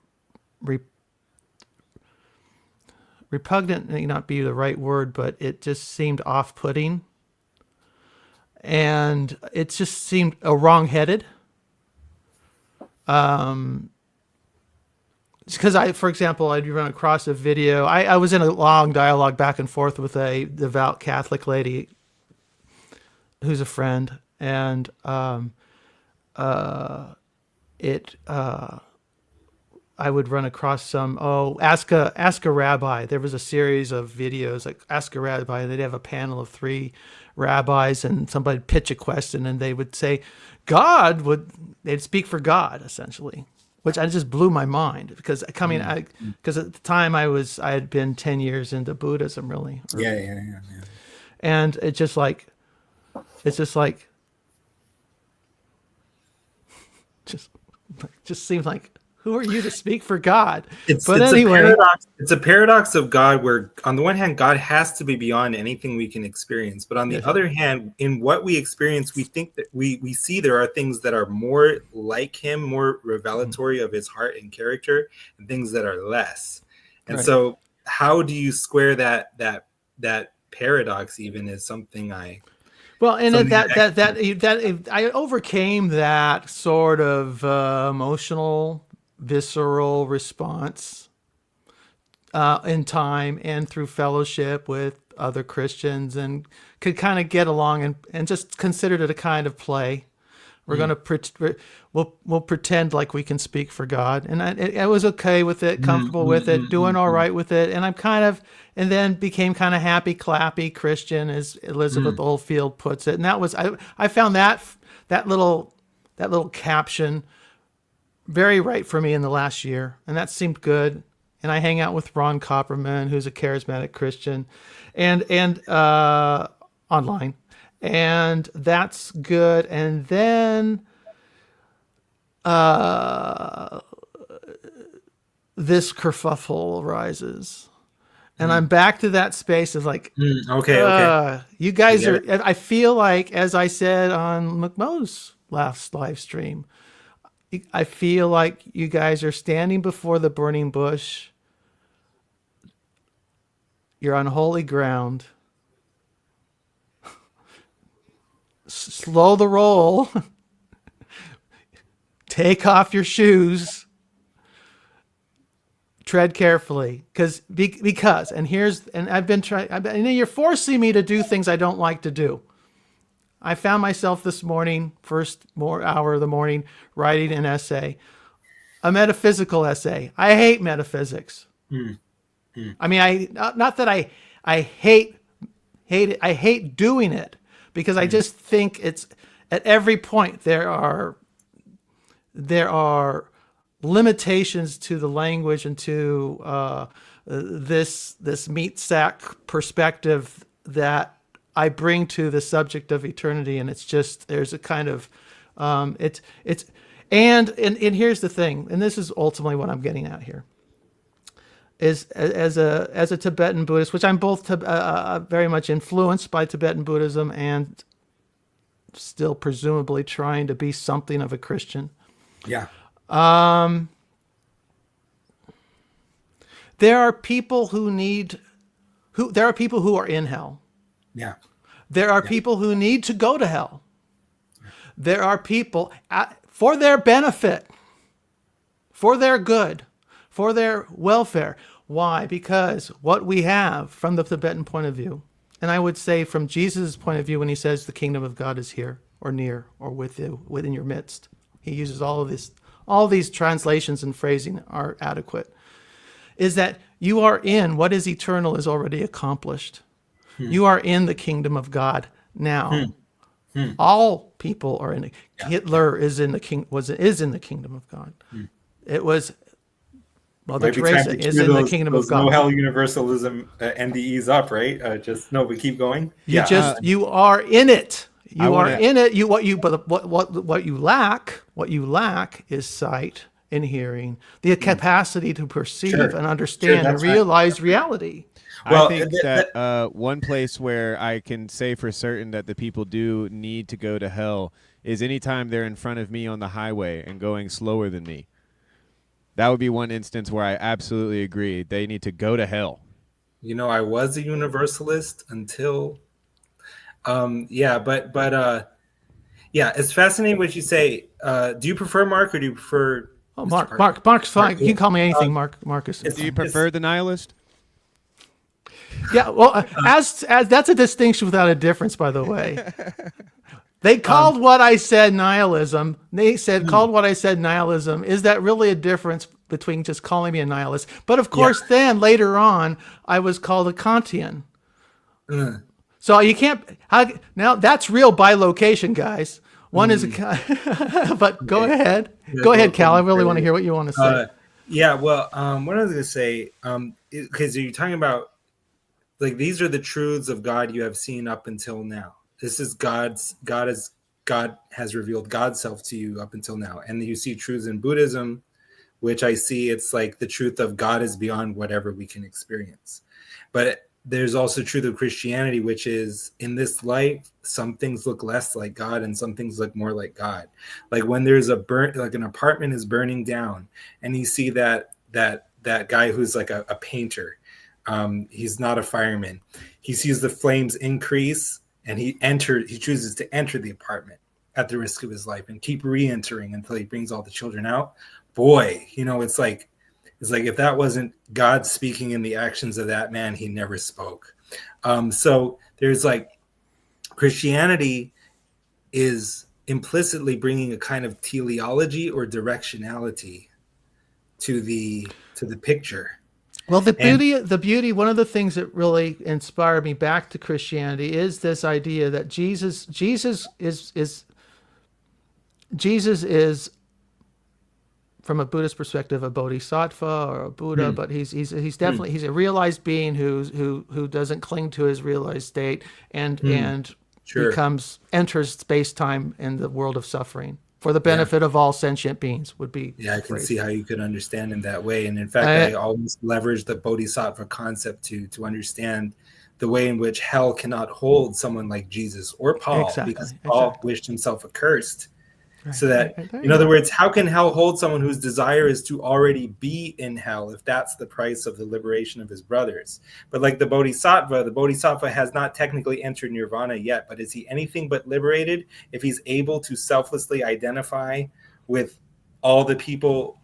repugnant may not be the right word, but it just seemed off-putting. And it just seemed wrong-headed. Because for example, I'd run across a video. I was in a long dialogue back and forth with a devout Catholic lady who's a friend, and I would run across some ask a rabbi. There was a series of videos like Ask a Rabbi, and they'd have a panel of 3 rabbis, and somebody'd pitch a question, and they would say they'd speak for God essentially, which I just blew my mind because at the time I had been 10 years into Buddhism really. Yeah. And it's just like seems like, who are you to speak for God? It's a paradox of God, where on the one hand, God has to be beyond anything we can experience. But on the other hand, in what we experience, we think that we see there are things that are more like him, more revelatory of his heart and character, and things that are less. And so how do you square that paradox even is something Well, and Something that I overcame that sort of emotional, visceral response in time and through fellowship with other Christians, and could kind of get along and just considered it a kind of play. We're going to we'll pretend like we can speak for God, and I was okay with it, comfortable with it, doing all right with it, and I'm kind of, and then became kind of happy clappy Christian, as Elizabeth Oldfield puts it, and that was I found that little caption very right for me in the last year, and that seemed good. And I hang out with Ron Copperman, who's a charismatic Christian, and online. And that's good. And then this kerfuffle arises. And I'm back to that space of like, okay. You guys are, I feel like, as I said on McMo's last live stream, I feel like you guys are standing before the burning bush. You're on holy ground. Slow the roll. Take off your shoes. Tread carefully, because I've been trying. And you're forcing me to do things I don't like to do. I found myself this morning, first hour of the morning, writing an essay, a metaphysical essay. I hate metaphysics. I mean, not that I hate it. I hate doing it because I just think it's at every point there are limitations to the language and to this meat sack perspective that I bring to the subject of eternity, and it's just there's a kind of and here's the thing, and this is ultimately what I'm getting at here, is as a Tibetan Buddhist, which I'm both very much influenced by Tibetan Buddhism and still presumably trying to be something of a Christian. Yeah. There are people who are in hell. Yeah. There are people who need to go to hell. There are people for their benefit, for their good, for their welfare. Why? Because what we have from the Tibetan point of view, and I would say from Jesus' point of view when he says the kingdom of God is here or near or with you, within your midst, he uses all these translations and phrasing are adequate, is that you are in what is eternal is already accomplished. You are in the kingdom of God now. All people are in it. Hitler is in the kingdom of God. It was Mother Teresa is in the kingdom of God. No hell universalism NDEs up, right? We keep going. You are in it. You are in it. What you lack is sight and hearing, the capacity to perceive and understand and realize reality. Well, I think that one place where I can say for certain that the people do need to go to hell is anytime they're in front of me on the highway and going slower than me. That would be one instance where I absolutely agree. They need to go to hell. I was a universalist until, it's fascinating what you say. Do you prefer Mark or do you prefer? Oh, Mark's fine. You can call me anything, Marcus. Do you prefer the nihilist? Yeah, well, as that's a distinction without a difference, by the way. They called what I said nihilism. They said, called what I said nihilism. Is that really a difference between just calling me a nihilist? But of course, then later on, I was called a Kantian. So you can't, now that's real bilocation, guys. One is a, but go ahead. Go ahead, Cal. I really want to hear what you want to say. What I was going to say, because you're talking about, like, these are the truths of God you have seen up until now. This is God has revealed God's self to you up until now. And you see truths in Buddhism, which I see it's like the truth of God is beyond whatever we can experience. But there's also truth of Christianity, which is in this life, some things look less like God and some things look more like God. Like when there's like an apartment is burning down and you see that guy who's like a painter. He's not a fireman. He sees the flames increase and he chooses to enter the apartment at the risk of his life and keep re-entering until he brings all the children out. Boy, it's like if that wasn't God speaking in the actions of that man, he never spoke. So there's like Christianity is implicitly bringing a kind of teleology or directionality to the picture. Well, the beauty, one of the things that really inspired me back to Christianity is this idea that Jesus is, from a Buddhist perspective, a bodhisattva or a Buddha, but he's definitely he's a realized being who doesn't cling to his realized state and enters space time in the world of suffering for the benefit of all sentient beings. Would be I can see how you could understand him that way, and in fact, I always leverage the bodhisattva concept to understand the way in which hell cannot hold someone like Jesus or Paul, because Paul wished himself accursed. So that, in other words, how can hell hold someone whose desire is to already be in hell if that's the price of the liberation of his brothers? But like the Bodhisattva has not technically entered nirvana yet, but is he anything but liberated if he's able to selflessly identify with all the people,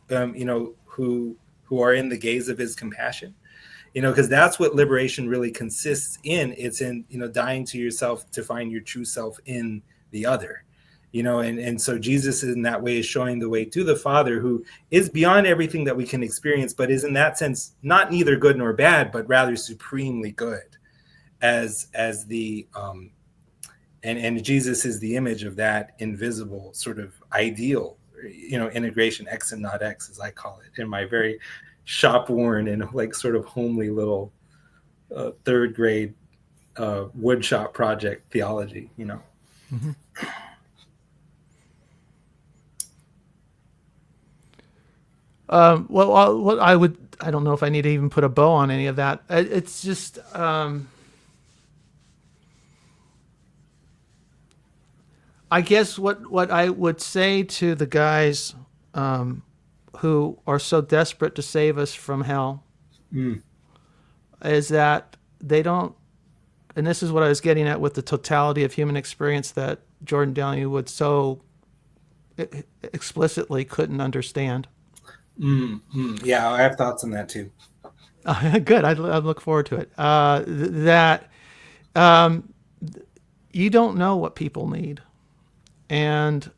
who are in the gaze of his compassion? Because that's what liberation really consists in. It's in, dying to yourself to find your true self in the other. And so Jesus in that way is showing the way to the Father, who is beyond everything that we can experience, but is in that sense not neither good nor bad, but rather supremely good, as the and Jesus is the image of that invisible sort of ideal, integration, X and not X, as I call it, in my very shop worn and like sort of homely little third grade woodshop project theology, Mm-hmm. What I don't know if I need to even put a bow on any of that. It's just, I guess what I would say to the guys who are so desperate to save us from hell is that they don't, and this is what I was getting at with the totality of human experience that Jordan Downey would so explicitly couldn't understand. Yeah, I have thoughts on that too. Good. I look forward to it. That you don't know what people need, and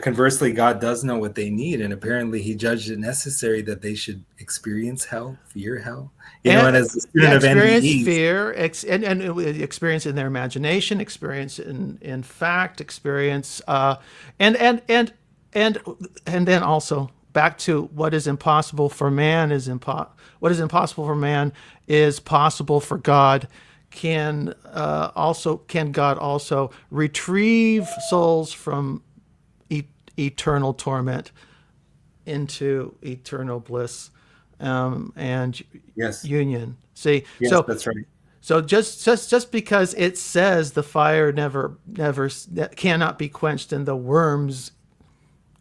conversely, God does know what they need, and apparently, He judged it necessary that they should experience hell, fear hell. And as a student of experience fear, and experience in their imagination, experience in fact, experience, and then also back to what is impossible for man what is impossible for man is possible for God. Can God also retrieve souls from eternal torment into eternal bliss and union? See, so that's right. So just because it says the fire never cannot be quenched and the worms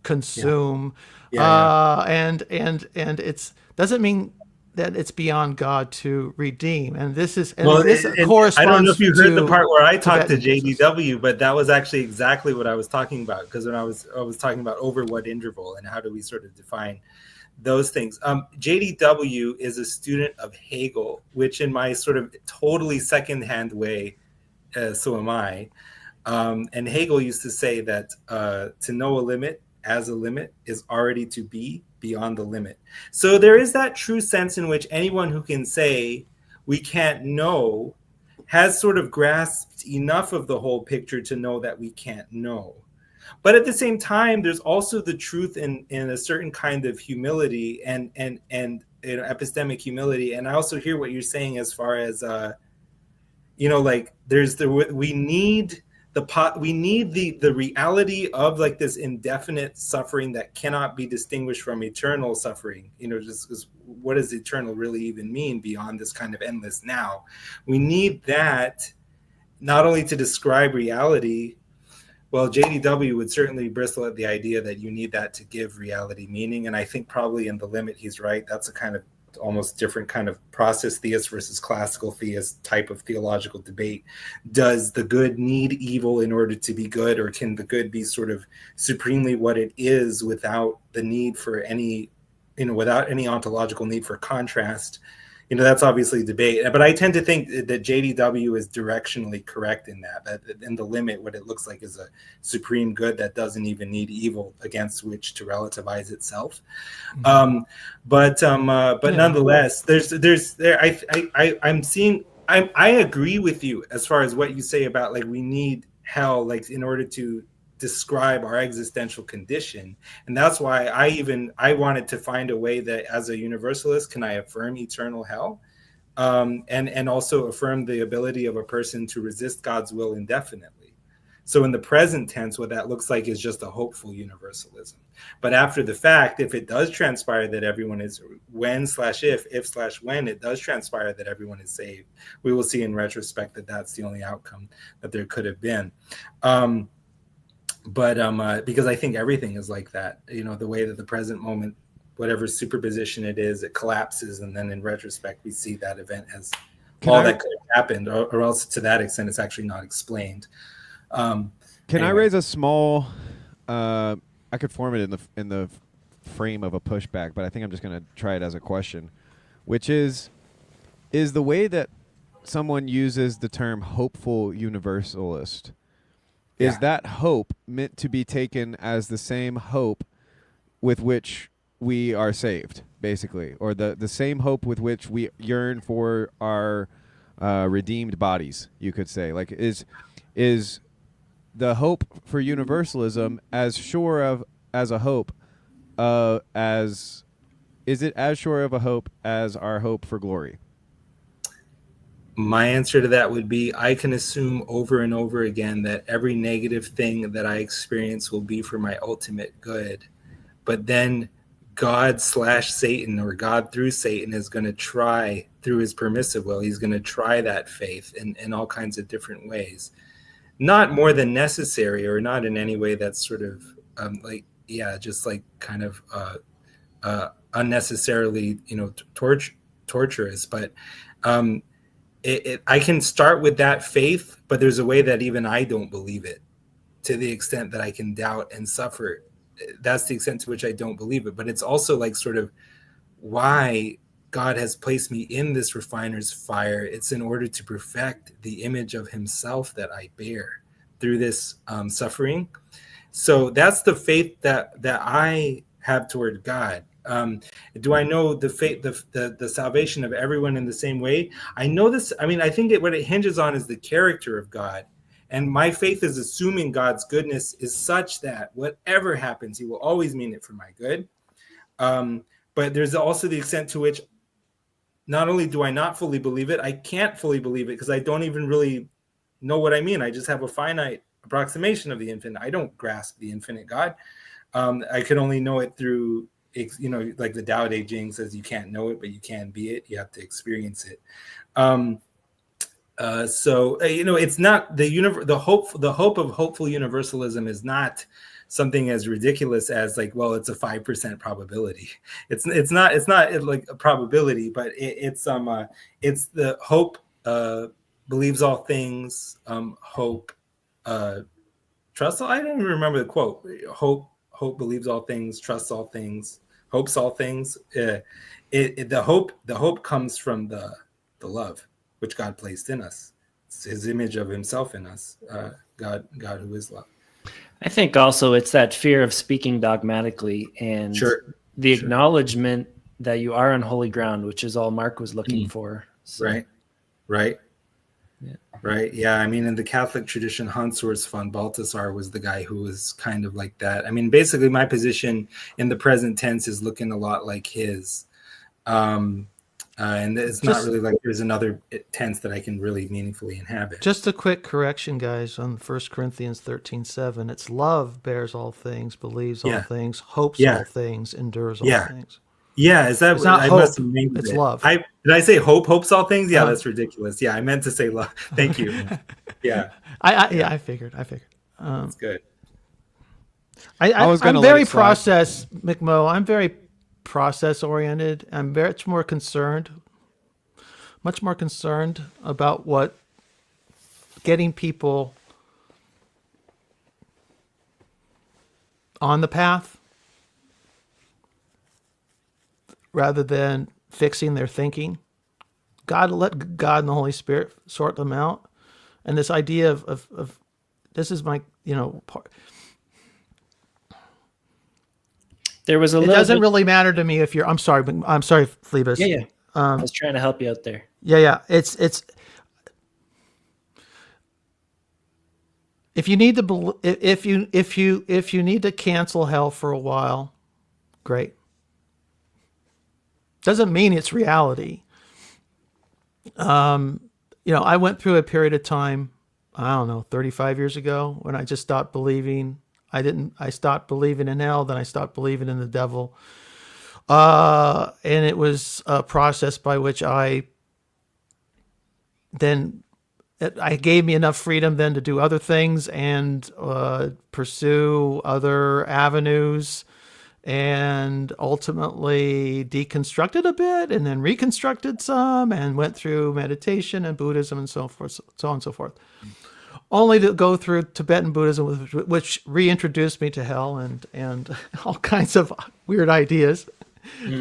consume, and it's doesn't mean that it's beyond God to redeem. And this is corresponds. I don't know if you heard the part where I talked to JDW, but that was actually exactly what I was talking about, because when I was talking about over what interval and how do we sort of define those things. JDW is a student of Hegel, which in my sort of totally secondhand way, so am I. And Hegel used to say that to know a limit as a limit is already to be beyond the limit. So there is that true sense in which anyone who can say we can't know has sort of grasped enough of the whole picture to know that we can't know. But at the same time, there's also the truth in a certain kind of humility and epistemic humility. And I also hear what you're saying as far as like we need the reality of like this indefinite suffering that cannot be distinguished from eternal suffering. Just what does eternal really even mean beyond this kind of endless now? We need that not only to describe reality. Well, JDW would certainly bristle at the idea that you need that to give reality meaning. And I think probably in the limit, he's right. That's a kind of almost different kind of process theist versus classical theist type of theological debate. Does the good need evil in order to be good, or can the good be sort of supremely what it is without the need for any, without any ontological need for contrast? That's obviously debate, but I tend to think that JDW is directionally correct in that in the limit, what it looks like is a supreme good that doesn't even need evil against which to relativize itself. Mm-hmm. But nonetheless, I agree with you as far as what you say about like we need hell like in order to describe our existential condition, and that's why I wanted to find a way that as a universalist can I affirm eternal hell, and also affirm the ability of a person to resist God's will indefinitely. So in the present tense, what that looks like is just a hopeful universalism. But after the fact, if it does transpire that everyone is, if/when it does transpire that everyone is saved, we will see in retrospect that that's the only outcome that there could have been. Because I think everything is like that, the way that the present moment, whatever superposition it is, it collapses, and then in retrospect we see that event as that could have happened, or else to that extent it's actually not explained. Can I raise a small? I could form it in the frame of a pushback, but I think I'm just going to try it as a question, which is the way that someone uses the term hopeful universalist. Is that hope meant to be taken as the same hope with which we are saved, basically, or the same hope with which we yearn for our redeemed bodies, you could say? Like, is the hope for universalism as sure as a hope is it as sure of a hope as our hope for glory? My answer to that would be I can assume over and over again that every negative thing that I experience will be for my ultimate good. But then God/Satan, or God through Satan, is going to try through his permissive will. He's going to try that faith in all kinds of different ways. Not more than necessary, or not in any way that's sort of just like kind of unnecessarily, torturous. But I can start with that faith, but there's a way that even I don't believe it, to the extent that I can doubt and suffer. That's the extent to which I don't believe it. But it's also like sort of why God has placed me in this refiner's fire. It's in order to perfect the image of himself that I bear through this suffering. So that's the faith that I have toward God. Do I know the faith, the salvation of everyone in the same way? I know this. I mean, I think what it hinges on is the character of God. And my faith is assuming God's goodness is such that whatever happens, he will always mean it for my good. But there's also the extent to which not only do I not fully believe it, I can't fully believe it because I don't even really know what I mean. I just have a finite approximation of the infinite. I don't grasp the infinite God. I could only know it through, like the Tao Te Ching says, you can't know it, but you can be it. You have to experience it. It's not the hope of hopeful universalism is not something as ridiculous as like, well, it's a 5% probability. It's not like a probability, but it's the hope believes all things, hope trusts all. I don't even remember the quote. Hope believes all things, trusts all things, hopes all things. The hope comes from the love which God placed in us. It's his image of himself in us. God who is love. I think also it's that fear of speaking dogmatically and the acknowledgement that you are on holy ground, which is all Mark was looking for. So. Right. Yeah. Right. Yeah. I mean, in the Catholic tradition, Hans Urs von Balthasar was the guy who was kind of like that. I mean, basically my position in the present tense is looking a lot like his. And it's not really like there's another tense that I can really meaningfully inhabit. Just a quick correction, guys, on 1 Corinthians 13:7. It's love bears all things, believes all things, hopes all things, endures all things. Yeah, is that? It's not I hope, must have named it's it. love. Did I say hopes all things? Yeah, that's ridiculous. Yeah, I meant to say love. Thank you. Yeah. I figured. That's good. I'm very process, McMo. I'm very process oriented. I'm much more concerned about what getting people on the path rather than fixing their thinking. Let God and the Holy Spirit sort them out. And this idea of this is my, part. There was a It little doesn't bit- really matter to me if you're, I'm sorry, Phlebas. Yeah. I was trying to help you out there. Yeah. It's if you need to if you need to cancel hell for a while, great. Doesn't mean it's reality. I went through a period of time, I don't know, 35 years ago when I just stopped believing. I stopped believing in hell, then I stopped believing in the devil. And it was a process by which it gave me enough freedom then to do other things and pursue other avenues, and ultimately deconstructed a bit and then reconstructed some and went through meditation and Buddhism and so forth, so on and so forth. Only to go through Tibetan Buddhism, which reintroduced me to hell and all kinds of weird ideas.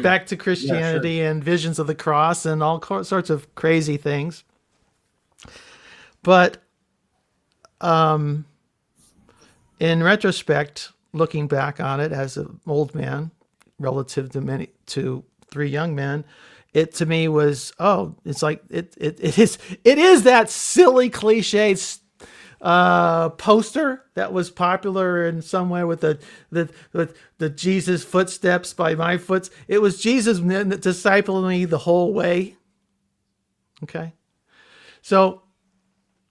Back to Christianity and visions of the cross and all sorts of crazy things. But in retrospect, looking back on it as an old man, relative to three young men, it to me was, it's like it is that silly cliche poster that was popular in somewhere with the Jesus footsteps by my foot. It was Jesus discipling me the whole way. Okay, so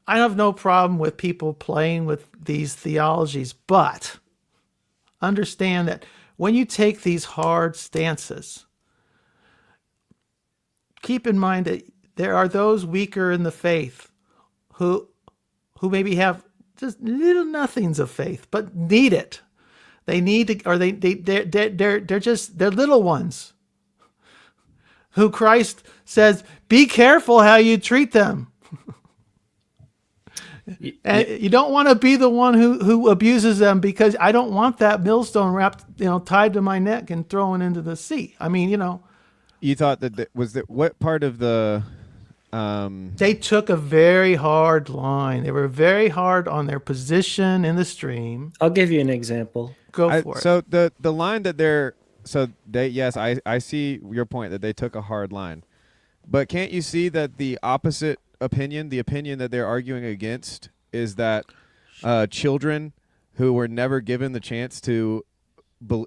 I have no problem with people playing with these theologies, but understand that when you take these hard stances, keep in mind that there are those weaker in the faith who maybe have just little nothings of faith, but need it. They need to, or they're little ones who Christ says, be careful how you treat them. And you don't want to be the one who abuses them, because I don't want that millstone wrapped, tied to my neck and thrown into the sea. I mean, You thought what part of the? They took a very hard line. They were very hard on their position in the stream. I'll give you an example. Go for it. So the line that I see your point that they took a hard line, but can't you see that the opposite opinion, the opinion that they're arguing against, is that children who were never given the chance to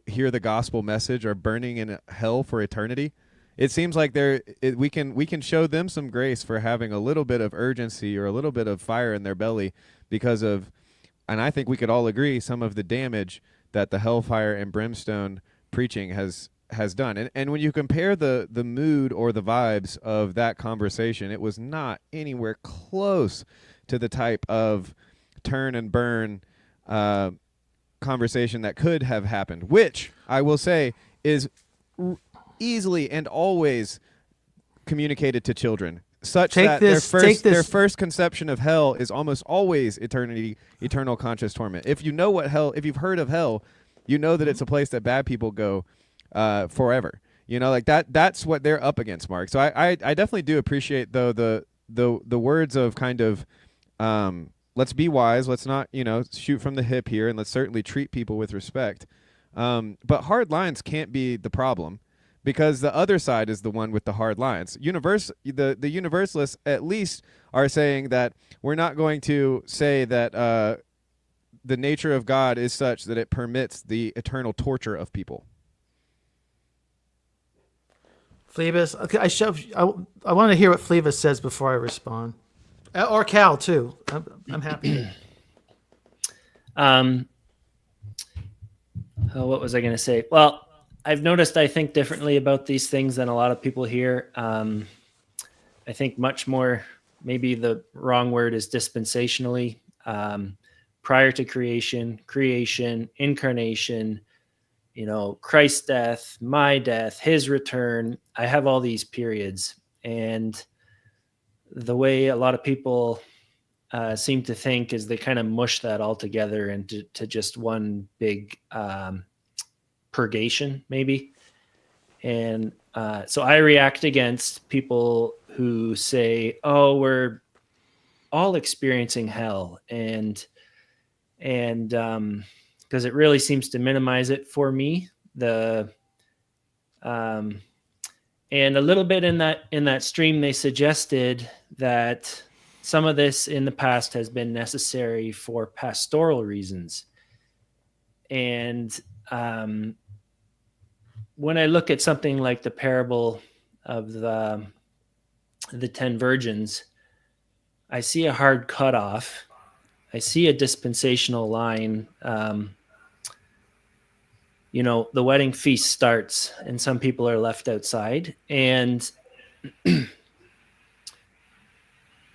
hear the gospel message are burning in hell for eternity? It seems like we can show them some grace for having a little bit of urgency or a little bit of fire in their belly because of, and I think we could all agree, some of the damage that the hellfire and brimstone preaching has done. And when you compare the mood or the vibes of that conversation, it was not anywhere close to the type of turn and burn conversation that could have happened, which I will say is easily and always communicated to children, such that their first conception of hell is almost always eternal conscious torment. If you know what hell, if you've heard of hell, you know that it's a place that bad people go forever. Like that's what they're up against, Mark. So I definitely do appreciate though the words of kind of let's be wise, let's not shoot from the hip here, and let's certainly treat people with respect. But hard lines can't be the problem, because the other side is the one with the hard lines. The universalists at least are saying that we're not going to say that the nature of God is such that it permits the eternal torture of people. Phlebas, okay, I want to hear what Phlebas says before I respond, or Cal too. I'm happy. What was I going to say? Well, I've noticed I think differently about these things than a lot of people here. I think much more, maybe the wrong word is dispensationally, prior to creation, incarnation, Christ's death, my death, his return. I have all these periods. And the way a lot of people seem to think is they kind of mush that all together into just one big purgation, maybe. And so I react against people who say, "Oh, we're all experiencing hell," and because it really seems to minimize it for me. And a little bit in that stream, they suggested that some of this in the past has been necessary for pastoral reasons. And when I look at something like the parable of the 10 virgins, I see a hard cutoff. I see a dispensational line. The wedding feast starts and some people are left outside. And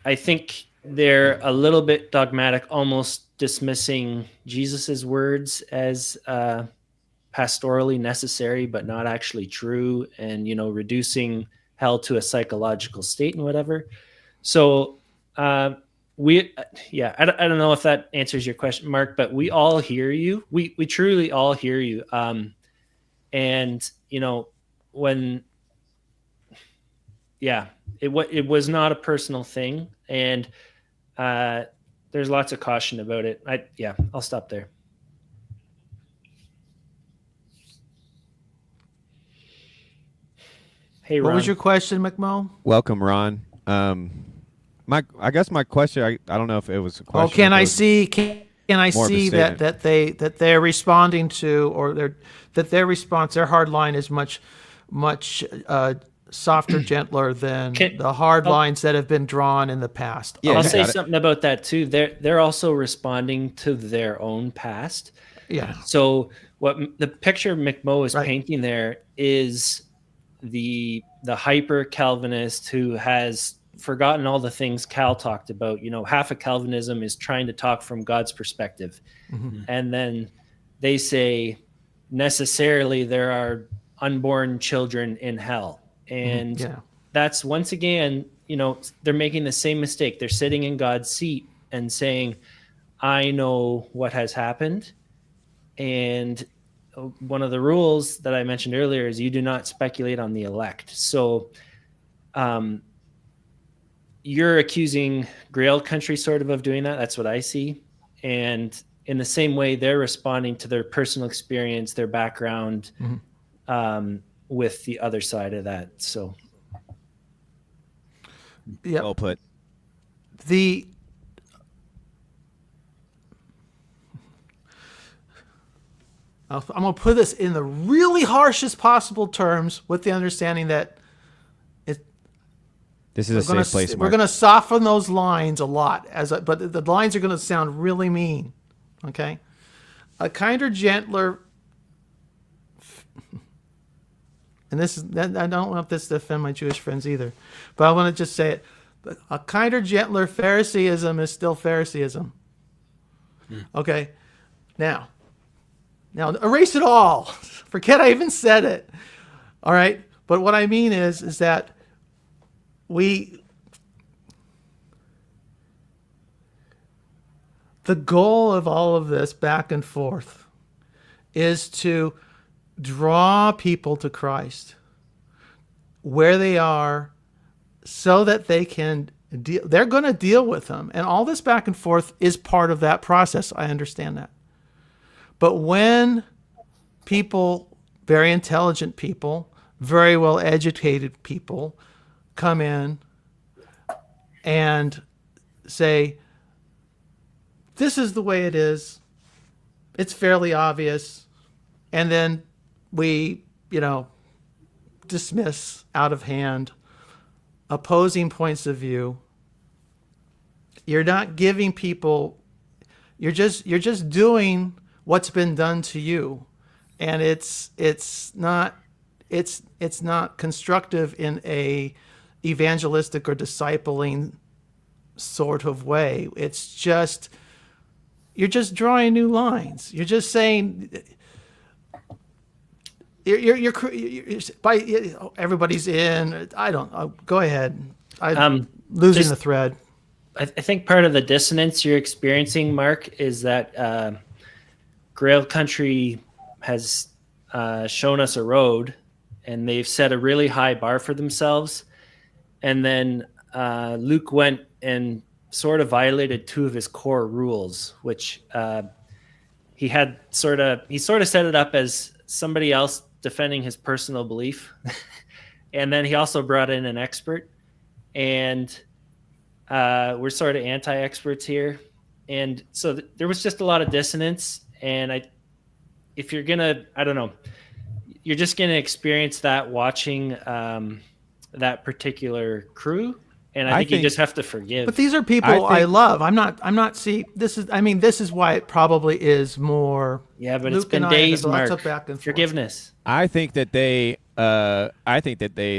I think they're a little bit dogmatic, almost dismissing Jesus's words as pastorally necessary, but not actually true, and reducing hell to a psychological state and whatever. So I don't know if that answers your question, Mark, but we all hear you. We truly all hear you. And when it was not a personal thing, and there's lots of caution about it. I'll stop there. Hey, Ron. What was your question, McMo? Welcome, Ron. I guess my question, I don't know if it was a question. Oh, can I see that they're responding to, or their response, their hard line is much softer, gentler than the hard lines that have been drawn in the past. Yeah, I'll say something about that too. They're also responding to their own past. Yeah. So what the picture McMo is painting there is the hyper Calvinist who has forgotten all the things Cal talked about. Half of Calvinism is trying to talk from God's perspective. Mm-hmm. And then they say necessarily there are unborn children in hell. And that's, once again, they're making the same mistake. They're sitting in God's seat and saying, I know what has happened. And one of the rules that I mentioned earlier is you do not speculate on the elect. So you're accusing Grail Country sort of doing that. That's what I see. And in the same way, they're responding to their personal experience, their background, with the other side of that. So, well put. I'm going to put this in the really harshest possible terms, with the understanding that this is a safe place. We're going to soften those lines a lot, but the lines are going to sound really mean. Okay, a kinder, gentler, and I don't want this to offend my Jewish friends either, but I want to just say it: a kinder, gentler Phariseeism is still Phariseeism. Okay, now erase it all. Forget I even said it. All right, but what I mean is that the goal of all of this back and forth is to draw people to Christ where they are, so that they can they're going to deal with them. And all this back and forth is part of that process. I understand that. But when people, very intelligent people, very well educated people, come in and say, this is the way it is, it's fairly obvious, and then we, dismiss out of hand opposing points of view, you're not giving people, you're just doing what's been done to you, and it's not constructive in a evangelistic or discipling sort of way. It's just, you're just drawing new lines. You're just saying, everybody's in. I don't. Go ahead. I'm losing the thread. I think part of the dissonance you're experiencing, Mark, is that Grail Country has shown us a road, and they've set a really high bar for themselves. And then Luke went and sort of violated two of his core rules, which he sort of set it up as somebody else defending his personal belief. And then he also brought in an expert, and we're sort of anti-experts here. And so there was just a lot of dissonance. And if you're gonna, I don't know, you're just gonna experience that watching that particular crew. And I think you just have to forgive. But these are people I love. I'm not. See, this is why it probably is more. Yeah, but Luke it's been days, Mark. Back and Forgiveness. I think that they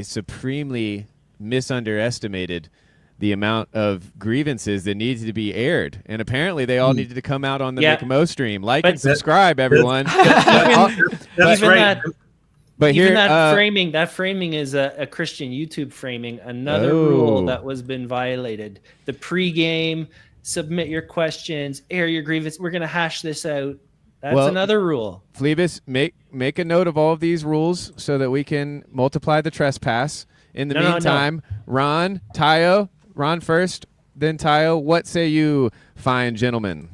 supremely misunderestimated the amount of grievances that needed to be aired, and apparently they all needed to come out on the McMo stream. Like and subscribe, everyone. That's right. But even here, that framing is a Christian YouTube framing. Another rule that was been violated. The pregame, submit your questions, air your grievance. We're going to hash this out. That's another rule. Phlebas, make a note of all of these rules so that we can multiply the trespass. In the meantime, Ron, Tayo, Ron first, then Tayo. What say you, fine gentlemen?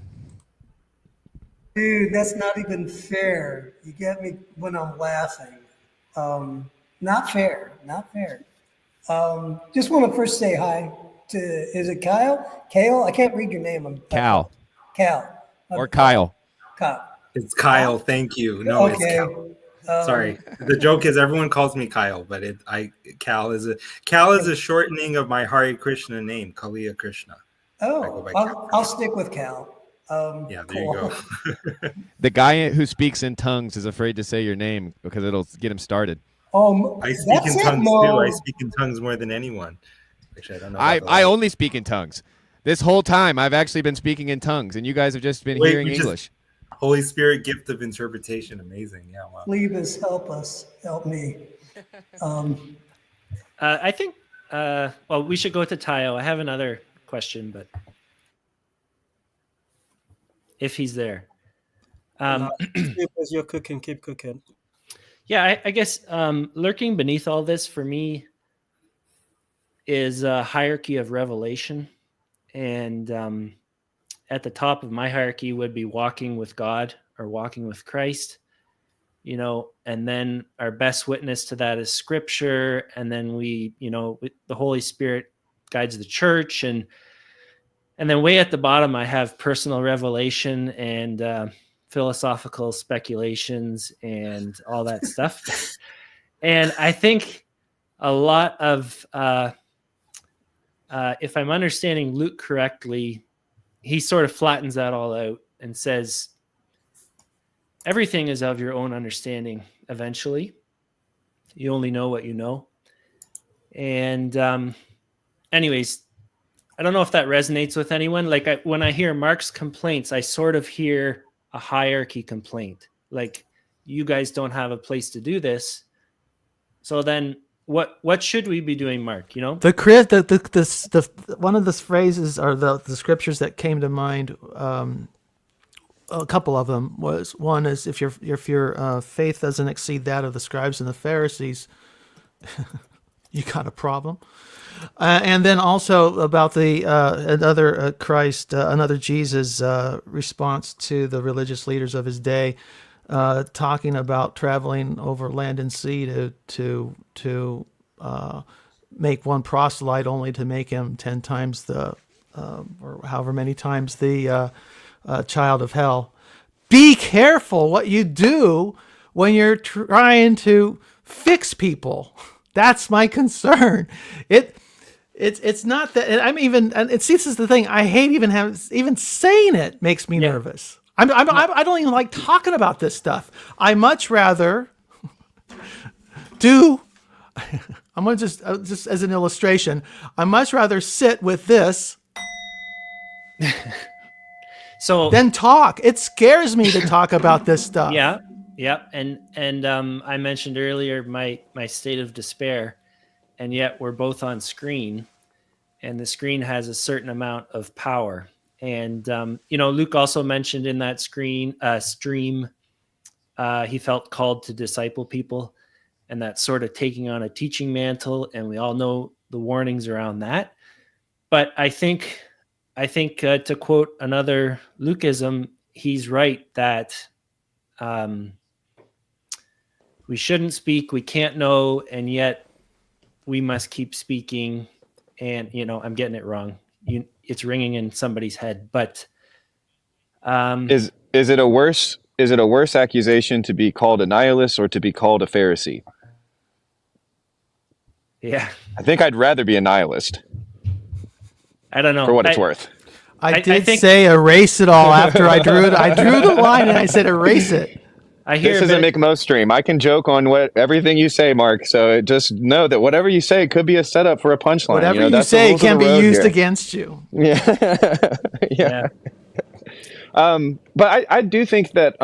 Dude, that's not even fair. You get me when I'm laughing. Not fair. Just want to first say hi to, is it Kyle? Kale? I can't read your name. Cal. Or Kyle. It's Kyle. Thank you. No, okay. It's Cal. Sorry. The joke is everyone calls me Kyle, but Cal is a shortening of my Hare Krishna name, Kaliya Krishna. I'll stick with Cal. Yeah, there you go. The guy who speaks in tongues is afraid to say your name because it'll get him started. I speak in tongues too. I speak in tongues more than anyone. Actually, I don't know. I only speak in tongues. This whole time, I've actually been speaking in tongues, and you guys have just been hearing English. Holy Spirit gift of interpretation. Amazing. Yeah, wow. Phlebas, help us. Help me. I think, we should go to Tayo. I have another question, but if he's there. As you're cooking, keep cooking. Yeah, I guess lurking beneath all this for me is a hierarchy of revelation. And at the top of my hierarchy would be walking with God or walking with Christ, and then our best witness to that is Scripture. And then the Holy Spirit guides the church. And then way at the bottom, I have personal revelation and philosophical speculations and all that stuff. And I think a lot of, if I'm understanding Luke correctly, he sort of flattens that all out and says, everything is of your own understanding eventually. You only know what you know. And anyways, I don't know if that resonates with anyone. Like when I hear Mark's complaints, I sort of hear a hierarchy complaint. Like, you guys don't have a place to do this. So then what should we be doing, Mark? The one of the phrases or the scriptures that came to mind, a couple of them was, one is if your faith doesn't exceed that of the scribes and the Pharisees, you got a problem. And then also about the another Jesus response to the religious leaders of his day, talking about traveling over land and sea to make one proselyte only to make him 10 times the or however many times the child of hell. Be careful what you do when you're trying to fix people. That's my concern. It's not that I'm even, and this is the thing. I hate even saying it makes me nervous. I don't even like talking about this stuff. I much rather do. I'm gonna just as an illustration. I much rather sit with this. So then talk. It scares me to talk about this stuff. Yeah. Yep, and I mentioned earlier my state of despair, and yet we're both on screen, and the screen has a certain amount of power. And Luke also mentioned in that stream, he felt called to disciple people, and that's sort of taking on a teaching mantle, and we all know the warnings around that. But I think to quote another Lukeism, he's right that we shouldn't speak, we can't know, and yet we must keep speaking. And I'm getting it wrong. It's ringing in somebody's head, but is it a worse accusation to be called a nihilist or to be called a Pharisee? Yeah, I think I'd rather be a nihilist. I don't know. For what it's worth. I did say erase it all after I drew it. I drew the line and I said erase it. This is a McMo stream. I can joke on everything you say, Mark. So just know that whatever you say could be a setup for a punchline. Whatever you say can be used against you. Yeah. Yeah. But I do think that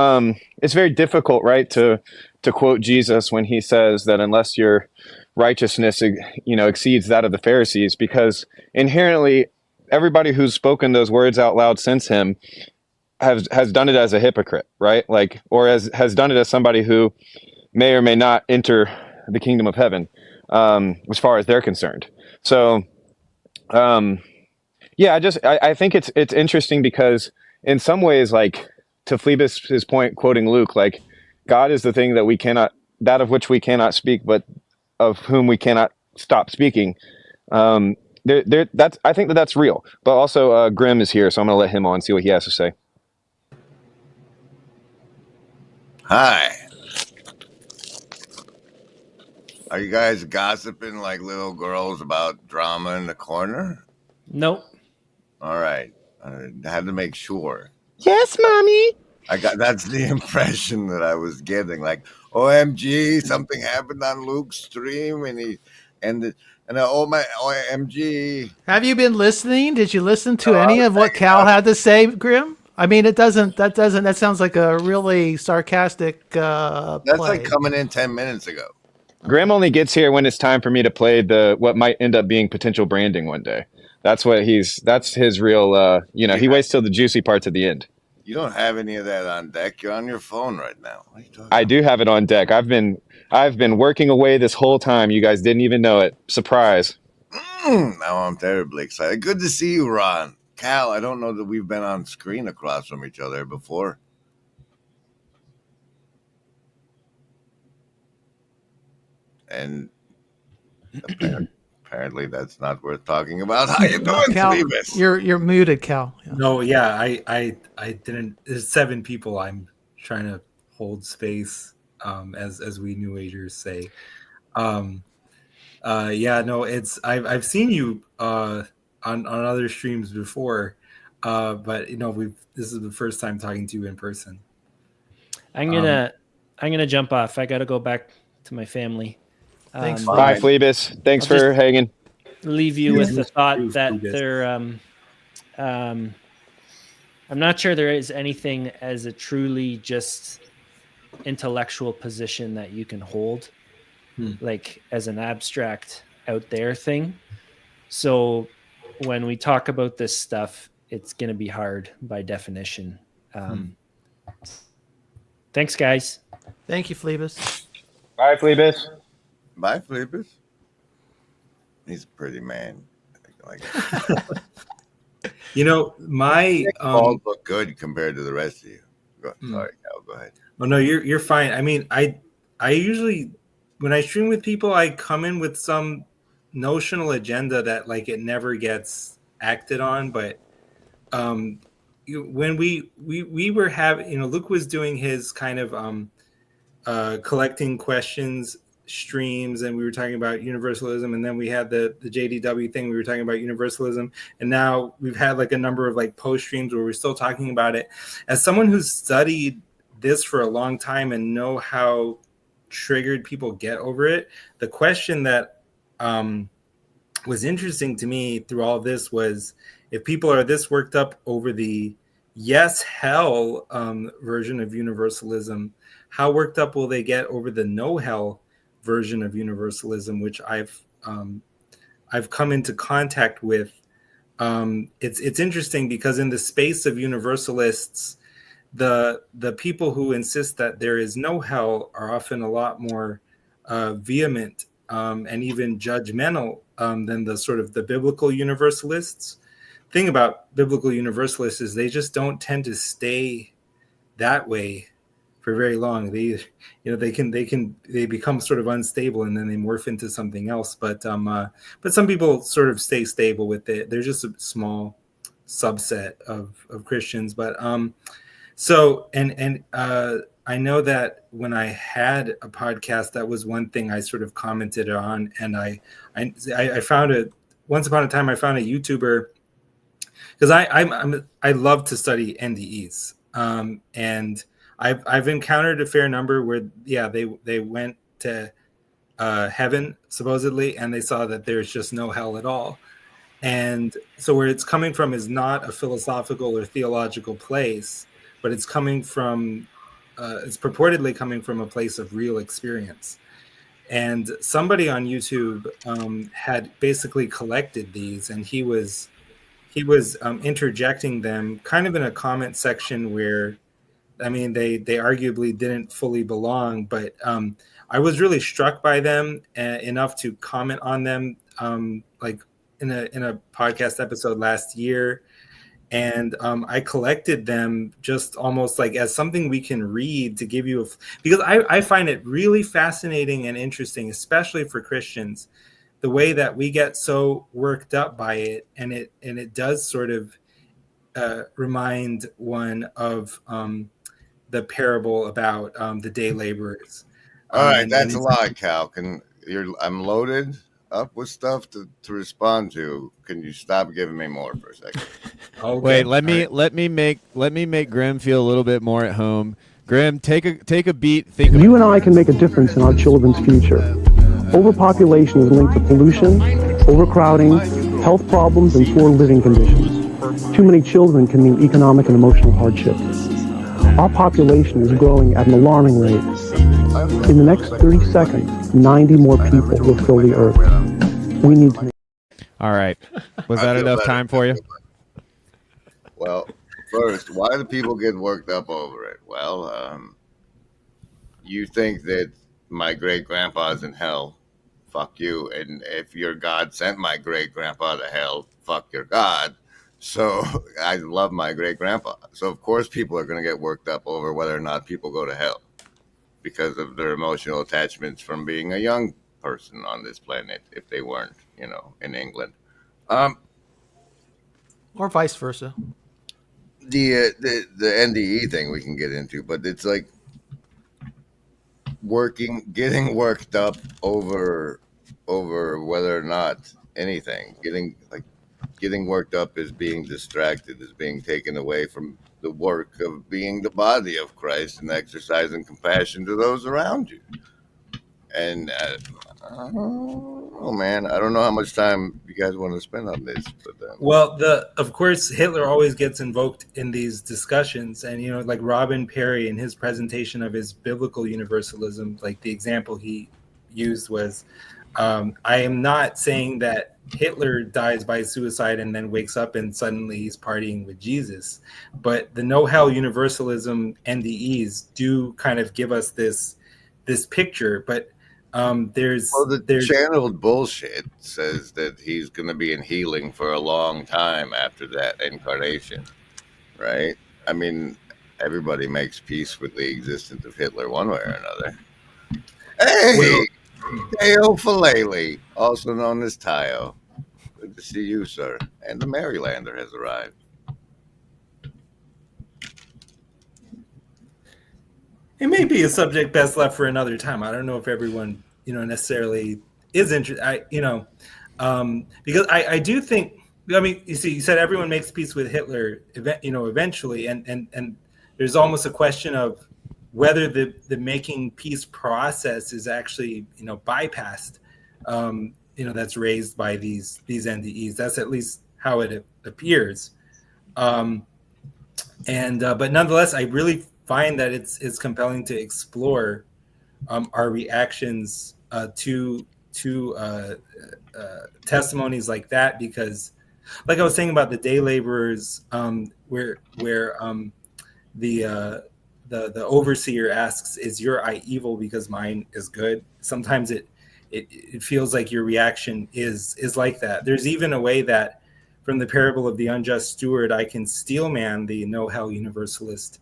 it's very difficult, right, to quote Jesus when he says that unless your righteousness, exceeds that of the Pharisees, because inherently everybody who's spoken those words out loud since him has done it as a hypocrite, right? Or has done it as somebody who may or may not enter the kingdom of heaven, as far as they're concerned. So, I think it's interesting because in some ways, to Phlebas' point, quoting Luke, God is the thing that of which we cannot speak, but of whom we cannot stop speaking. I think that's real. But also, Grimm is here, so I'm going to let him on, see what he has to say. Hi. Are you guys gossiping like little girls about drama in the corner? Nope. All right. I had to make sure. Yes, mommy. That's the impression that I was getting. OMG, something happened on Luke's stream, and oh my OMG. Have you been listening? Did you listen to any of what Cal had to say, Grim? I mean, that sounds like a really sarcastic That's play. like coming in 10 minutes ago. Graham only gets here when it's time for me to play what might end up being potential branding one day. That's his real, he waits till the juicy parts at the end. You don't have any of that on deck. You're on your phone right now. What are you talking I do have it on deck. I've been working away this whole time. You guys didn't even know it. Surprise. Now I'm terribly excited. Good to see you, Ron. Cal, I don't know that we've been on screen across from each other before. And apparently that's not worth talking about. How you doing, Cal? Phlebas? You're muted, Cal. Yeah. No, yeah, I didn't. There's 7 people. I'm trying to hold space, as we New Agers say. It's I've seen you on other streams before, but this is the first time talking to you in person. I'm gonna jump off. I gotta go back to my family. Thanks. Bye, Phlebas. Thanks for hanging. Leave you with the thought that there. I'm not sure there is anything as a truly just intellectual position that you can hold, like as an abstract out there thing. So when we talk about this stuff, it's going to be hard by definition. Thanks, guys. Thank you, Phlebas. Bye, Phlebas. Bye, Phlebas. He's a pretty man. My all look good compared to the rest of you. Sorry, Cal, go ahead. Oh no, you're fine. I mean, I usually when I stream with people, I come in with some notional agenda that it never gets acted on. But when we were having, Luke was doing his kind of collecting questions streams, and we were talking about universalism, and then we had the JDW thing, we were talking about universalism, and now we've had a number of post streams where we're still talking about it. As someone who's studied this for a long time and know how triggered people get over it, the question that was interesting to me through all this was, if people are this worked up over the yes hell version of universalism, how worked up will they get over the no hell version of universalism, which I've come into contact with. It's interesting because in the space of universalists, the people who insist that there is no hell are often a lot more vehement and even judgmental than the sort of the biblical universalists. Thing about biblical universalists is they just don't tend to stay that way for very long. They become sort of unstable and then they morph into something else. But some people sort of stay stable with it. They're just a small subset of Christians. But so I know that when I had a podcast, that was one thing I sort of commented on, and I found once upon a time I found a YouTuber, because I love to study NDEs, and I've encountered a fair number where they went to heaven supposedly, and they saw that there's just no hell at all. And so where it's coming from is not a philosophical or theological place, but it's coming from, it's purportedly coming from a place of real experience. And somebody on YouTube had basically collected these, and he was interjecting them kind of in a comment section where, I mean, they arguably didn't fully belong, but I was really struck by them enough to comment on them, like in a podcast episode last year. And I collected them just almost like as something we can read to give you because I find it really fascinating and interesting, especially for Christians, the way that we get so worked up by it, and it does sort of remind one of the parable about the day laborers. All right, that's a lot, Cal. I'm loaded up with stuff to respond to. Can you stop giving me more for a second? Okay. Wait, let me make Grim feel a little bit more at home. Grim, take a beat. You and I can make a difference in our children's future. Overpopulation is linked to pollution, overcrowding, health problems, and poor living conditions. Too many children can mean economic and emotional hardship. Our population is growing at an alarming rate. In the next 30 seconds, 90 more people will fill the earth. We need to... All right. Was that enough time for you? Well, first, why do people get worked up over it? Well, you think that my great-grandpa's in hell, fuck you. And if your God sent my great-grandpa to hell, fuck your God. So I love my great-grandpa. So, of course, people are going to get worked up over whether or not people go to hell because of their emotional attachments from being a young person on this planet if they weren't, in England. Or vice versa. The NDE thing we can get into, but it's like getting worked up over whether or not anything. Getting worked up is being distracted, is being taken away from the work of being the body of Christ and exercising compassion to those around you. And oh man, I don't know how much time you guys want to spend on this, but well, of course Hitler always gets invoked in these discussions, and like Robin Perry in his presentation of his biblical universalism, like the example he used was, I am not saying that Hitler dies by suicide and then wakes up and suddenly he's partying with Jesus, but the no hell universalism NDEs do kind of give us this picture, but there's channeled bullshit says that he's going to be in healing for a long time after that incarnation, right? I mean, everybody makes peace with the existence of Hitler one way or another. Hey, Teo Falele, also known as Tayo. Good to see you, sir. And the Marylander has arrived. It may be a subject best left for another time. I don't know if everyone, necessarily is interested. Because I do think. I mean, you said everyone makes peace with Hitler, eventually, and there's almost a question of whether the making peace process is actually, bypassed. That's raised by these NDEs. That's at least how it appears. But nonetheless, I really find that it's compelling to explore our reactions to testimonies like that, because, like I was saying about the day laborers, where the overseer asks, "Is your eye evil because mine is good?" Sometimes it feels like your reaction is like that. There's even a way that from the parable of the unjust steward, I can steel man the no hell universalist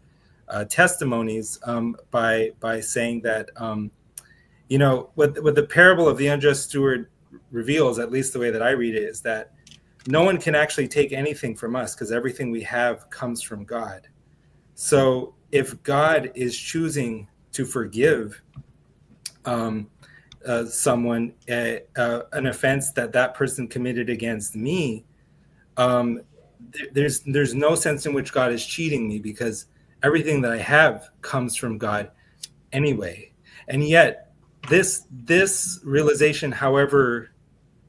testimonies by saying that what the parable of the unjust steward reveals, at least the way that I read it, is that no one can actually take anything from us because everything we have comes from God. So if God is choosing to forgive someone an offense that person committed against me, there's no sense in which God is cheating me, because everything that I have comes from God anyway. And yet this realization, however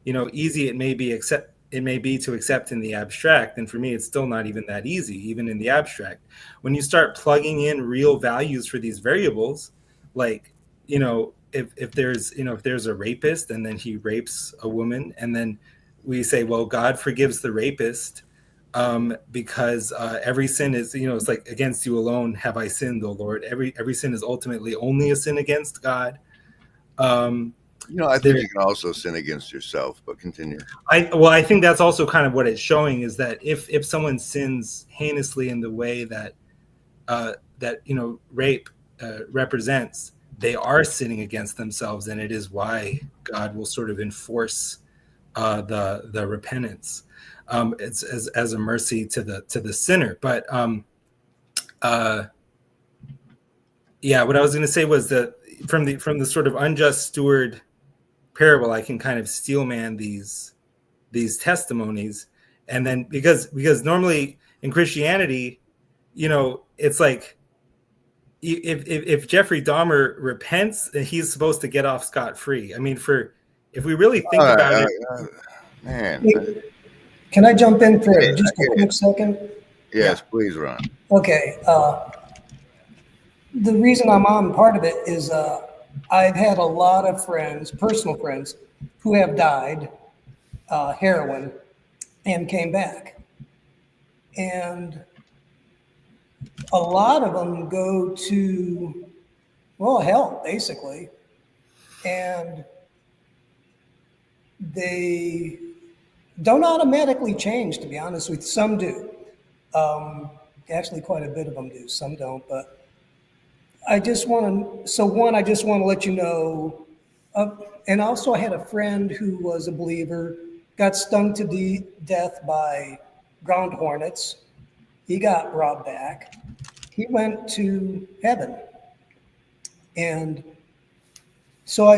easy it may be to accept in the abstract, and for me it's still not even that easy, even in the abstract. When you start plugging in real values for these variables, like if there's a rapist and then he rapes a woman, and then we say, well, God forgives the rapist because every sin is, it's like, against you alone have I sinned, O Lord. Every sin is ultimately only a sin against God. I think you can also sin against yourself, but continue. I think that's also kind of what it's showing, is that if someone sins heinously in the way that rape represents, they are sinning against themselves, and it is why God will sort of enforce the repentance. It's as a mercy to the sinner. But what I was going to say was that from the sort of unjust steward parable, I can kind of steel man these testimonies. And then because normally in Christianity, it's like if Jeffrey Dahmer repents, then he's supposed to get off scot-free. I mean, if we really think about it, man. Can I jump in for just a quick second? Yes, please, Ron. Okay. The reason I'm on part of it is I've had a lot of friends, personal friends, who have died heroin and came back. And a lot of them go to, well, hell, basically. And they don't automatically change, to be honest with you. Some do. Actually, quite a bit of them do. Some don't. But I just want to let you know. And also, I had a friend who was a believer, got stung to death by ground hornets. He got brought back. He went to heaven. And so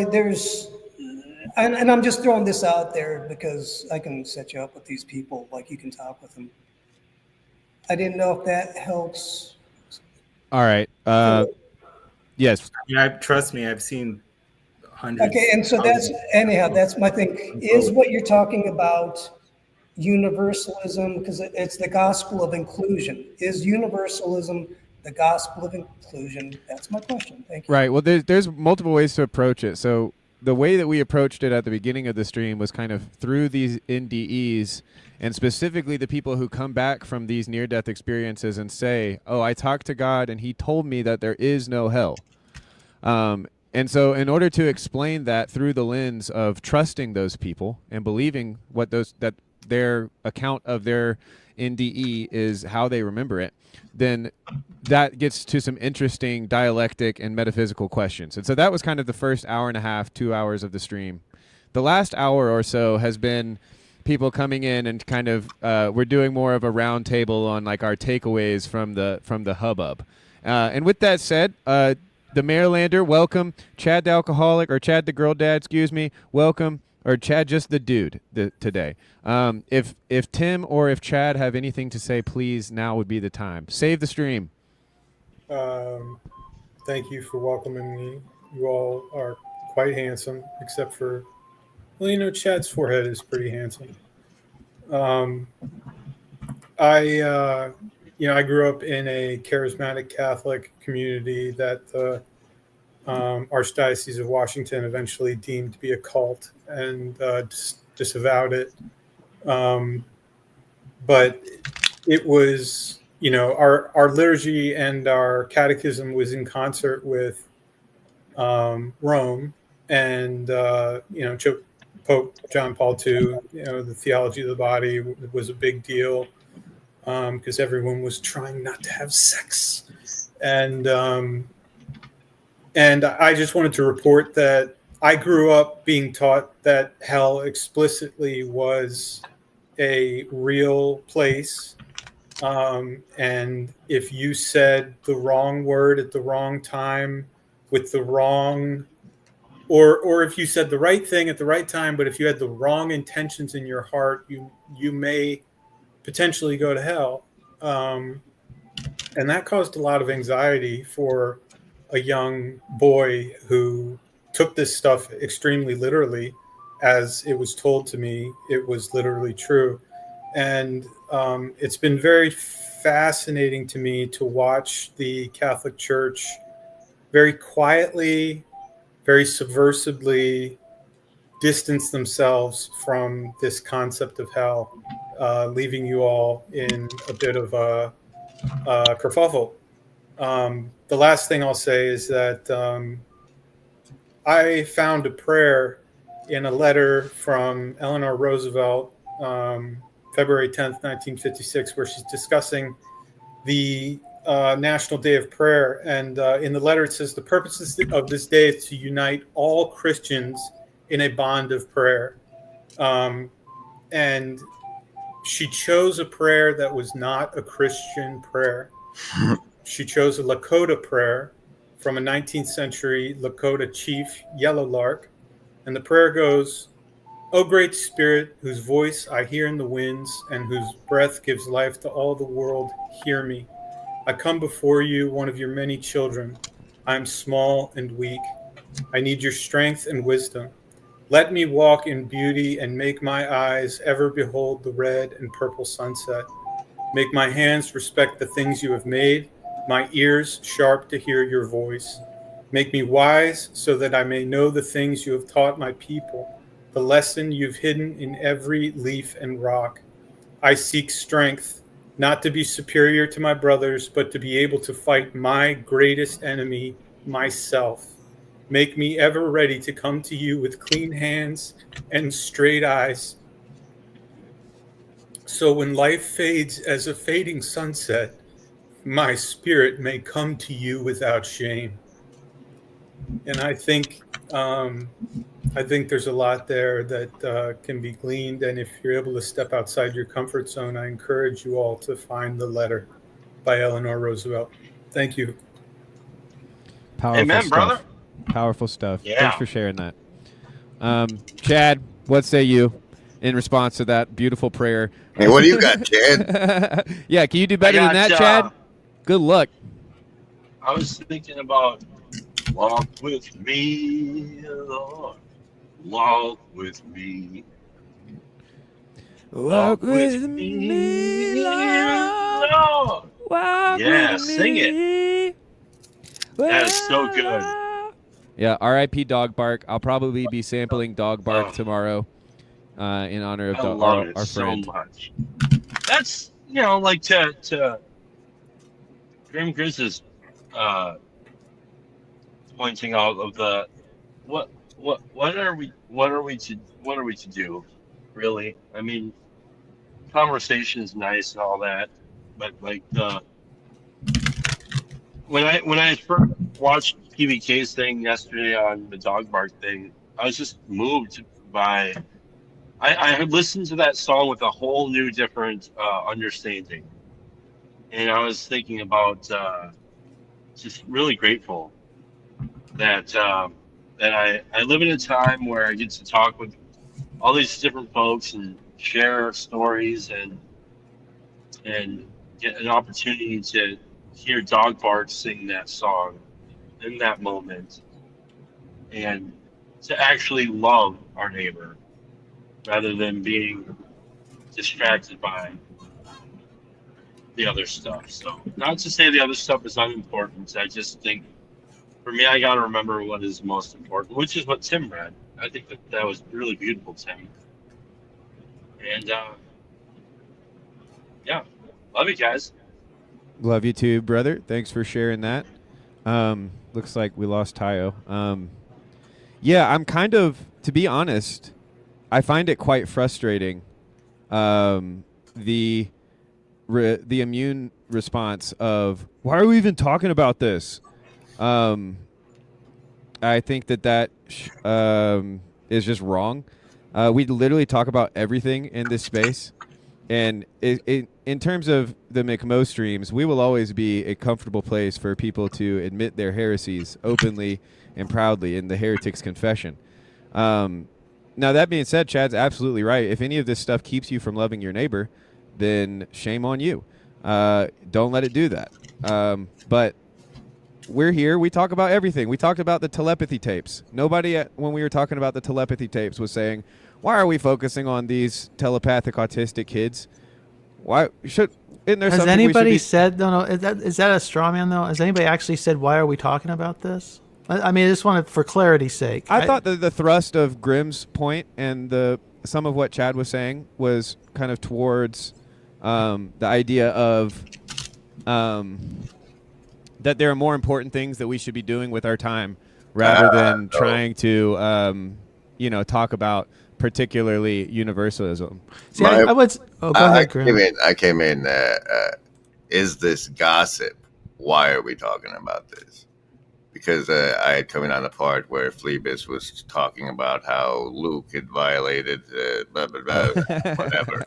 and I'm just throwing this out there because I can set you up with these people, like you can talk with them. I didn't know if that helps. All right. Yes. Trust me, I've seen hundreds. Okay, and so that's my thing. Is what you're talking about universalism? Because it's the gospel of inclusion. Is universalism the gospel of inclusion? That's my question. Thank you. Right. Well, there's multiple ways to approach it. So the way that we approached it at the beginning of the stream was kind of through these NDEs, and specifically the people who come back from these near-death experiences and say, oh, I talked to God and he told me that there is no hell. And so in order to explain that through the lens of trusting those people and believing that their account of their NDE is how they remember it, then that gets to some interesting dialectic and metaphysical questions. And so that was kind of the first hour and a half, 2 hours of the stream. The last hour or so has been people coming in and kind of we're doing more of a round table on like our takeaways from the hubbub. And with that said, the Marylander, welcome. Chad the Alcoholic, or Chad the Girl Dad, excuse me, welcome. Or Chad just the dude today. If Tim or if Chad have anything to say, please, now would be the time. Save the stream. Thank you for welcoming me. You all are quite handsome, except for, well, Chad's forehead is pretty handsome. I grew up in a charismatic Catholic community that the Archdiocese of Washington eventually deemed to be a cult and disavowed it. But it was, our liturgy and our catechism was in concert with Rome and, Pope John Paul II. The theology of the body was a big deal because everyone was trying not to have sex. And I just wanted to report that I grew up being taught that hell explicitly was a real place. And if you said the wrong word at the wrong time with the wrong, or if you said the right thing at the right time, but if you had the wrong intentions in your heart, you may potentially go to hell. And that caused a lot of anxiety for a young boy who took this stuff extremely literally. As it was told to me, it was literally true. And it's been very fascinating to me to watch the Catholic Church very quietly, very subversively distance themselves from this concept of hell, leaving you all in a bit of a kerfuffle. The last thing I'll say is that I found a prayer in a letter from Eleanor Roosevelt, February 10th, 1956, where she's discussing the National Day of Prayer. And in the letter, it says, the purpose of this day is to unite all Christians in a bond of prayer. And she chose a prayer that was not a Christian prayer. She chose a Lakota prayer from a 19th century Lakota chief, Yellow Lark. And the prayer goes, "O great spirit, whose voice I hear in the winds and whose breath gives life to all the world, hear me. I come before you, one of your many children. I am small and weak. I need your strength and wisdom. Let me walk in beauty and make my eyes ever behold the red and purple sunset. Make my hands respect the things you have made, my ears sharp to hear your voice. Make me wise so that I may know the things you have taught my people, the lesson you've hidden in every leaf and rock. I seek strength, not to be superior to my brothers, but to be able to fight my greatest enemy, myself. Make me ever ready to come to you with clean hands and straight eyes. So when life fades as a fading sunset, my spirit may come to you without shame." And I think there's a lot there that can be gleaned. And if you're able to step outside your comfort zone, I encourage you all to find the letter by Eleanor Roosevelt. Thank you. Powerful Amen, stuff. brother. Powerful stuff. Yeah. Thanks for sharing that. Chad, what say you in response to that beautiful prayer? Hey, what do you got, Chad? Yeah, can you do better I than got, that, Chad? Good luck. I was thinking about walk with me, Lord. Walk with me. Walk with me, Lord. Walk Yeah, with sing it. me. That is so good. Yeah, R.I.P. Dog Bark. I'll probably be sampling Dog Bark tomorrow in honor of I love it our so friend. much. That's, like to Grim Grizz's pointing out of the what are we to do, really? I mean, conversation is nice and all that, but like when I first watched PBK's thing yesterday on the dog bark thing, I was just moved by. I had listened to that song with a whole new different understanding, and I was thinking about just really grateful that that I live in a time where I get to talk with all these different folks and share stories and get an opportunity to hear Dog Bark sing that song in that moment and to actually love our neighbor rather than being distracted by the other stuff. So not to say the other stuff is unimportant. I just think for me, I got to remember what is most important, which is what Tim read. I think that was really beautiful, Tim. And yeah, love you guys. Love you too, brother. Thanks for sharing that. Looks like we lost Tayo. Yeah, I'm kind of, to be honest, I find it quite frustrating. The immune response of, why are we even talking about this? I think that is just wrong. We literally talk about everything in this space. And in terms of the McMo streams, we will always be a comfortable place for people to admit their heresies openly and proudly in the Heretic's Confession. Now, that being said, Chad's absolutely right. If any of this stuff keeps you from loving your neighbor, then shame on you. Don't let it do that. But we're here. We talk about everything. We talked about the telepathy tapes. Nobody, when we were talking about the telepathy tapes, was saying, why are we focusing on these telepathic autistic kids? Why should? Isn't there Has something anybody we should be, said, no, is that a straw man, though? Has anybody actually said, why are we talking about this? I mean, I just wanted, for clarity's sake. I thought that the thrust of Grimm's point and some of what Chad was saying was kind of towards the idea of that there are more important things that we should be doing with our time rather than trying to, talk about particularly universalism. See, I would. Oh, go ahead, Grim. I came in. Is this gossip? Why are we talking about this? Because I had come in on the part where Phlebas was talking about how Luke had violated blah, blah, blah, whatever.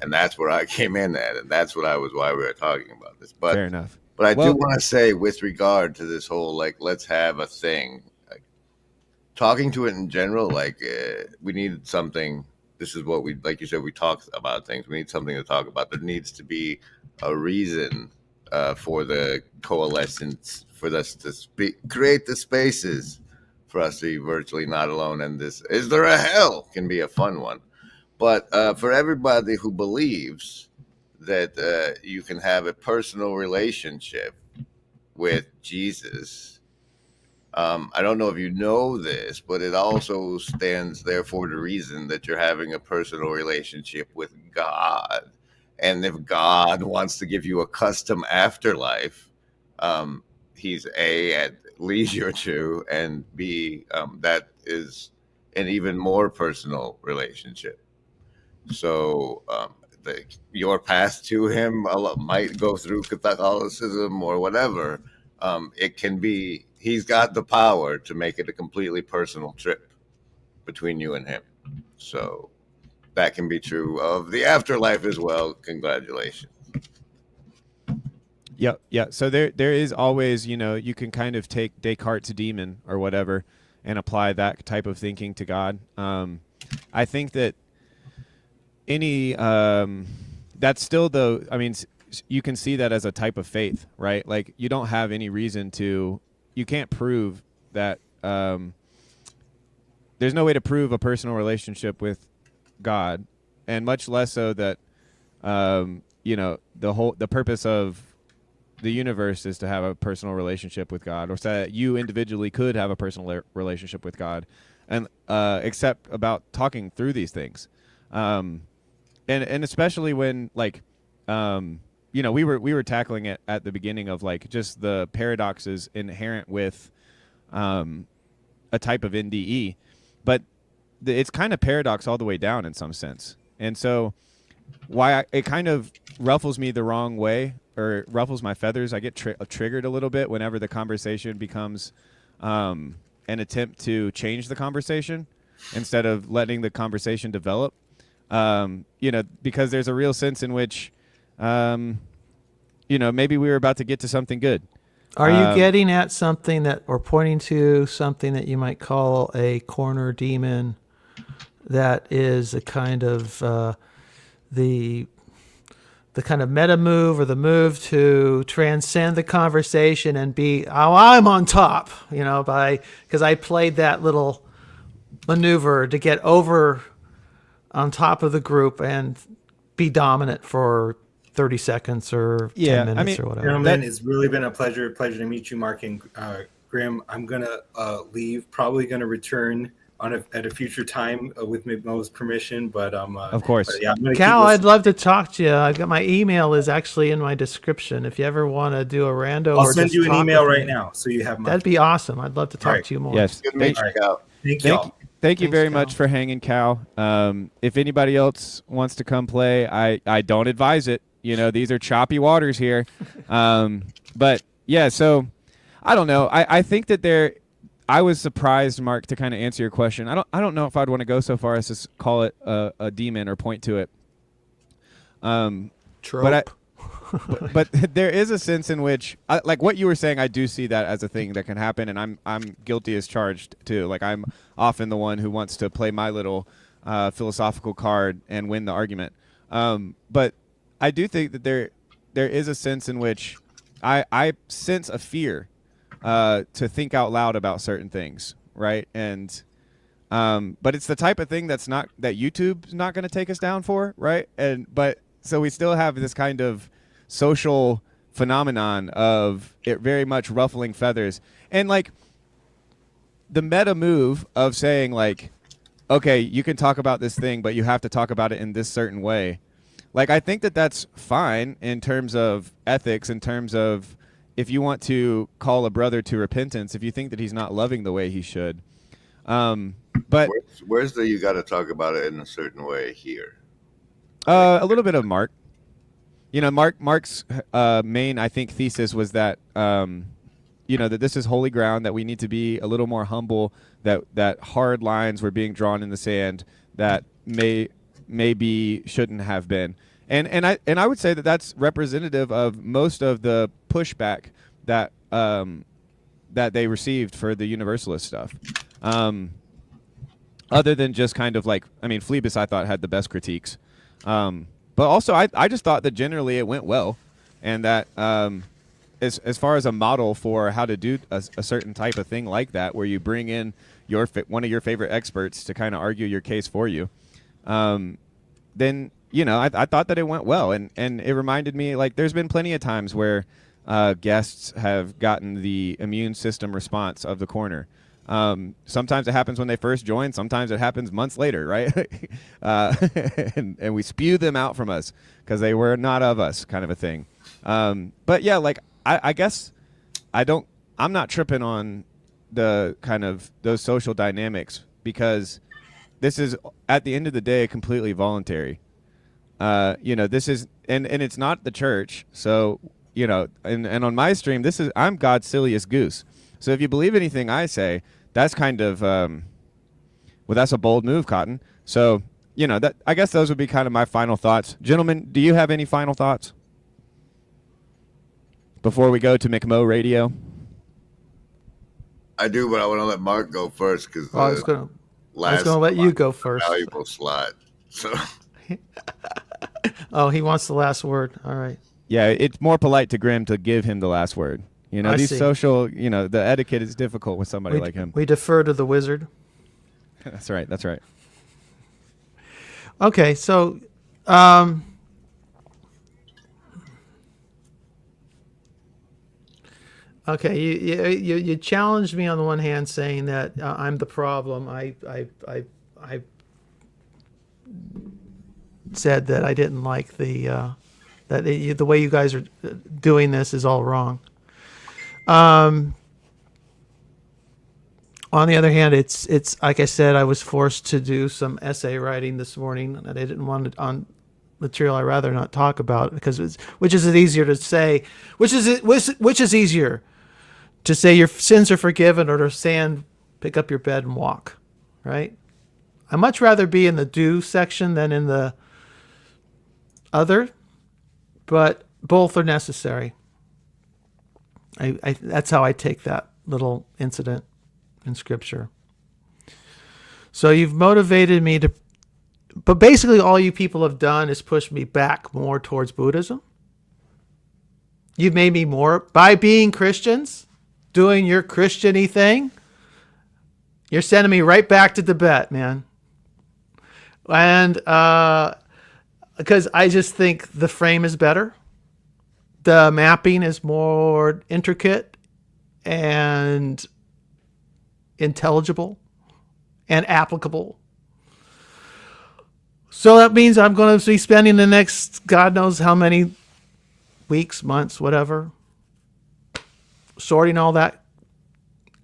And that's where I came in at. And that's why we were talking about this. But, fair enough. But I do want to say, with regard to this whole, let's have a thing, talking to it in general, we need something. This is what like you said, we talk about things. We need something to talk about. There needs to be a reason for the coalescence, for us to create the spaces for us to be virtually not alone. And this, is there a hell, can be a fun one. But for everybody who believes that you can have a personal relationship with Jesus, I don't know if you know this, but it also stands there for the reason that you're having a personal relationship with God. And if God wants to give you a custom afterlife, he's A, at leisure to, and B, that is an even more personal relationship. So your path to him might go through Catholicism or whatever. It can be, he's got the power to make it a completely personal trip between you and him. So that can be true of the afterlife as well. Congratulations. Yeah. So there is always, you can kind of take Descartes' demon or whatever and apply that type of thinking to God. I think that that's still, though, I mean, you can see that as a type of faith, right? Like, you don't have any reason you can't prove that, there's no way to prove a personal relationship with God, and much less so that, the purpose of the universe is to have a personal relationship with God, or so that you individually could have a personal relationship with God, and except about talking through these things, and especially when we were tackling it at the beginning of just the paradoxes inherent with a type of NDE, but it's kind of paradox all the way down in some sense, and so it kind of ruffles me the wrong way, or ruffles my feathers. I get triggered a little bit whenever the conversation becomes an attempt to change the conversation instead of letting the conversation develop. Because there's a real sense in which, maybe we were about to get to something good. Are you getting at something that, or pointing to something that you might call a corner demon that is a kind of the kind of meta move, or the move to transcend the conversation and be, I'm on top, because I played that little maneuver to get over on top of the group and be dominant for 30 seconds or Yeah, 10 minutes or whatever. Gentlemen, it's really been a pleasure to meet you, Mark and Grim. I'm gonna leave. Probably gonna return at a future time with McMo's permission. But Of course. but yeah, I'm gonna Cal, keep I'd listening. love to talk to you. I got my email is actually in my description. If you ever want to do a rando, I'll or send just you an talk email with right me, now, so you have my. that'd be awesome. I'd love to talk right. to you more. Yes. Good to meet you, Cal. Thank y'all. Thank you Thanks, very Cal. much for hanging, Cal. If anybody else wants to come play, I don't advise it. You know, these are choppy waters here. But yeah, so I don't know. I think that I was surprised, Mark, to kind of answer your question. I don't know if I'd want to go so far as to call it a demon or point to it. Trope. But there is a sense in which, like what you were saying, I do see that as a thing that can happen, and I'm guilty as charged too. Like I'm often the one who wants to play my little philosophical card and win the argument. But I do think that there is a sense in which I sense a fear to think out loud about certain things, right? And but it's the type of thing that YouTube's not going to take us down for, right? But so we still have this kind of social phenomenon of it very much ruffling feathers, and like the meta move of saying like, okay, you can talk about this thing, but you have to talk about it in this certain way. Like, I think that that's fine in terms of ethics, in terms of if you want to call a brother to repentance, if you think that he's not loving the way he should. But where's the you got to talk about it in a certain way here? A little bit of Mark. You know, Mark's main, I think, thesis was that, you know, that this is holy ground, that we need to be a little more humble, that hard lines were being drawn in the sand that maybe shouldn't have been. And I would say that that's representative of most of the pushback that that they received for the Universalist stuff. Other than just kind of like, I mean, Phoebus, I thought, had the best critiques. But also, I just thought that generally it went well, and that as far as a model for how to do a certain type of thing like that, where you bring in one of your favorite experts to kind of argue your case for you, then, you know, I thought that it went well, and it reminded me, like, there's been plenty of times where guests have gotten the immune system response of the corner. Sometimes it happens when they first join. Sometimes it happens months later, right? And we spew them out from us because they were not of us, kind of a thing. But yeah, like I guess I'm not tripping on the kind of those social dynamics, because this is at the end of the day completely voluntary. You know, this is and it's not the church. So, you know, and on my stream, I'm God's silliest goose. So if you believe anything I say, that's kind of, well, that's a bold move, Cotton. So, you know, that I guess those would be kind of my final thoughts. Gentlemen, do you have any final thoughts before we go to McMo Radio? I do, but I want to let Mark go first because I was going to let you go first. Valuable slot. So. Oh, he wants the last word. All right. Yeah, it's more polite to Grim to give him the last word. You know, I these see. social, you know, the etiquette is difficult with somebody like him. We defer to the wizard. That's right. That's right. Okay, so okay, you challenged me on the one hand, saying that I'm the problem. I said that I didn't like the way you guys are doing this is all wrong. On the other hand, it's like I said, I was forced to do some essay writing this morning, and I didn't want it on material I'd rather not talk about, because which is easier to say, which is easier to say your sins are forgiven, or to stand, pick up your bed and walk, right? I'd much rather be in the do section than in the other, but both are necessary. That's how I take that little incident in Scripture. So you've motivated me to, but basically all you people have done is push me back more towards Buddhism. You've made me more, by being Christians, doing your Christian-y thing, you're sending me right back to Tibet, man. And because I just think the frame is better. The mapping is more intricate and intelligible and applicable. So that means I'm going to be spending the next God knows how many weeks, months, whatever, sorting all that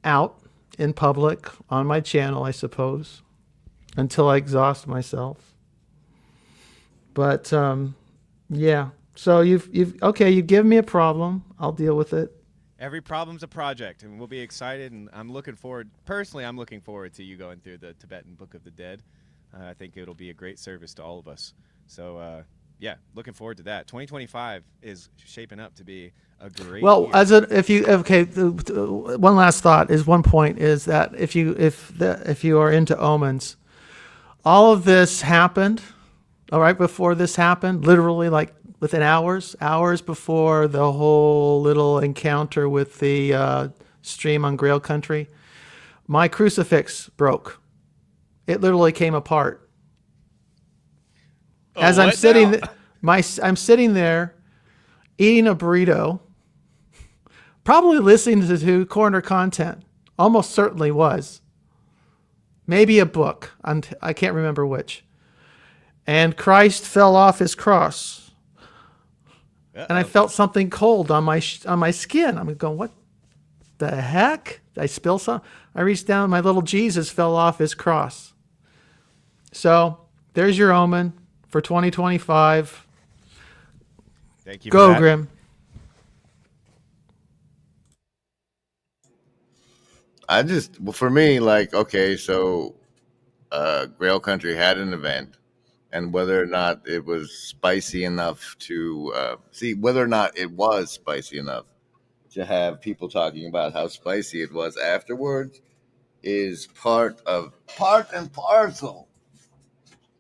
out in public on my channel, I suppose, until I exhaust myself. But yeah. So you've you give me a problem, I'll deal with it. Every problem's a project, and we'll be excited. And I'm looking forward. Personally, I'm looking forward to you going through the Tibetan Book of the Dead. I think it'll be a great service to all of us. So yeah, looking forward to that. 2025 is shaping up to be a great. Well, year. One last thought is one point is that if you are into omens, all of this happened. All right, before this happened, literally like within hours before the whole little encounter with the stream on Grail Country, my crucifix broke. It literally came apart. As I'm sitting, I'm sitting there eating a burrito, probably listening to corner content. Almost certainly was. Maybe a book. I can't remember which. And Christ fell off his cross. And I felt something cold on my skin. I'm going, what the heck? Did I spill some? I reached down, my little Jesus fell off his cross. So there's your omen for 2025. Thank you. Go, Grim. For me, like, okay, so Grail Country had an event, and whether or not it was spicy enough to whether or not it was spicy enough to have people talking about how spicy it was afterwards is part and parcel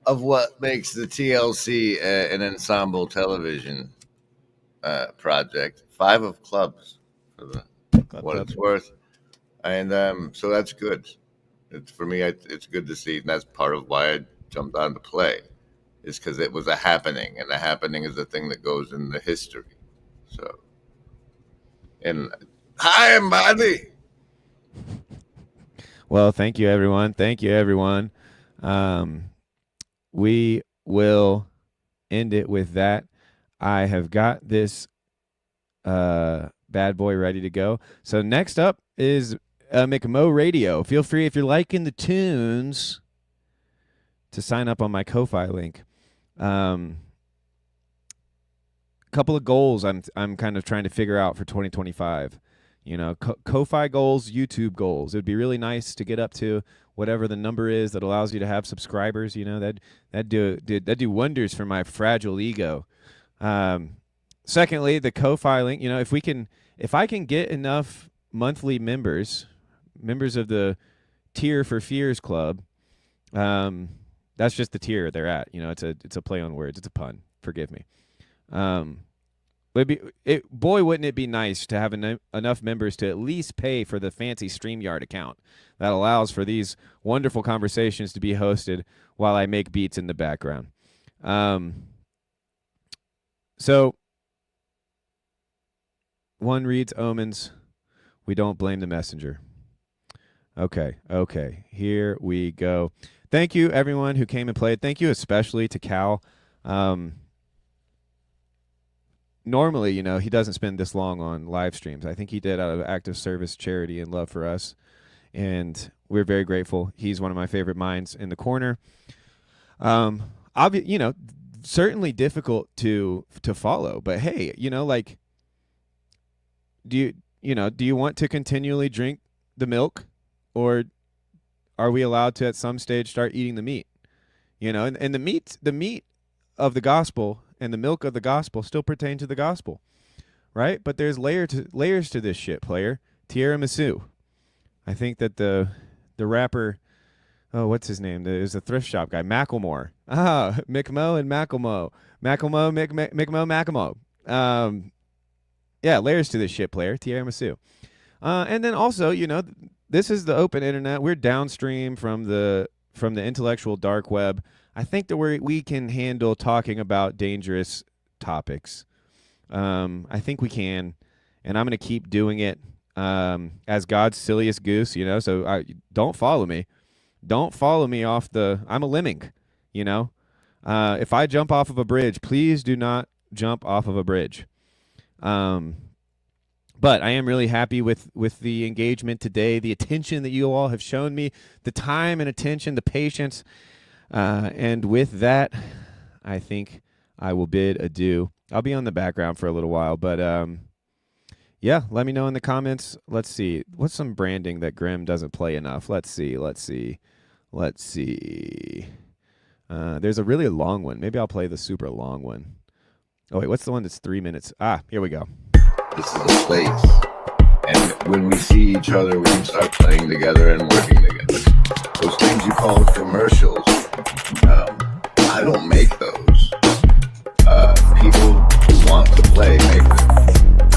of what makes the TLC an ensemble television project. 5 of clubs for what it's worth. And so that's good. For me, it's good to see, and that's part of why I jumped on to play, is because it was a happening, and a happening is a thing that goes in the history. So, and hi, everybody. Well, thank you, everyone. Thank you, everyone. We will end it with that. I have got this bad boy ready to go. So next up is McMo Radio. Feel free, if you're liking the tunes, to sign up on my Ko-Fi link. Couple of goals I'm kind of trying to figure out for 2025. You know, Ko-Fi goals, YouTube goals. It'd be really nice to get up to whatever the number is that allows you to have subscribers. You know, that'd do wonders for my fragile ego. Secondly, the Ko-Fi link. You know, if I can get enough monthly members of the Tier for Fears Club, that's just the tier they're at. You know, it's a play on words. It's a pun. Forgive me. Boy, wouldn't it be nice to have enough members to at least pay for the fancy StreamYard account that allows for these wonderful conversations to be hosted while I make beats in the background. So one reads omens. We don't blame the messenger. Okay. Here we go. Thank you, everyone who came and played. Thank you especially to Cal. Normally, you know, he doesn't spend this long on live streams. I think he did out of active service, charity, and love for us. And we're very grateful. He's one of my favorite minds in the corner. You know, certainly difficult to follow. But hey, you know, like, do you want to continually drink the milk, or are we allowed to at some stage start eating the meat? You know, and the meat of the gospel and the milk of the gospel still pertain to the gospel, right? But there's layers to this shit, player. Tiramisu. I think that the rapper, what's his name? There's a thrift shop guy, Macklemore. McMo and Macklemore. McMo. Yeah, layers to this shit, player. Tiramisu. And then also, you know, this is the open internet. We're downstream from the intellectual dark web. I think that we can handle talking about dangerous topics. I think we can, and I'm going to keep doing it as God's silliest goose, you know. So don't follow me. Don't follow me off I'm a lemming, you know. If I jump off of a bridge, please do not jump off of a bridge. But I am really happy with the engagement today, the attention that you all have shown me, the time and attention, the patience. And with that, I think I will bid adieu. I'll be on the background for a little while, but yeah, let me know in the comments. Let's see. What's some branding that Grim doesn't play enough? Let's see. There's a really long one. Maybe I'll play the super long one. Oh, wait, what's the one that's 3 minutes? Here we go. This is a place. And when we see each other, we can start playing together and working together. Those things you call commercials, I don't make those. People who want to play make them.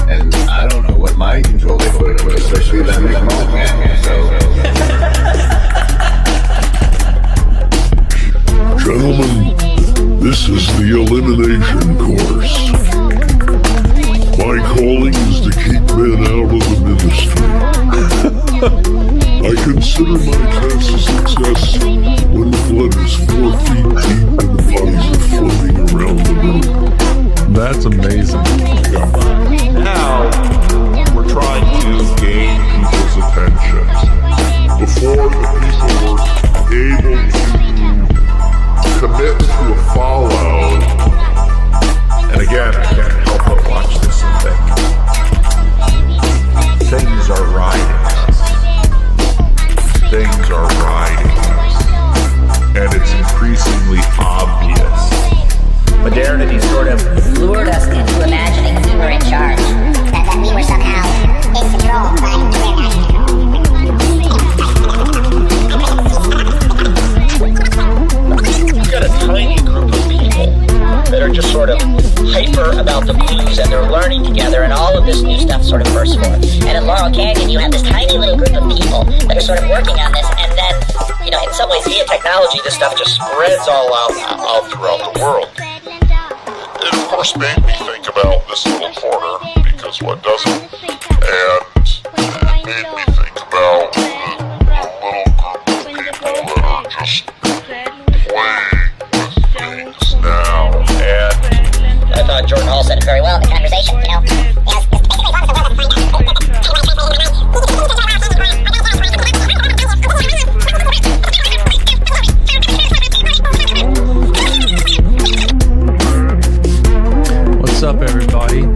And I don't know what mind control they put into it, especially that big man. Gentlemen, this is the elimination course. My calling is to keep men out of the ministry. I consider my chance of success when the blood is 4 feet deep and the bodies are floating around the room. That's amazing. Now, we're trying to gain people's attention. Before the people were able to commit to a follow, and again, I can't help but watch this and think, things are riding us. Things are riding us. And it's increasingly obvious. Modernity sort of lured us into imagining we were in charge. That we were somehow in control, but we're not in control. You've got a tiny group of people that are just sort of hyper about the blues, and they're learning together, and all of this new stuff sort of bursts forth. And in Laurel Canyon, you have this tiny little group of people that are sort of working on this, and then, you know, in some ways, via technology, this stuff just spreads all out throughout the world. It of course made me think about this little corner, because what doesn't? And it made me think about the little group of people that are just playing with things now. And I thought Jordan Hall said it very well in the conversation, you know. What's up, everybody?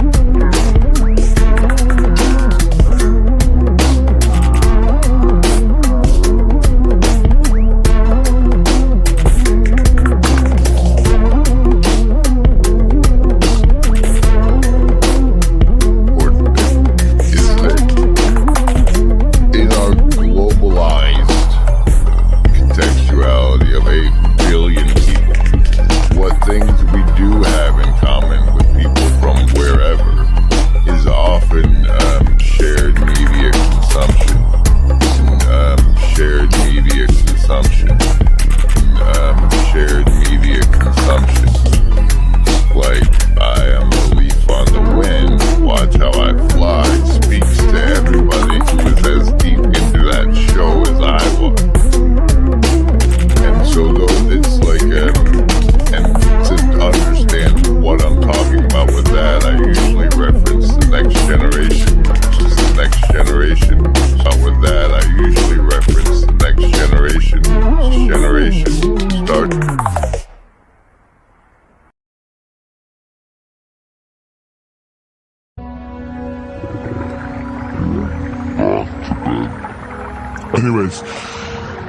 Anyways,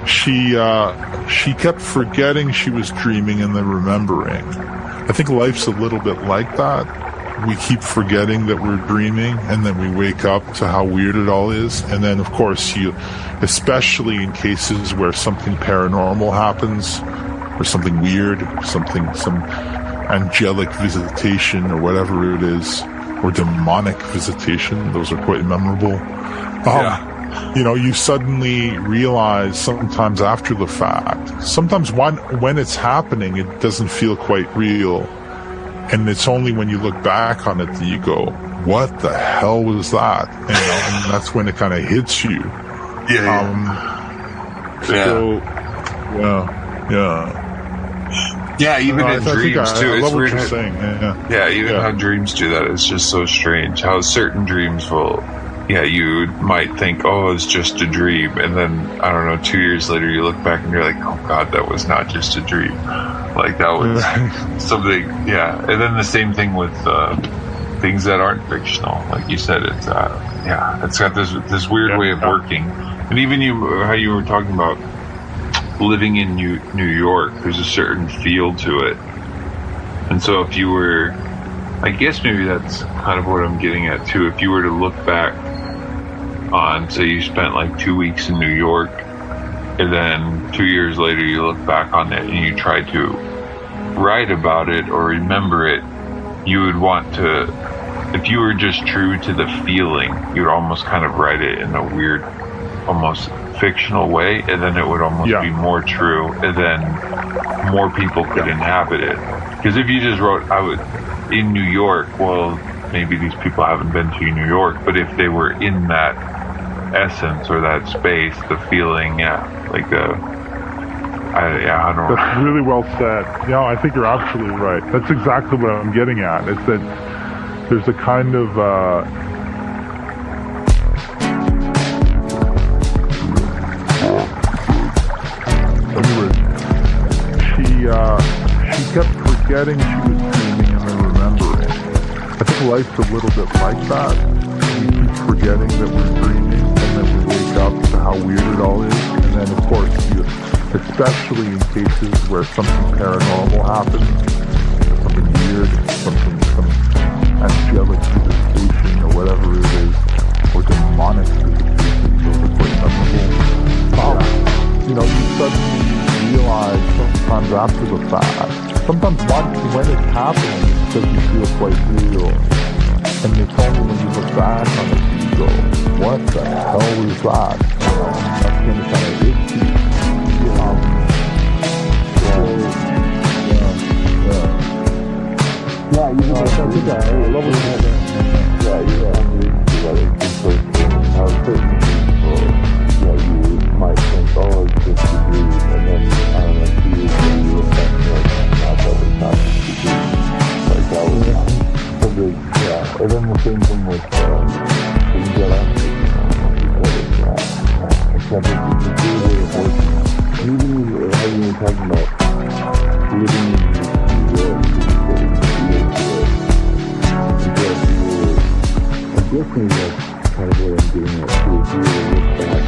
she kept forgetting she was dreaming and then remembering. I think life's a little bit like that. We keep forgetting that we're dreaming, and then we wake up to how weird it all is. And then, of course, especially in cases where something paranormal happens, or something weird, some angelic visitation, or whatever it is, or demonic visitation. Those are quite memorable. you suddenly realize sometimes after the fact. Sometimes when it's happening, it doesn't feel quite real. And it's only when you look back on it that you go, what the hell was that? And that's when it kind of hits you. Yeah, even No, in I think dreams I too. love It's what weird. you're saying. Yeah, even how dreams do that is just so strange. How certain dreams will, you might think, oh, it's just a dream, and then I don't know, 2 years later you look back and you're like, oh God, that was not just a dream. Like that was something. Yeah, and then the same thing with things that aren't fictional. Like you said, it's it's got this weird way of working. And even how you were talking about living in New York, there's a certain feel to it. And so if you were, I guess maybe that's kind of what I'm getting at too. If you were to look back on, say you spent like 2 weeks in New York, and then 2 years later you look back on it and you try to write about it or remember it, you would want to, if you were just true to the feeling, you'd almost kind of write it in a weird, almost fictional way, and then it would almost be more true, and then more people could inhabit it. Because if you just wrote, I was in New York, well, maybe these people haven't been to New York, but if they were in that essence or that space, the feeling, like I don't know. That's really well said. Yeah, I think you're absolutely right. That's exactly what I'm getting at. It's that there's a kind of she kept forgetting she was dreaming and then remembering. I think life's a little bit like that. We keep forgetting that we're dreaming, and then we wake up to how weird it all is. And then, of course, especially in cases where something paranormal happens, something weird, some angelic visitation or whatever it is, or demonic visitation, those are quite memorable. You suddenly realize sometimes after the fact, sometimes when it's happening, it doesn't feel quite real. And it's only when you look back on it that you go, what the hell was that? That's when it kind of hits you. I love what you're saying. How certain people, you might think, oh, it's just a dream, and then, I don't know, 2 years later, you look back and you're like, not that was not just a dream. Like, that was something, and then the same thing with things that I'm except it's a good way of working. Even how you were talking about living in New York, I guess maybe that's kind of what I'm getting at too. If you were to look back,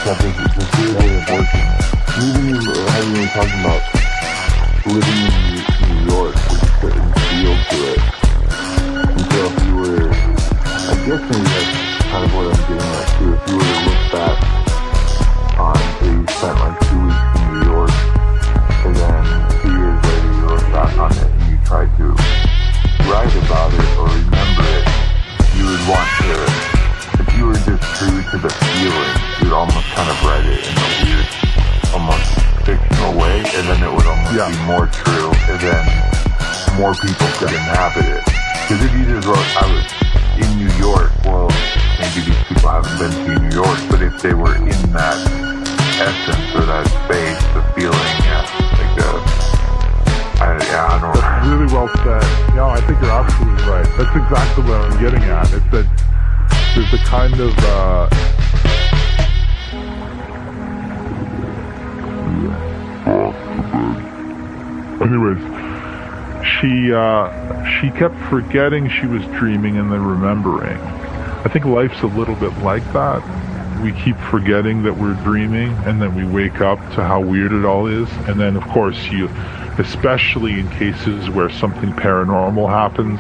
got this weird way of working. Even how you were talking about living in New York with a certain feel to it. And so if you were, I guess maybe that's kind of what I'm getting at too. If you were to look back on, say you spent like 2 weeks in New York, and then 2 years later you look back on it and you try to write about it or remember it, you would want to, if you were just true to the feeling, you'd almost kind of write it in a weird, almost fictional way, and then it would almost be more true, and then more people could inhabit it. Because if you just wrote, I was in New York, well, maybe these people haven't been to New York, but if they were in that essence or that space, the feeling, I don't know. That's really well said. I think you're absolutely right. That's exactly what I'm getting at. It's that there's a kind of anyways, she kept forgetting she was dreaming and then remembering. I think life's a little bit like that. We keep forgetting that we're dreaming, and then we wake up to how weird it all is. And then, of course, especially in cases where something paranormal happens,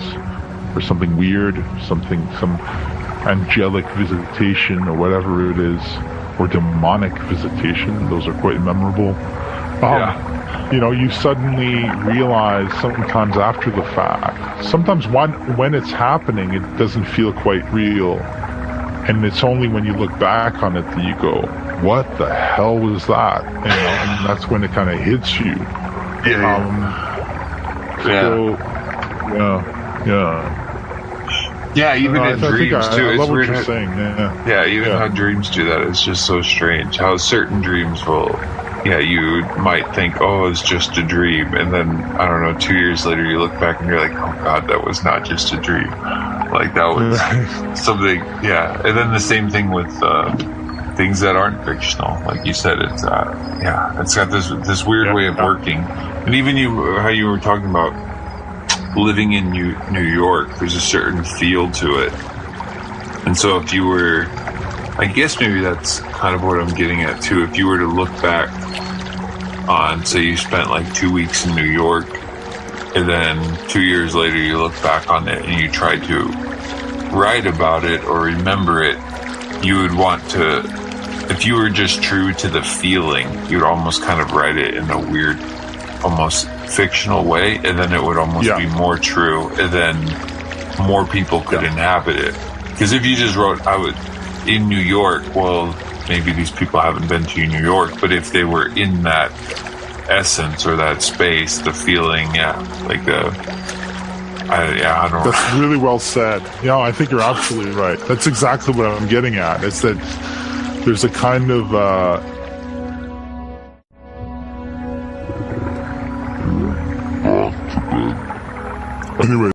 or something weird, some angelic visitation, or whatever it is, or demonic visitation, those are quite memorable. You suddenly realize sometimes after the fact, sometimes when it's happening, it doesn't feel quite real. And it's only when you look back on it that you go, what the hell was that? And that's when it kind of hits you. Even in dreams too. I love it's what weird you're how, saying. How dreams do that. It's just so strange how certain dreams will. You might think, oh, it's just a dream, and then I don't know, 2 years later you look back and you're like, oh God, that was not just a dream. Like that was something. And then the same thing with things that aren't fictional, like you said. It's it's got this weird way of working, and even how you were talking about living in New York, there's a certain feel to it. And so if you were, I guess maybe that's kind of what I'm getting at too. If you were to look back on, say you spent like 2 weeks in New York, and then 2 years later you look back on it and you try to write about it or remember it, you would want to, if you were just true to the feeling, you'd almost kind of write it in a weird, almost fictional way, and then it would almost be more true, and then more people could inhabit it. Because if you just wrote, I was in New York, well, maybe these people haven't been to New York, but if they were in that essence or that space, the feeling, I don't know. That's really well said. I think you're absolutely right. That's exactly what I'm getting at. It's that there's a kind of anyway.